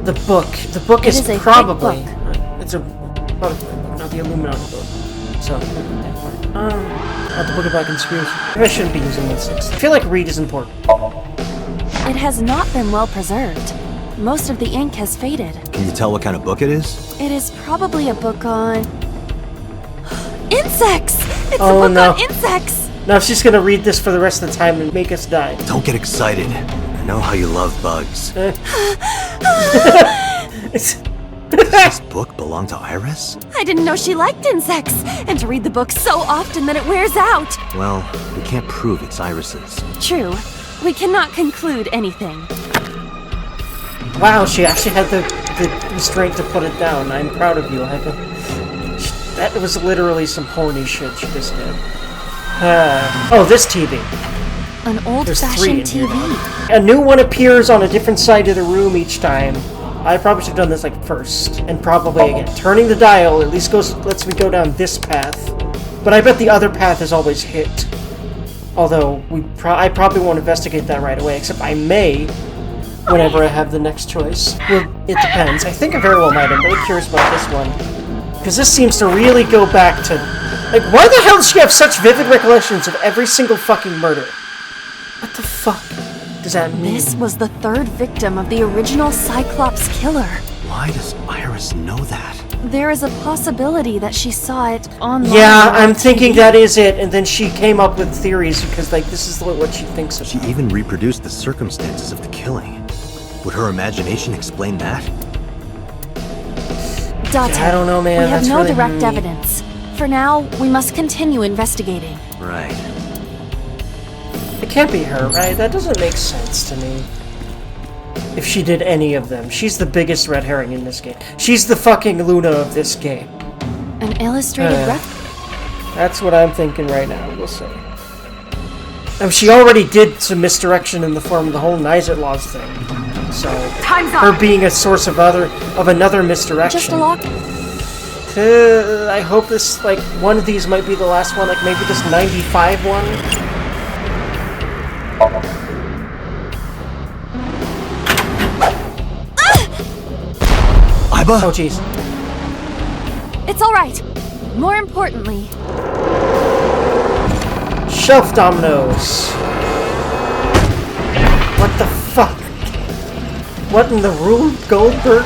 the book. The book It is is a probably... fake book. It's a... Not the Illuminati book. So... Not the book about conspiracy. Maybe I shouldn't be using 1/6. I feel like read is important. It has not been well preserved. Most of the ink has faded. Can you tell what kind of book it is? It is probably a book on... Insects! It's Oh, a book no. on insects! Now she's gonna read this for the rest of the time and make us die. Don't get excited. I know how you love bugs. Does this book belong to Iris? I didn't know she liked insects, and to read the book so often that it wears out. Well, we can't prove it's Iris's. True. We cannot conclude anything. Wow, she actually had the restraint to put it down. I'm proud of you. That was literally some horny shit she just did. Oh, this TV. An There's 3 old-fashioned in here. TV. A new one appears on a different side of the room each time. I probably should have done this like first, and probably again. Turning the dial at least lets me go down this path. But I bet the other path is always hit. Although, I probably won't investigate that right away, except I may, whenever I have the next choice. Well, it depends. I think I very well might. I'm really curious about this one. Because this seems to really go back to... Like, why the hell does she have such vivid recollections of every single fucking murder? What the fuck does that mean? This was the 3rd victim of the original Cyclops killer. Why does Iris know that? There is a possibility that she saw it online. Yeah, on I'm TV. thinking that is it, and then she came up with theories because, like, this is what she thinks of. She even reproduced the circumstances of the killing. Would her imagination explain that? Date, I don't know, man. We have That's no really direct evidence. For now, we must continue investigating. Right. It can't be her, right? That doesn't make sense to me. If she did any of them. She's the biggest red herring in this game. She's the fucking Luna of this game. An illustrated That's what I'm thinking right now, we'll see. She already did some misdirection in the form of the whole Nizet Laws thing. So, Time's up. her being a source of another misdirection. Just a lock. I hope this, like, one of these might be the last one, like maybe this 95 one. Iba? Oh, jeez. It's alright. More importantly... Shelf dominoes! What the fuck? What in the Rube Goldberg?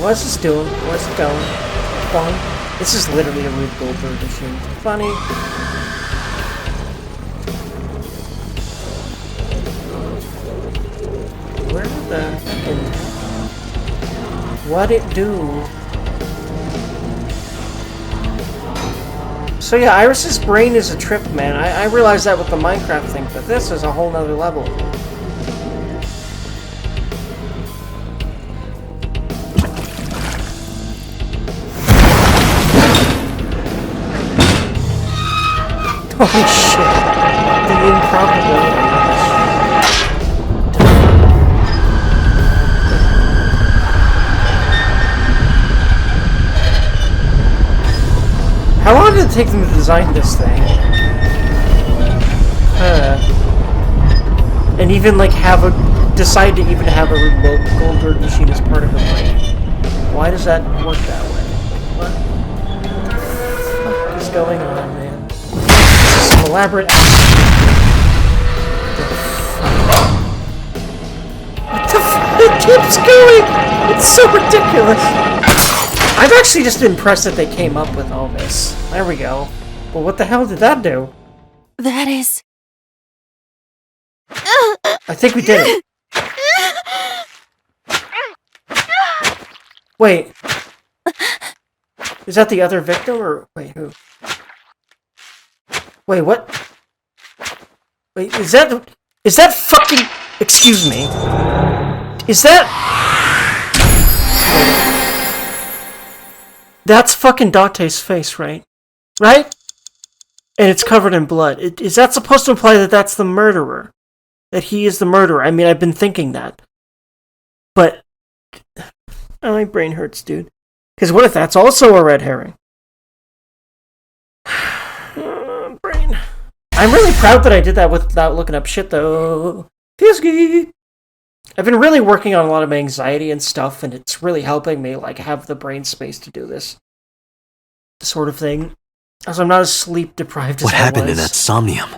What's this doing? Where's it going? This is literally a Rube Goldberg machine. Funny. Where the fucking... What'd it do? So yeah, Iris's brain is a trip, man. I realized that with the Minecraft thing, but this is a whole nother level. Holy shit. The improbability of this. How long did it take them to design this thing? And even like decide to even have a remote Goldberg machine as part of her brain. Why does that work that way? What the fuck is going on, man? This is some elaborate What the fuck? It keeps going! It's so ridiculous! I'm actually just impressed that they came up with all this. There we go. Well, what the hell did that do? That is... I think we did it. Wait. Is that the other victim, or... Wait, who? Wait, what? Wait, is that fucking... Excuse me. Is that... That's fucking Date's face, right? Right? And it's covered in blood. Is that supposed to imply that that's the murderer? That he is the murderer? I mean, I've been thinking that. But... my brain hurts, dude. Because what if that's also a red herring? Brain. I'm really proud that I did that without looking up shit, though. Feels good. I've been really working on a lot of my anxiety and stuff, and it's really helping me, like, have the brain space to do this sort of thing. As I'm not as sleep deprived as What I happened was. in that somnium?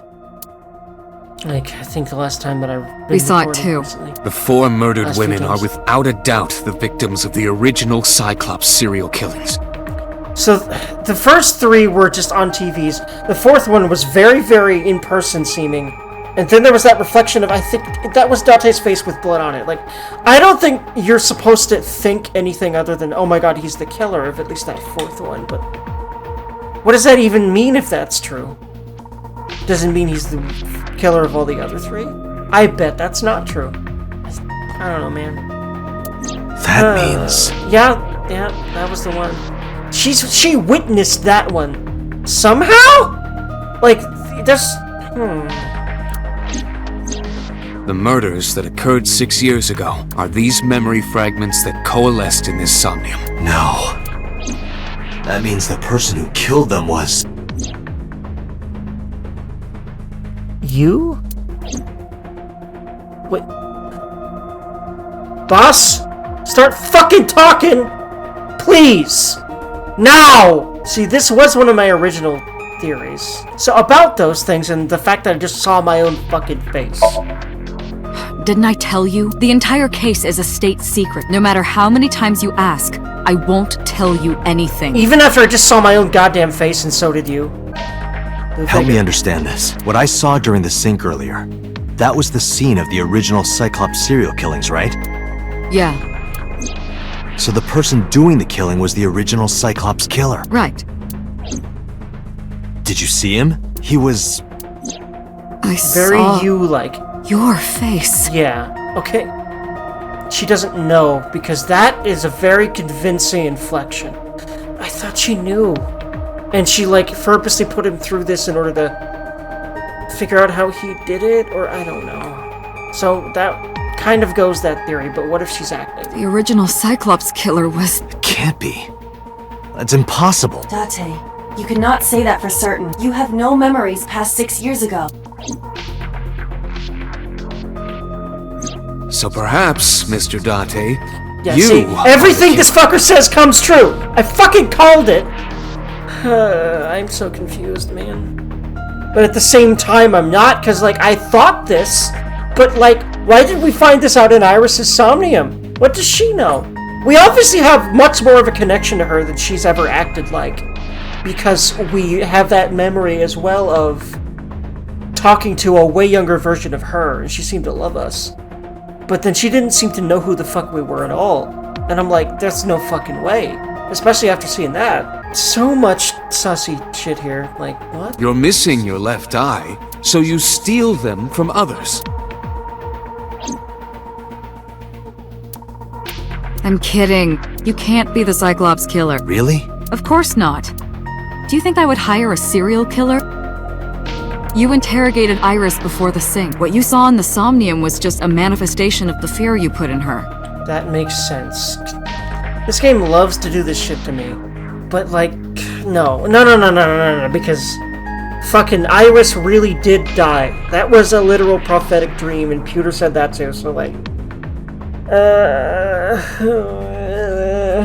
Like, I think the last time that I've We saw it too. Recently. The 4 murdered Last few women are days. without a doubt the victims of the original Cyclops serial killings. So the first 3 were just on TVs. The 4th one was very, very in-person seeming. And then there was that reflection of, I think, that was Dante's face with blood on it. Like, I don't think you're supposed to think anything other than, oh my god, he's the killer of at least that 4th one, but what does that even mean if that's true? Doesn't mean he's the killer of all the other 3? I bet that's not true. I don't know, man. That means... Yeah, that was the one. She witnessed that one. Somehow? Like, there's... The murders that occurred 6 years ago are these memory fragments that coalesced in this somnium. No. That means the person who killed them was... You? Wait. Boss? Start fucking talking! Please! Now! See, this was one of my original theories. So about those things and the fact that I just saw my own fucking face. Didn't I tell you? The entire case is a state secret. No matter how many times you ask, I won't tell you anything. Even after I just saw my own goddamn face, and so did you. Help me understand this. What I saw during the sink earlier, that was the scene of the original Cyclops serial killings, right? Yeah. So the person doing the killing was the original Cyclops killer. Right. Did you see him? He was... I very saw... you-like. Your face. Yeah, okay. She doesn't know, because that is a very convincing inflection. I thought she knew. And she, like, purposely put him through this in order to figure out how he did it, or I don't know. So that kind of goes that theory, but what if she's acting? The original Cyclops killer was... It can't be. That's impossible. Date, you cannot say that for certain. You have no memories past 6 years ago. So perhaps, Mr. Date, Yeah, you... see, everything this fucker says comes true! I fucking called it! I'm so confused, man. But at the same time, I'm not, because, like, I thought this, but, like, why did we find this out in Iris's somnium? What does she know? We obviously have much more of a connection to her than she's ever acted like, because we have that memory as well of talking to a way younger version of her, and she seemed to love us. But then she didn't seem to know who the fuck we were at all. And I'm like, there's no fucking way. Especially after seeing that. So much sussy shit here. Like, what? You're missing your left eye, so you steal them from others. I'm kidding. You can't be the Cyclops killer. Really? Of course not. Do you think I would hire a serial killer? You interrogated Iris before the sink. What you saw in the somnium was just a manifestation of the fear you put in her. That makes sense. This game loves to do this shit to me. But, like, no, because fucking Iris really did die. That was a literal prophetic dream, and Pewter said that too, so, like...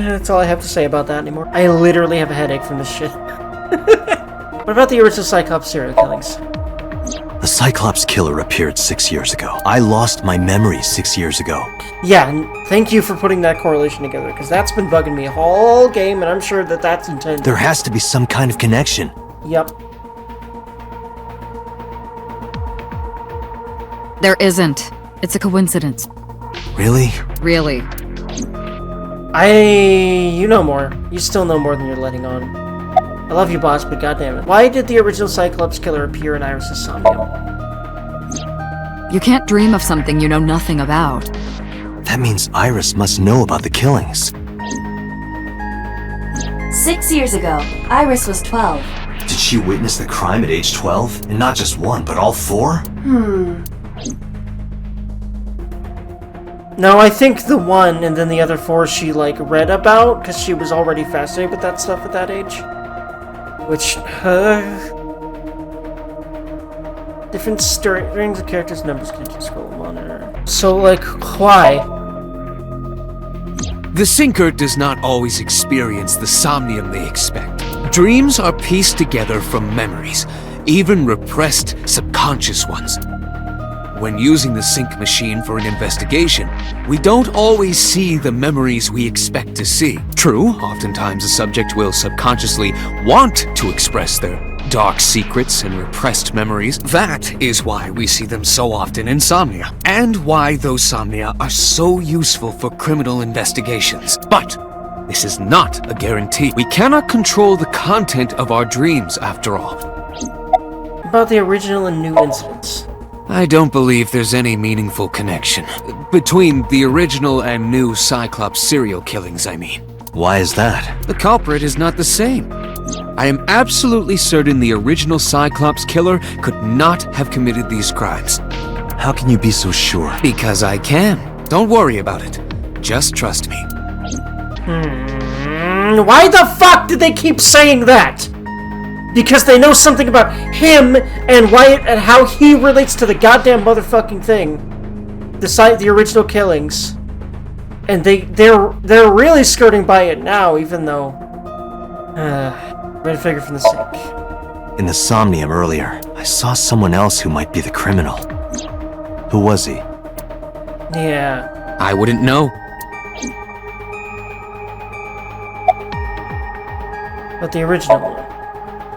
that's all I have to say about that anymore. I literally have a headache from this shit. What about the original Cyclops serial killings? The Cyclops killer appeared 6 years ago. I lost my memory 6 years ago. Yeah, and thank you for putting that correlation together, because that's been bugging me a whole game, and I'm sure that that's intended. There has to be some kind of connection. Yep. There isn't. It's a coincidence. Really? Really. You know more. You still know more than you're letting on. I love you, boss, but goddammit. Why did the original Cyclops killer appear in Iris' somnium? You can't dream of something you know nothing about. That means Iris must know about the killings. 6 years ago, Iris was 12. Did she witness the crime at age 12? And not just one, but all 4? No, I think the one and then the other 4 she, like, read about, because she was already fascinated with that stuff at that age. Which, different strings of characters' numbers can just go monitor. So, like, why? The sinker does not always experience the somnium they expect. Dreams are pieced together from memories, even repressed subconscious ones. when using the sync machine for an investigation, we don't always see the memories we expect to see. True, oftentimes a subject will subconsciously want to express their dark secrets and repressed memories. That is why we see them so often in Somnia, and why those Somnia are so useful for criminal investigations. But this is not a guarantee. We cannot control the content of our dreams, after all. About the original and new incidents. I don't believe there's any meaningful connection between the original and new Cyclops serial killings, I mean. Why is that? The culprit is not the same. I am absolutely certain the original Cyclops killer could not have committed these crimes. How can you be so sure? Because I can. Don't worry about it. Just trust me. Why the fuck did they keep saying that? Because they know something about him and Wyatt and how he relates to the goddamn motherfucking thing. The original killings. And they're really skirting by it now, even though red figure from the sink. In the Somnium earlier, I saw someone else who might be the criminal. Who was he? Yeah. I wouldn't know. But the original one.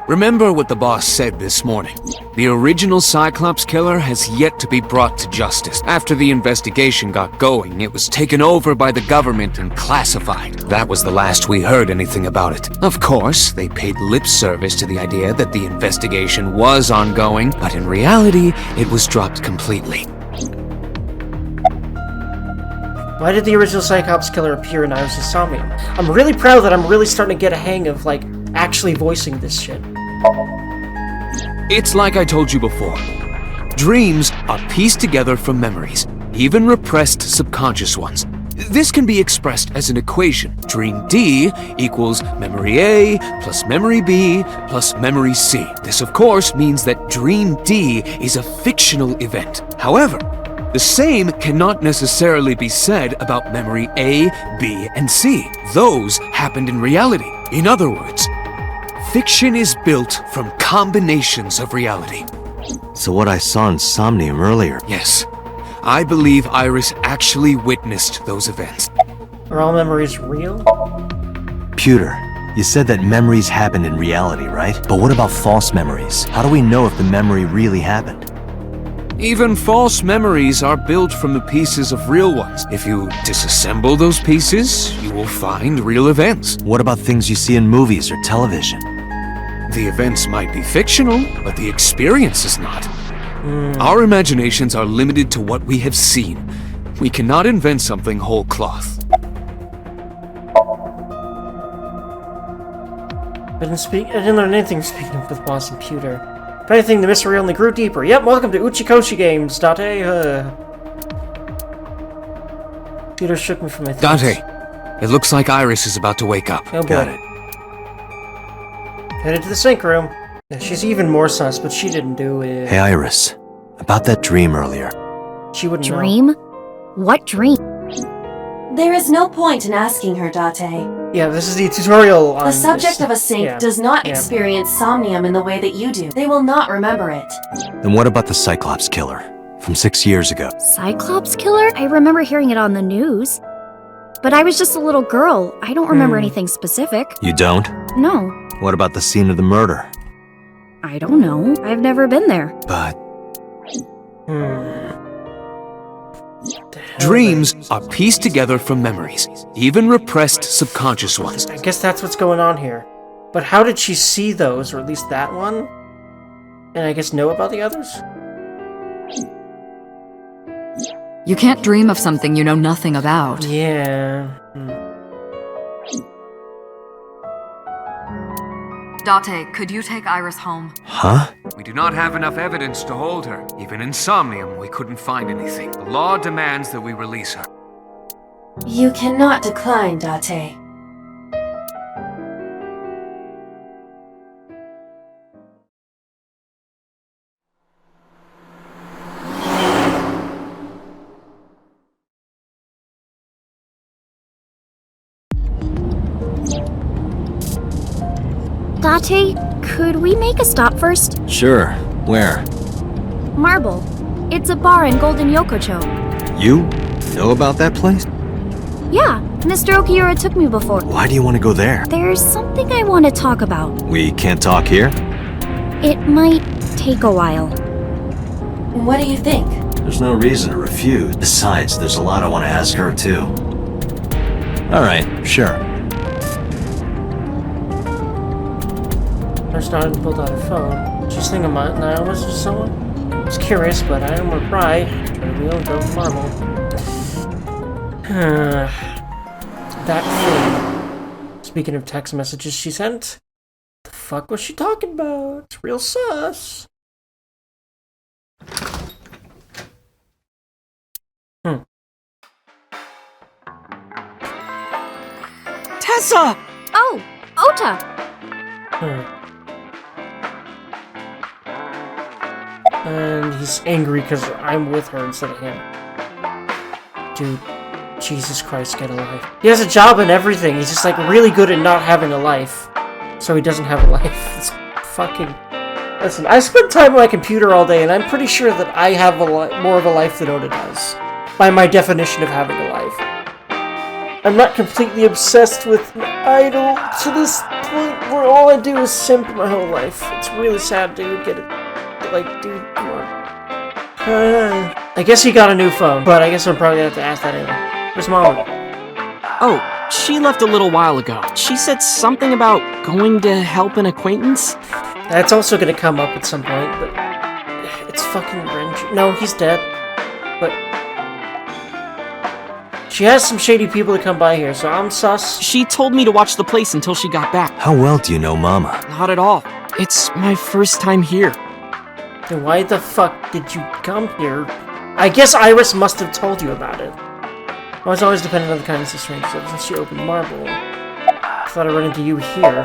Remember what the boss said this morning. The original Cyclops killer has yet to be brought to justice. After the investigation got going, it was taken over by the government and classified. That was the last we heard anything about it. Of course, they paid lip service to the idea that the investigation was ongoing, but in reality, it was dropped completely. Why did the original Cyclops killer appear in Iris' Somnium? I'm really proud that I'm really starting to get a hang of, like, actually voicing this shit. It's like I told you before. Dreams are pieced together from memories, even repressed subconscious ones. This can be expressed as an equation. Dream D equals memory A plus memory B plus memory C. This, of course, means that Dream D is a fictional event. However, the same cannot necessarily be said about memory A, B, and C. Those happened in reality. In other words, fiction is built from combinations of reality. So what I saw in Somnium earlier... Yes. I believe Iris actually witnessed those events. Are all memories real? Pewter, you said that memories happen in reality, right? But what about false memories? How do we know if the memory really happened? Even false memories are built from the pieces of real ones. If you disassemble those pieces, you will find real events. What about things you see in movies or television? The events might be fictional, but the experience is not. Our imaginations are limited to what we have seen. We cannot invent something whole cloth. I didn't learn anything speaking with Boss and Pewter. If anything, the mystery only grew deeper. Yep, welcome to Uchikoshi Games, Date. Pewter shook me from my thoughts. Date, it looks like Iris is about to wake up. Oh boy. Got it. Headed to the sink room. Yeah, she's even more sus, but she didn't do it. Hey, Iris. About that dream earlier. She wouldn't know. Dream? What dream? There is no point in asking her, Date. Yeah, this is the tutorial on The subject this. of a sink Yeah. does not Yeah. experience somnium in the way that you do. They will not remember it. Then what about the Cyclops killer? From 6 years ago. Cyclops killer? I remember hearing it on the news. But I was just a little girl. I don't remember anything specific. You don't? No. What about the scene of the murder? I don't know. I've never been there. But... Dreams are pieced together from memories, even repressed subconscious ones. I guess that's what's going on here. But how did she see those, or at least that one? And I guess know about the others? You can't dream of something you know nothing about. Yeah. Date, could you take Iris home? Huh? We do not have enough evidence to hold her. Even in Somnium, we couldn't find anything. The law demands that we release her. You cannot decline, Date. Date, could we make a stop first? Sure. Where? Marble. It's a bar in Golden Yokocho. You know about that place? Yeah, Mr. Okiura took me before. Why do you want to go there? There's something I want to talk about. We can't talk here? It might take a while. What do you think? There's no reason to refuse. Besides, there's a lot I want to ask her, too. Alright, sure. First started to pull out her phone. She's thinking about now, was there someone? I was curious, but I didn't want to pry. Try to wheel and go marble. That thing. Speaking of text messages she sent, the fuck was she talking about? It's real sus. Tessa! Oh, Ota! And he's angry because I'm with her instead of him. Dude, Jesus Christ, get a life. He has a job and everything. He's just like really good at not having a life. So he doesn't have a life. It's fucking... Listen, I spend time on my computer all day and I'm pretty sure that I have more of a life than Oda does. By my definition of having a life. I'm not completely obsessed with an idol to this point where all I do is simp my whole life. It's really sad, dude. Get it. Like, dude, come on. I guess he got a new phone, but I guess I'm probably gonna have to ask that anyway. Where's Mama? Oh, she left a little while ago. She said something about going to help an acquaintance. That's also gonna come up at some point, but it's fucking Renji. No, he's dead. But she has some shady people to come by here, so I'm sus. She told me to watch the place until she got back. How well do you know Mama? Not at all. It's my first time here. Then why the fuck did you come here? I guess Iris must have told you about it. I was always dependent on the kindness of strangers ever since she opened Marble. I thought I'd run into you here.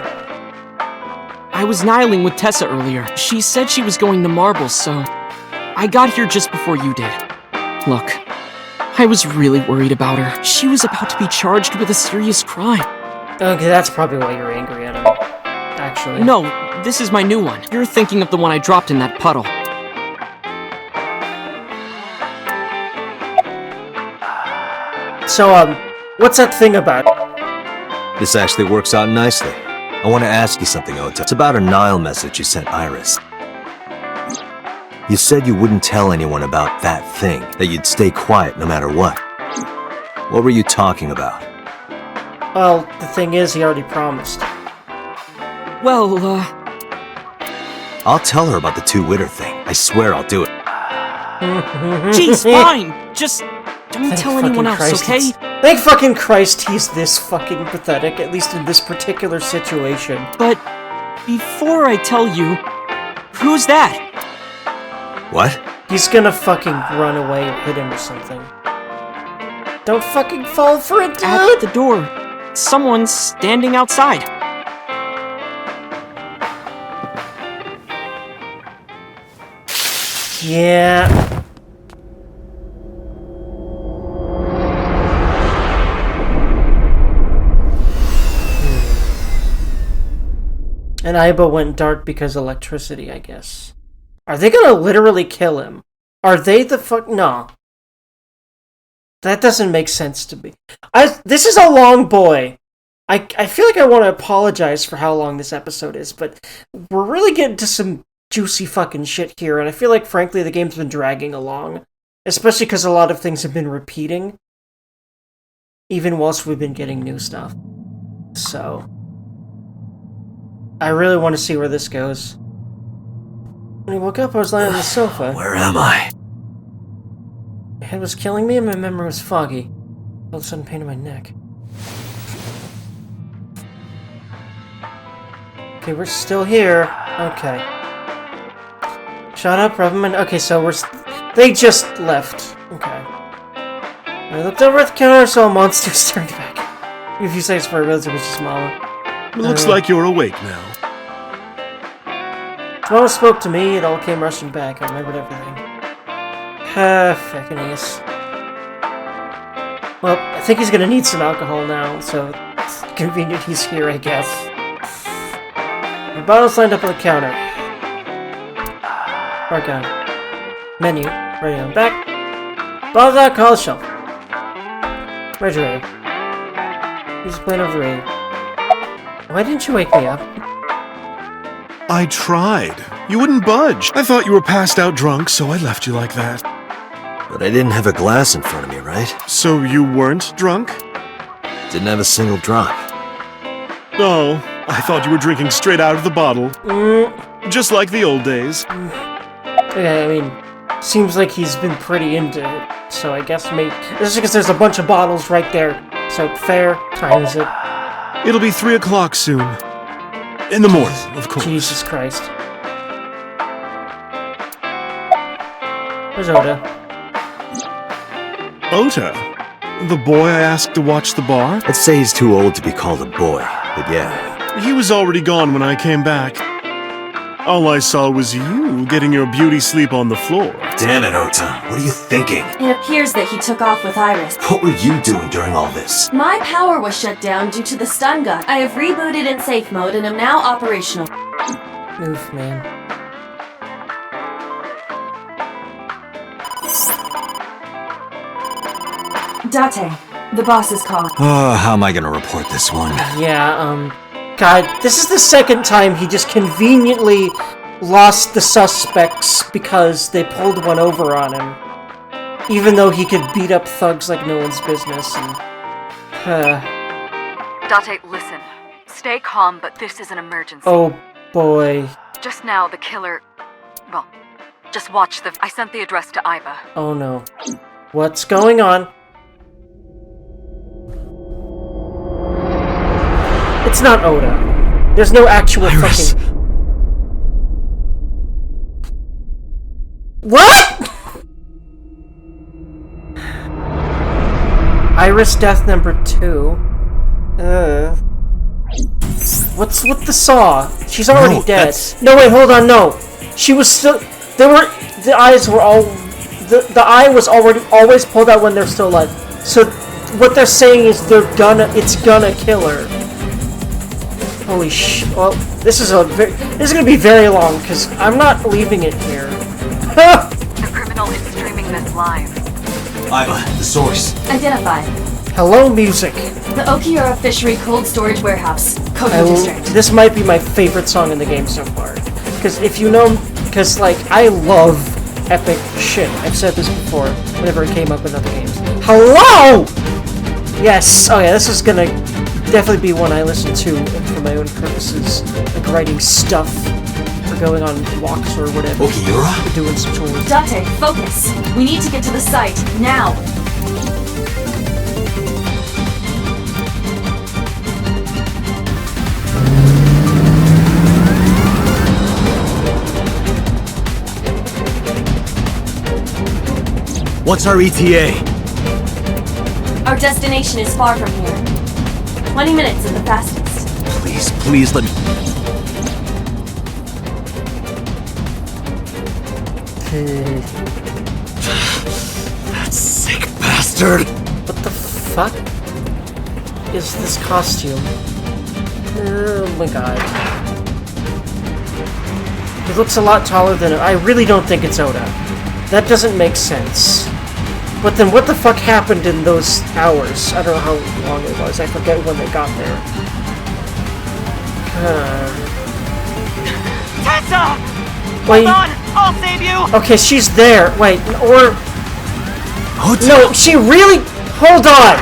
I was nihiling with Tessa earlier. She said she was going to Marble, so I got here just before you did. Look, I was really worried about her. She was about to be charged with a serious crime. Okay, that's probably why you're angry at him. Actually. No, this is my new one. You're thinking of the one I dropped in that puddle. So, what's that thing about? This actually works out nicely. I want to ask you something, Ota. It's about a Nile message you sent Iris. You said you wouldn't tell anyone about that thing, that you'd stay quiet no matter what. What were you talking about? Well, the thing is, he already promised. Well, I'll tell her about the two-witter thing. I swear I'll do it. Jeez, fine! Just don't tell anyone else, okay? Thank fucking Christ he's this fucking pathetic, at least in this particular situation. But before I tell you, who's that? What? He's gonna fucking run away or hit him or something. Don't fucking fall for it, dude! At the door. Someone's standing outside. Yeah. And Aiba went dark because of electricity, I guess. Are they gonna literally kill him? Are they the fuck? No. That doesn't make sense to me. This is a long boy. I feel like I want to apologize for how long this episode is, but we're really getting to some juicy fucking shit here, and I feel like, frankly, the game's been dragging along. Especially because a lot of things have been repeating. Even whilst we've been getting new stuff. So I really want to see where this goes. When I woke up, I was lying on the sofa. Where am I? My head was killing me and my memory was foggy. All of a sudden, pain in my neck. Okay, we're still here. Okay. Shut up, Reverend. Okay, so they just left. Okay. I looked over at the counter, saw a monster staring back. A few seconds before I realized it was just Mama. It looks like you're awake now. Mama spoke to me, it all came rushing back. I remembered everything. Fucking ace. Well, I think he's gonna need some alcohol now, so it's convenient he's here, I guess. My bottle's lined up on the counter. Mark on. Menu. Ready on back. Bottle out, college shelf. Refrigerator. Use plate over radio. Why didn't you wake me up? I tried. You wouldn't budge. I thought you were passed out drunk, so I left you like that. But I didn't have a glass in front of me, right? So you weren't drunk? Didn't have a single drop. Oh, I thought you were drinking straight out of the bottle. Just like the old days. Okay, I mean, seems like he's been pretty into it, so I guess maybe... This is because there's a bunch of bottles right there. So, fair. Time is it? It'll be 3 o'clock soon. In the morning, of course. Jesus Christ. Where's Oda? Ota? The boy I asked to watch the bar? I'd say he's too old to be called a boy, but yeah. He was already gone when I came back. All I saw was you getting your beauty sleep on the floor. Damn it, Ota. What are you thinking? It appears that he took off with Iris. What were you doing during all this? My power was shut down due to the stun gun. I have rebooted in safe mode and am now operational. Oof, man. Date, the boss is calling. Oh, how am I gonna report this one? Yeah, God, this is the second time he just conveniently lost the suspects because they pulled one over on him. Even though he could beat up thugs like no one's business and... Date, listen. Stay calm, but this is an emergency. Oh, boy. Just now, the killer... Well, just watch the... I sent the address to Iva. Oh, no. What's going on? It's not Oda. There's no actual Iris. fucking... What?! Iris death number 2. What's with the saw? She's already dead. No, wait, hold on, no. She was still... There were... The eyes were all... The eye was always pulled out when they're still alive. So, what they're saying is it's gonna kill her. Holy shit. Well, this is gonna be very long, because I'm not leaving it here. The criminal is streaming this live. Iva, the source. Identified. Hello, music. The Okiura Fishery Cold Storage Warehouse. Koto District. This might be my favorite song in the game so far. Because if you know... Because, like, I love epic shit. I've said this before, whenever it came up in other games. Hello! Yes! Oh yeah, this is gonna definitely be one I listen to for my own purposes. Like writing stuff, or going on walks or whatever. Okiura? Or doing some chores. Date, focus. We need to get to the site, now. What's our ETA? Our destination is far from here. 20 minutes at the fastest. Please let me... That sick bastard! What the fuck is this costume? Oh my god. He looks a lot taller than... I really don't think it's Oda. That doesn't make sense. But then what the fuck happened in those hours? I don't know how long it was. I forget when they got there. Tessa! Wait. Hold on! I'll save you! Okay, she's there. Wait, or... No, she really... Hold on!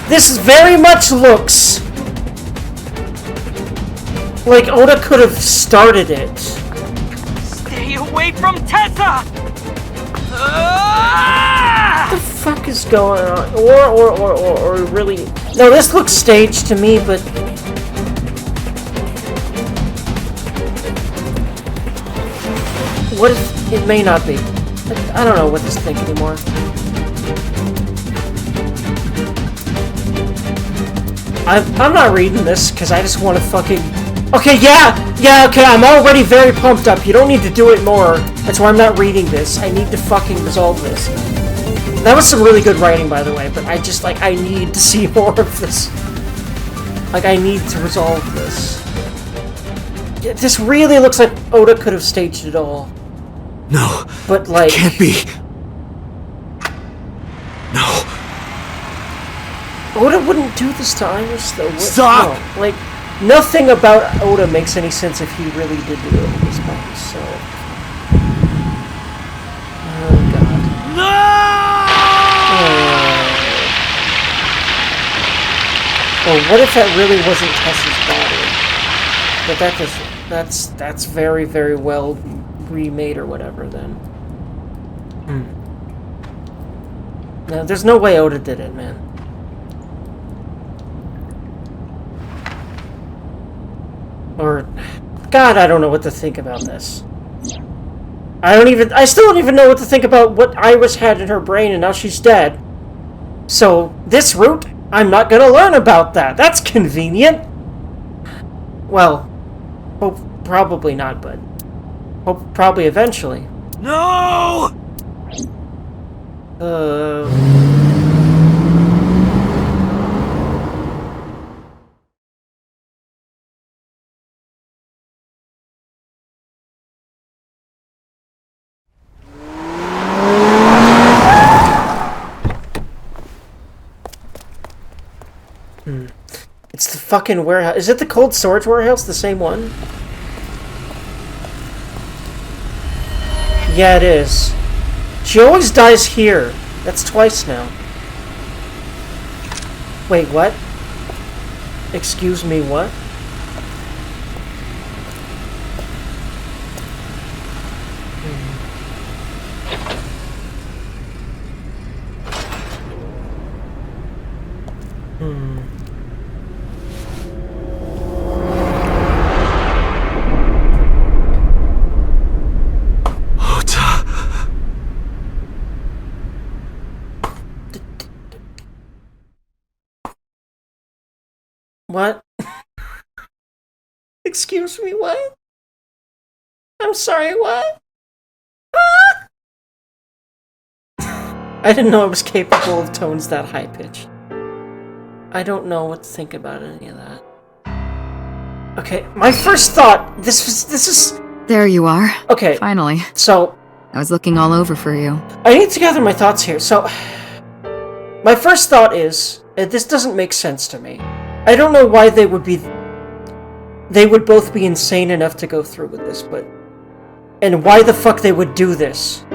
This very much looks... like Oda could have started it. Stay away from Tessa! What the fuck is going on? Or really... No, this looks staged to me, but... What if... It may not be. I don't know what to think anymore. I'm not reading this, because I just want to fucking... Okay, yeah, okay, I'm already very pumped up. You don't need to do it more. That's why I'm not reading this. I need to fucking resolve this. That was some really good writing, by the way, but I just, like, I need to see more of this. Like, I need to resolve this. This really looks like Oda could have staged it all. No, but, like... it can't be. Oda wouldn't do this to Iris, though. Stop! No, like, nothing about Oda makes any sense if he really did do it with his body, so... Oh, God. No! Oh, what if that really wasn't Tessa's body? But that just... That's very, very well remade or whatever, then. No, there's no way Oda did it, man. Or... God, I don't know what to think about this. I still don't even know what to think about what Iris had in her brain and now she's dead. So, this route, I'm not gonna learn about that. That's convenient. Well, probably not, but... probably eventually. No! It's the fucking warehouse. Is it the cold storage warehouse? The same one? Yeah, it is. She always dies here. That's twice now. Wait, what? Excuse me, what? What? Excuse me, what? I'm sorry, what? I didn't know I was capable of tones that high-pitched. I don't know what to think about any of that. Okay, my first thought, this is... There you are. Okay. Finally. So... I was looking all over for you. I need to gather my thoughts here, so... My first thought is, this doesn't make sense to me. I don't know why they would both be insane enough to go through with this, but... And why the fuck they would do this.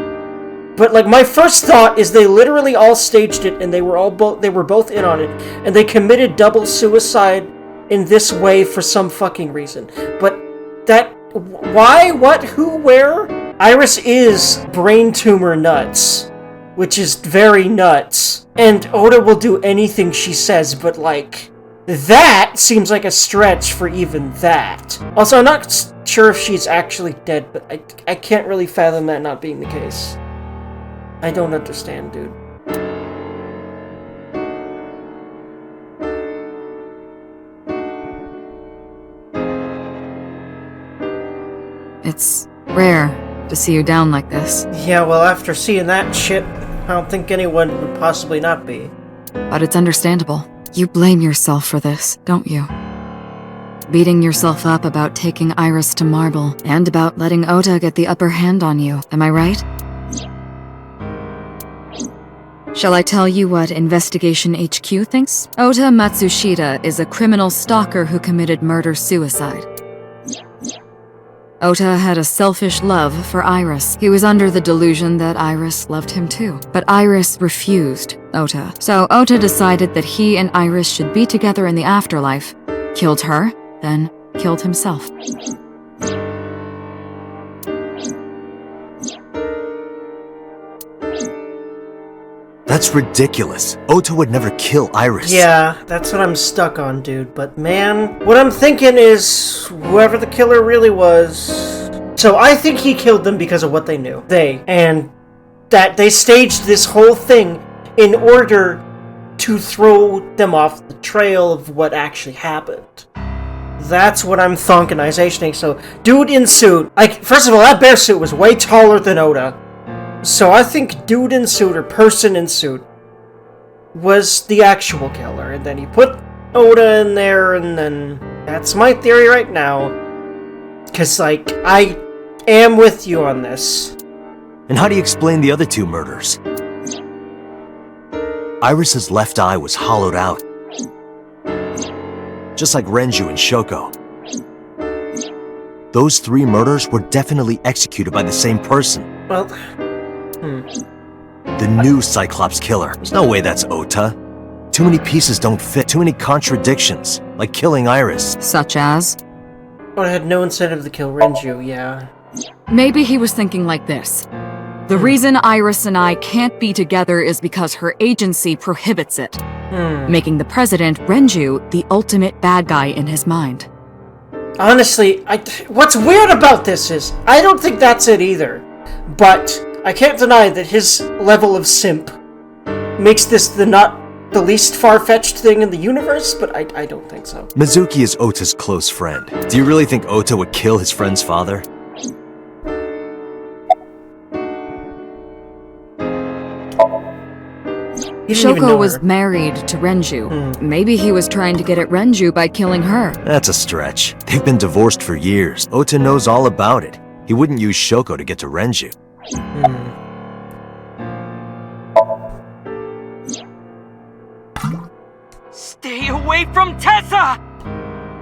But, like, my first thought is they literally all staged it, and they were both in on it, and they committed double suicide in this way for some fucking reason. But that... Why? What? Who? Where? Iris is brain tumor nuts. Which is very nuts. And Oda will do anything she says, but, like... That seems like a stretch for even that. Also, I'm not sure if she's actually dead, but I can't really fathom that not being the case. I don't understand, dude. It's rare to see you down like this. Yeah, well, after seeing that shit, I don't think anyone would possibly not be. But it's understandable. You blame yourself for this, don't you? Beating yourself up about taking Iris to Marble, and about letting Ota get the upper hand on you, am I right? Shall I tell you what Investigation HQ thinks? Ota Matsushita is a criminal stalker who committed murder-suicide. Ota had a selfish love for Iris. He was under the delusion that Iris loved him too. But Iris refused Ota. So Ota decided that he and Iris should be together in the afterlife, killed her, then killed himself. That's ridiculous. Ota would never kill Iris. Yeah, that's what I'm stuck on, dude. But man, what I'm thinking is whoever the killer really was... So I think he killed them because of what they knew. And that they staged this whole thing in order to throw them off the trail of what actually happened. That's what I'm thonkinization. So, dude in suit. Like, first of all, that bear suit was way taller than Ota. So I think dude in suit, or person in suit, was the actual killer. And then he put Ota in there, and then... That's my theory right now. Because, like, I am with you on this. And how do you explain the other two murders? Iris's left eye was hollowed out, just like Renju and Shoko. Those 3 murders were definitely executed by the same person. Well, The new Cyclops killer. There's no way that's Ota. Too many pieces don't fit, too many contradictions, like killing Iris. Such as? I had no incentive to kill Renju, yeah. Maybe he was thinking like this. The reason Iris and I can't be together is because her agency prohibits it, making the president, Renju, the ultimate bad guy in his mind. Honestly, what's weird about this is, I don't think that's it either. But I can't deny that his level of simp makes this not the least far-fetched thing in the universe, but I don't think so. Mizuki is Ota's close friend. Do you really think Ota would kill his friend's father? Shoko was married to Renju. Maybe he was trying to get at Renju by killing her. That's a stretch. They've been divorced for years. Ota knows all about it. He wouldn't use Shoko to get to Renju. Stay away from Tessa!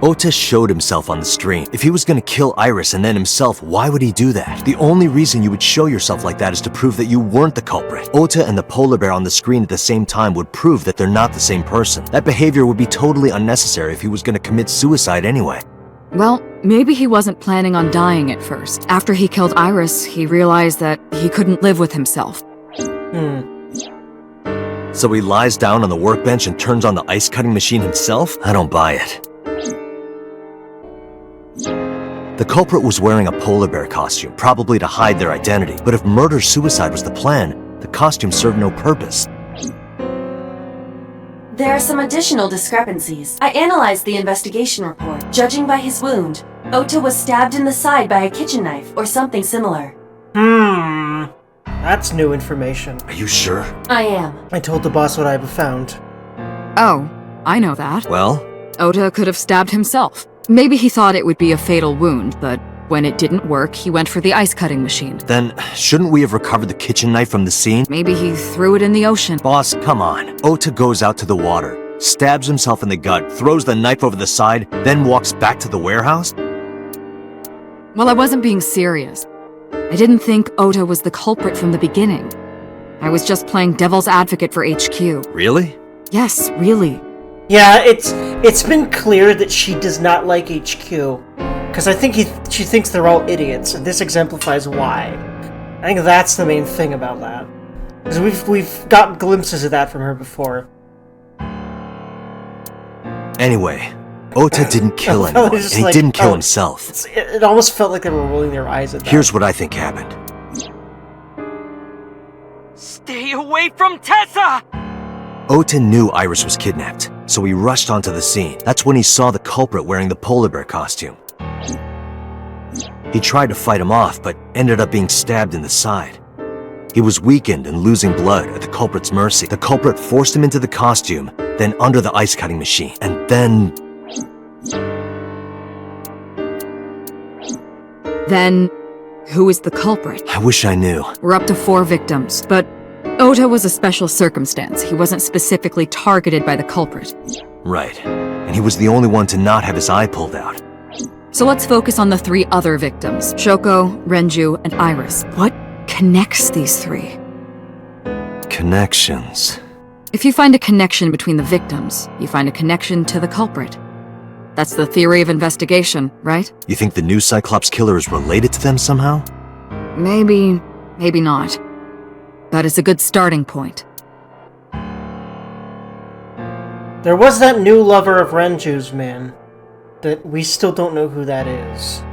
Ota showed himself on the screen. If he was gonna kill Iris and then himself, why would he do that? The only reason you would show yourself like that is to prove that you weren't the culprit. Ota and the polar bear on the screen at the same time would prove that they're not the same person. That behavior would be totally unnecessary if he was gonna commit suicide anyway. Well, maybe he wasn't planning on dying at first. After he killed Iris, he realized that he couldn't live with himself. So he lies down on the workbench and turns on the ice cutting machine himself? I don't buy it. The culprit was wearing a polar bear costume, probably to hide their identity. But if murder-suicide was the plan, the costume served no purpose. There are some additional discrepancies. I analyzed the investigation report. Judging by his wound, Ota was stabbed in the side by a kitchen knife or something similar. That's new information. Are you sure? I am. I told the boss what I found. Oh, I know that. Well? Ota could have stabbed himself. Maybe he thought it would be a fatal wound, but when it didn't work, he went for the ice cutting machine. Then, shouldn't we have recovered the kitchen knife from the scene? Maybe he threw it in the ocean. Boss, come on. Ota goes out to the water, stabs himself in the gut, throws the knife over the side, then walks back to the warehouse? Well, I wasn't being serious. I didn't think Ota was the culprit from the beginning. I was just playing devil's advocate for HQ. Really? Yes, really. Yeah, it's been clear that she does not like HQ, because I think she thinks they're all idiots, and this exemplifies why. I think that's the main thing about that, because we've got glimpses of that from her before. Anyway, Ota didn't kill anyone, and he didn't kill himself. It almost felt like they were rolling their eyes at that. Here's what I think happened. Stay away from Tessa! Ota knew Iris was kidnapped, so he rushed onto the scene. That's when he saw the culprit wearing the polar bear costume. He tried to fight him off, but ended up being stabbed in the side. He was weakened and losing blood at the culprit's mercy. The culprit forced him into the costume, then under the ice cutting machine, and then... Then, who is the culprit? I wish I knew. We're up to 4 victims, but Ota was a special circumstance. He wasn't specifically targeted by the culprit. Right. And he was the only one to not have his eye pulled out. So let's focus on the 3 other victims, Shoko, Renju, and Iris. What connects these 3? Connections. If you find a connection between the victims, you find a connection to the culprit. That's the theory of investigation, right? You think the new Cyclops killer is related to them somehow? Maybe, maybe not. But it's a good starting point. There was that new lover of Renju's, man. That we still don't know who that is.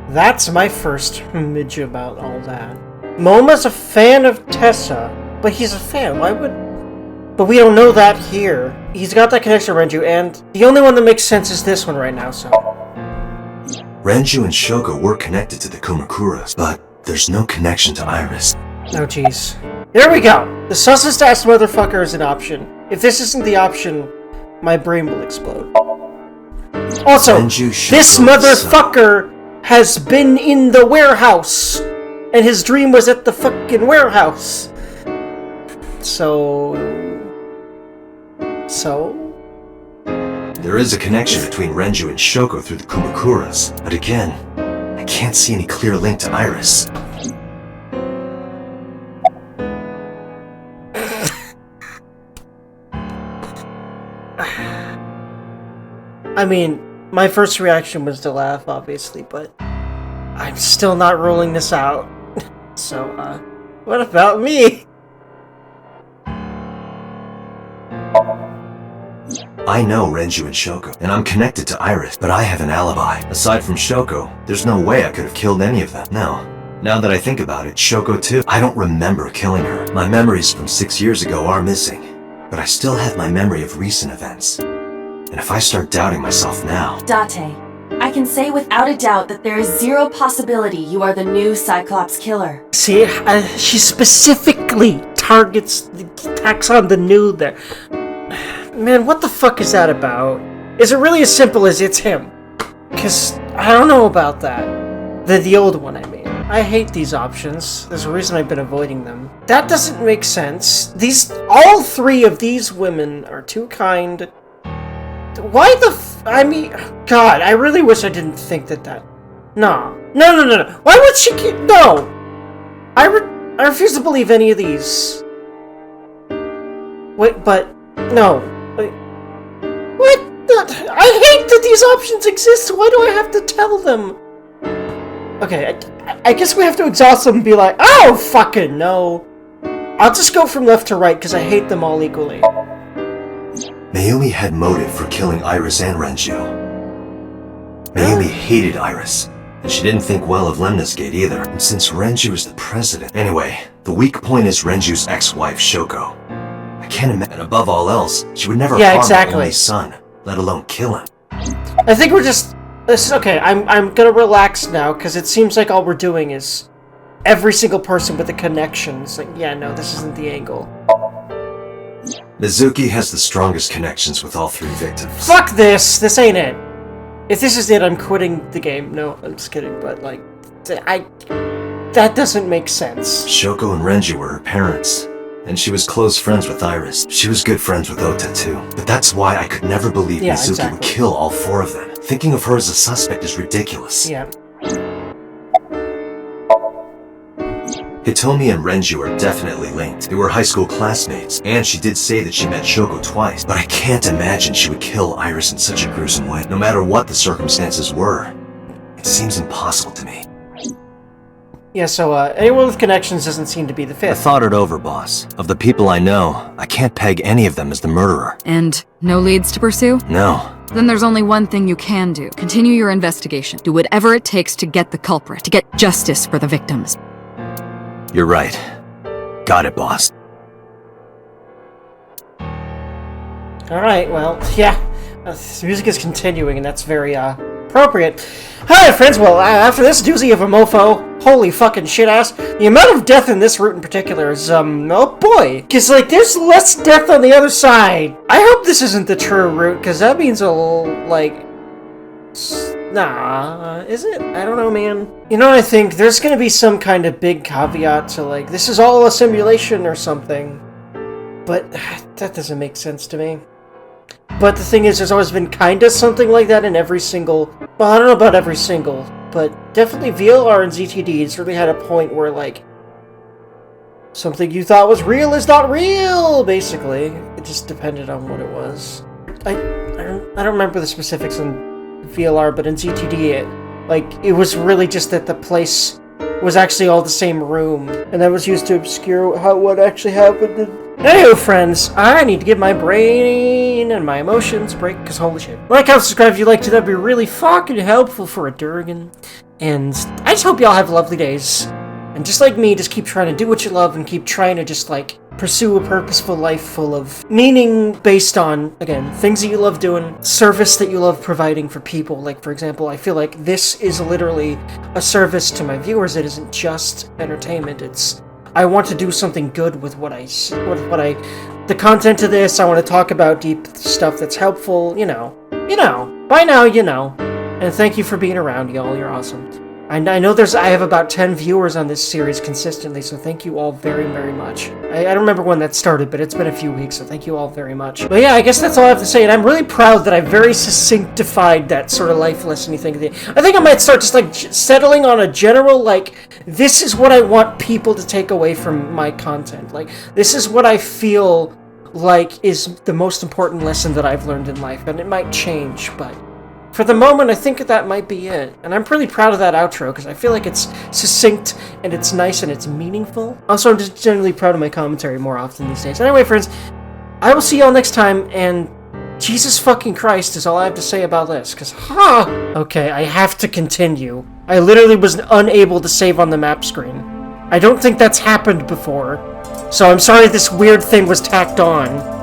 That's my first midge about all that. Moma's a fan of Tessa, but he's a fan. Why would... But we don't know that here. He's got that connection to Renju, and the only one that makes sense is this one right now, so... Renju and Shoko were connected to the Kumakuras, but there's no connection to Iris. Oh, jeez. There we go! The sussest ass motherfucker is an option. If this isn't the option, my brain will explode. Also, this motherfucker has been in the warehouse, and his dream was at the fucking warehouse. So... There is a connection between Renju and Shoko through the Kumakuras, but again, I can't see any clear link to Iris. I mean, my first reaction was to laugh, obviously, but I'm still not ruling this out. So, what about me? I know Renju and Shoko, and I'm connected to Iris, but I have an alibi. Aside from Shoko, there's no way I could have killed any of them. No. Now that I think about it, Shoko too. I don't remember killing her. My memories from 6 years ago are missing, but I still have my memory of recent events. And if I start doubting myself now... Date, I can say without a doubt that there is zero possibility you are the new Cyclops killer. See, she specifically tacks on the new there. Man, what the fuck is that about? Is it really as simple as it's him? Because I don't know about that. The old one, I mean. I hate these options. There's a reason I've been avoiding them. That doesn't make sense. All three of these women are too kind. Why I mean, God, I really wish I didn't think that. No. Why would she no! I refuse to believe any of these. Wait, but, no. Wait. What? I hate that these options exist, why do I have to tell them? Okay, I guess we have to exhaust them and be like, oh, fucking no. I'll just go from left to right, because I hate them all equally. Mayumi had motive for killing Iris and Renju. Mayumi hated Iris, and she didn't think well of Lemnis Gate either. And since Renju is the president... Anyway, the weak point is Renju's ex-wife, Shoko. I can't imagine, and above all else, she would never harm her only son, let alone kill him. I think we're just... Okay, I'm gonna relax now, because it seems like all we're doing is every single person with a connection. It's like, yeah, no, this isn't the angle. Mizuki has the strongest connections with all three victims. Fuck this! This ain't it. If this is it, I'm quitting the game. No, I'm just kidding, but, like, that doesn't make sense. Shoko and Renju were her parents, and she was close friends with Iris. She was good friends with Ota, too. But that's why I could never believe Mizuki would kill all four of them. Thinking of her as a suspect is ridiculous. Yeah. Hitomi and Renju are definitely linked. They were high school classmates, and she did say that she met Shoko twice, but I can't imagine she would kill Iris in such a gruesome way, no matter what the circumstances were. It seems impossible to me. Yeah, so, anyone with connections doesn't seem to be the fifth. I thought it over, boss. Of the people I know, I can't peg any of them as the murderer. And no leads to pursue? No. Then there's only one thing you can do. Continue your investigation. Do whatever it takes to get the culprit, to get justice for the victims. You're right. Got it, boss. Alright, well, yeah. The music is continuing, and that's very, appropriate. Alright, friends, well, after this doozy of a mofo, holy fucking shit-ass, the amount of death in this route in particular is, oh boy. Because, like, there's less death on the other side. I hope this isn't the true route, because that means nah, is it? I don't know, man. You know what I think? There's gonna be some kind of big caveat to, like, this is all a simulation or something. But that doesn't make sense to me. But the thing is, there's always been kinda something like that in every single... Well, I don't know about every single, but definitely VLR and ZTDs really had a point where, like, something you thought was real is not real, basically. It just depended on what it was. I don't remember the specifics in VLR, but in ZTD, it was really just that the place was actually all the same room, and that was used to obscure what actually happened. Anywho, friends, I need to give my brain and my emotions a break, because holy shit. Like, comment, subscribe if you like to, that'd be really fucking helpful for a Dergon. And I just hope y'all have lovely days. And just like me, just keep trying to do what you love and keep trying to just, like, pursue a purposeful life full of meaning based on, again, things that you love doing, service that you love providing for people. Like, for example, I feel like this is literally a service to my viewers. It isn't just entertainment. It's, I want to do something good with the content of this. I want to talk about deep stuff that's helpful, you know. By now, you know. And thank you for being around, y'all. You're awesome. I know I have about 10 viewers on this series consistently, so thank you all very, very much. I don't remember when that started, but it's been a few weeks, so thank you all very much. But yeah, I guess that's all I have to say, and I'm really proud that I very succinctified that sort of life lesson-y thing. I think I might start just, like, settling on a general, like, this is what I want people to take away from my content. Like, this is what I feel like is the most important lesson that I've learned in life, and it might change, but for the moment, I think that might be it. And I'm pretty proud of that outro, because I feel like it's succinct, and it's nice, and it's meaningful. Also, I'm just generally proud of my commentary more often these days. Anyway, friends, I will see y'all next time, and Jesus fucking Christ is all I have to say about this, because, okay, I have to continue. I literally was unable to save on the map screen. I don't think that's happened before, so I'm sorry this weird thing was tacked on.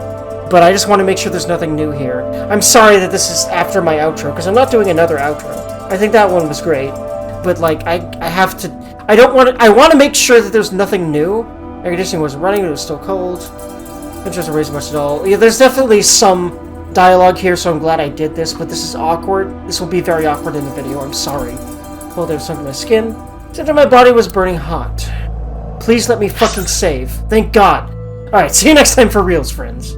But I just want to make sure there's nothing new here. I'm sorry that this is after my outro, because I'm not doing another outro. I think that one was great. But, like, I have to... I want to make sure that there's nothing new. Air conditioning wasn't running, it was still cold. Interest wasn't raising much at all. Yeah, there's definitely some dialogue here, so I'm glad I did this, but this is awkward. This will be very awkward in the video, I'm sorry. Well, there's something in my skin. Said my body was burning hot. Please let me fucking save. Thank God. Alright, see you next time for reals, friends.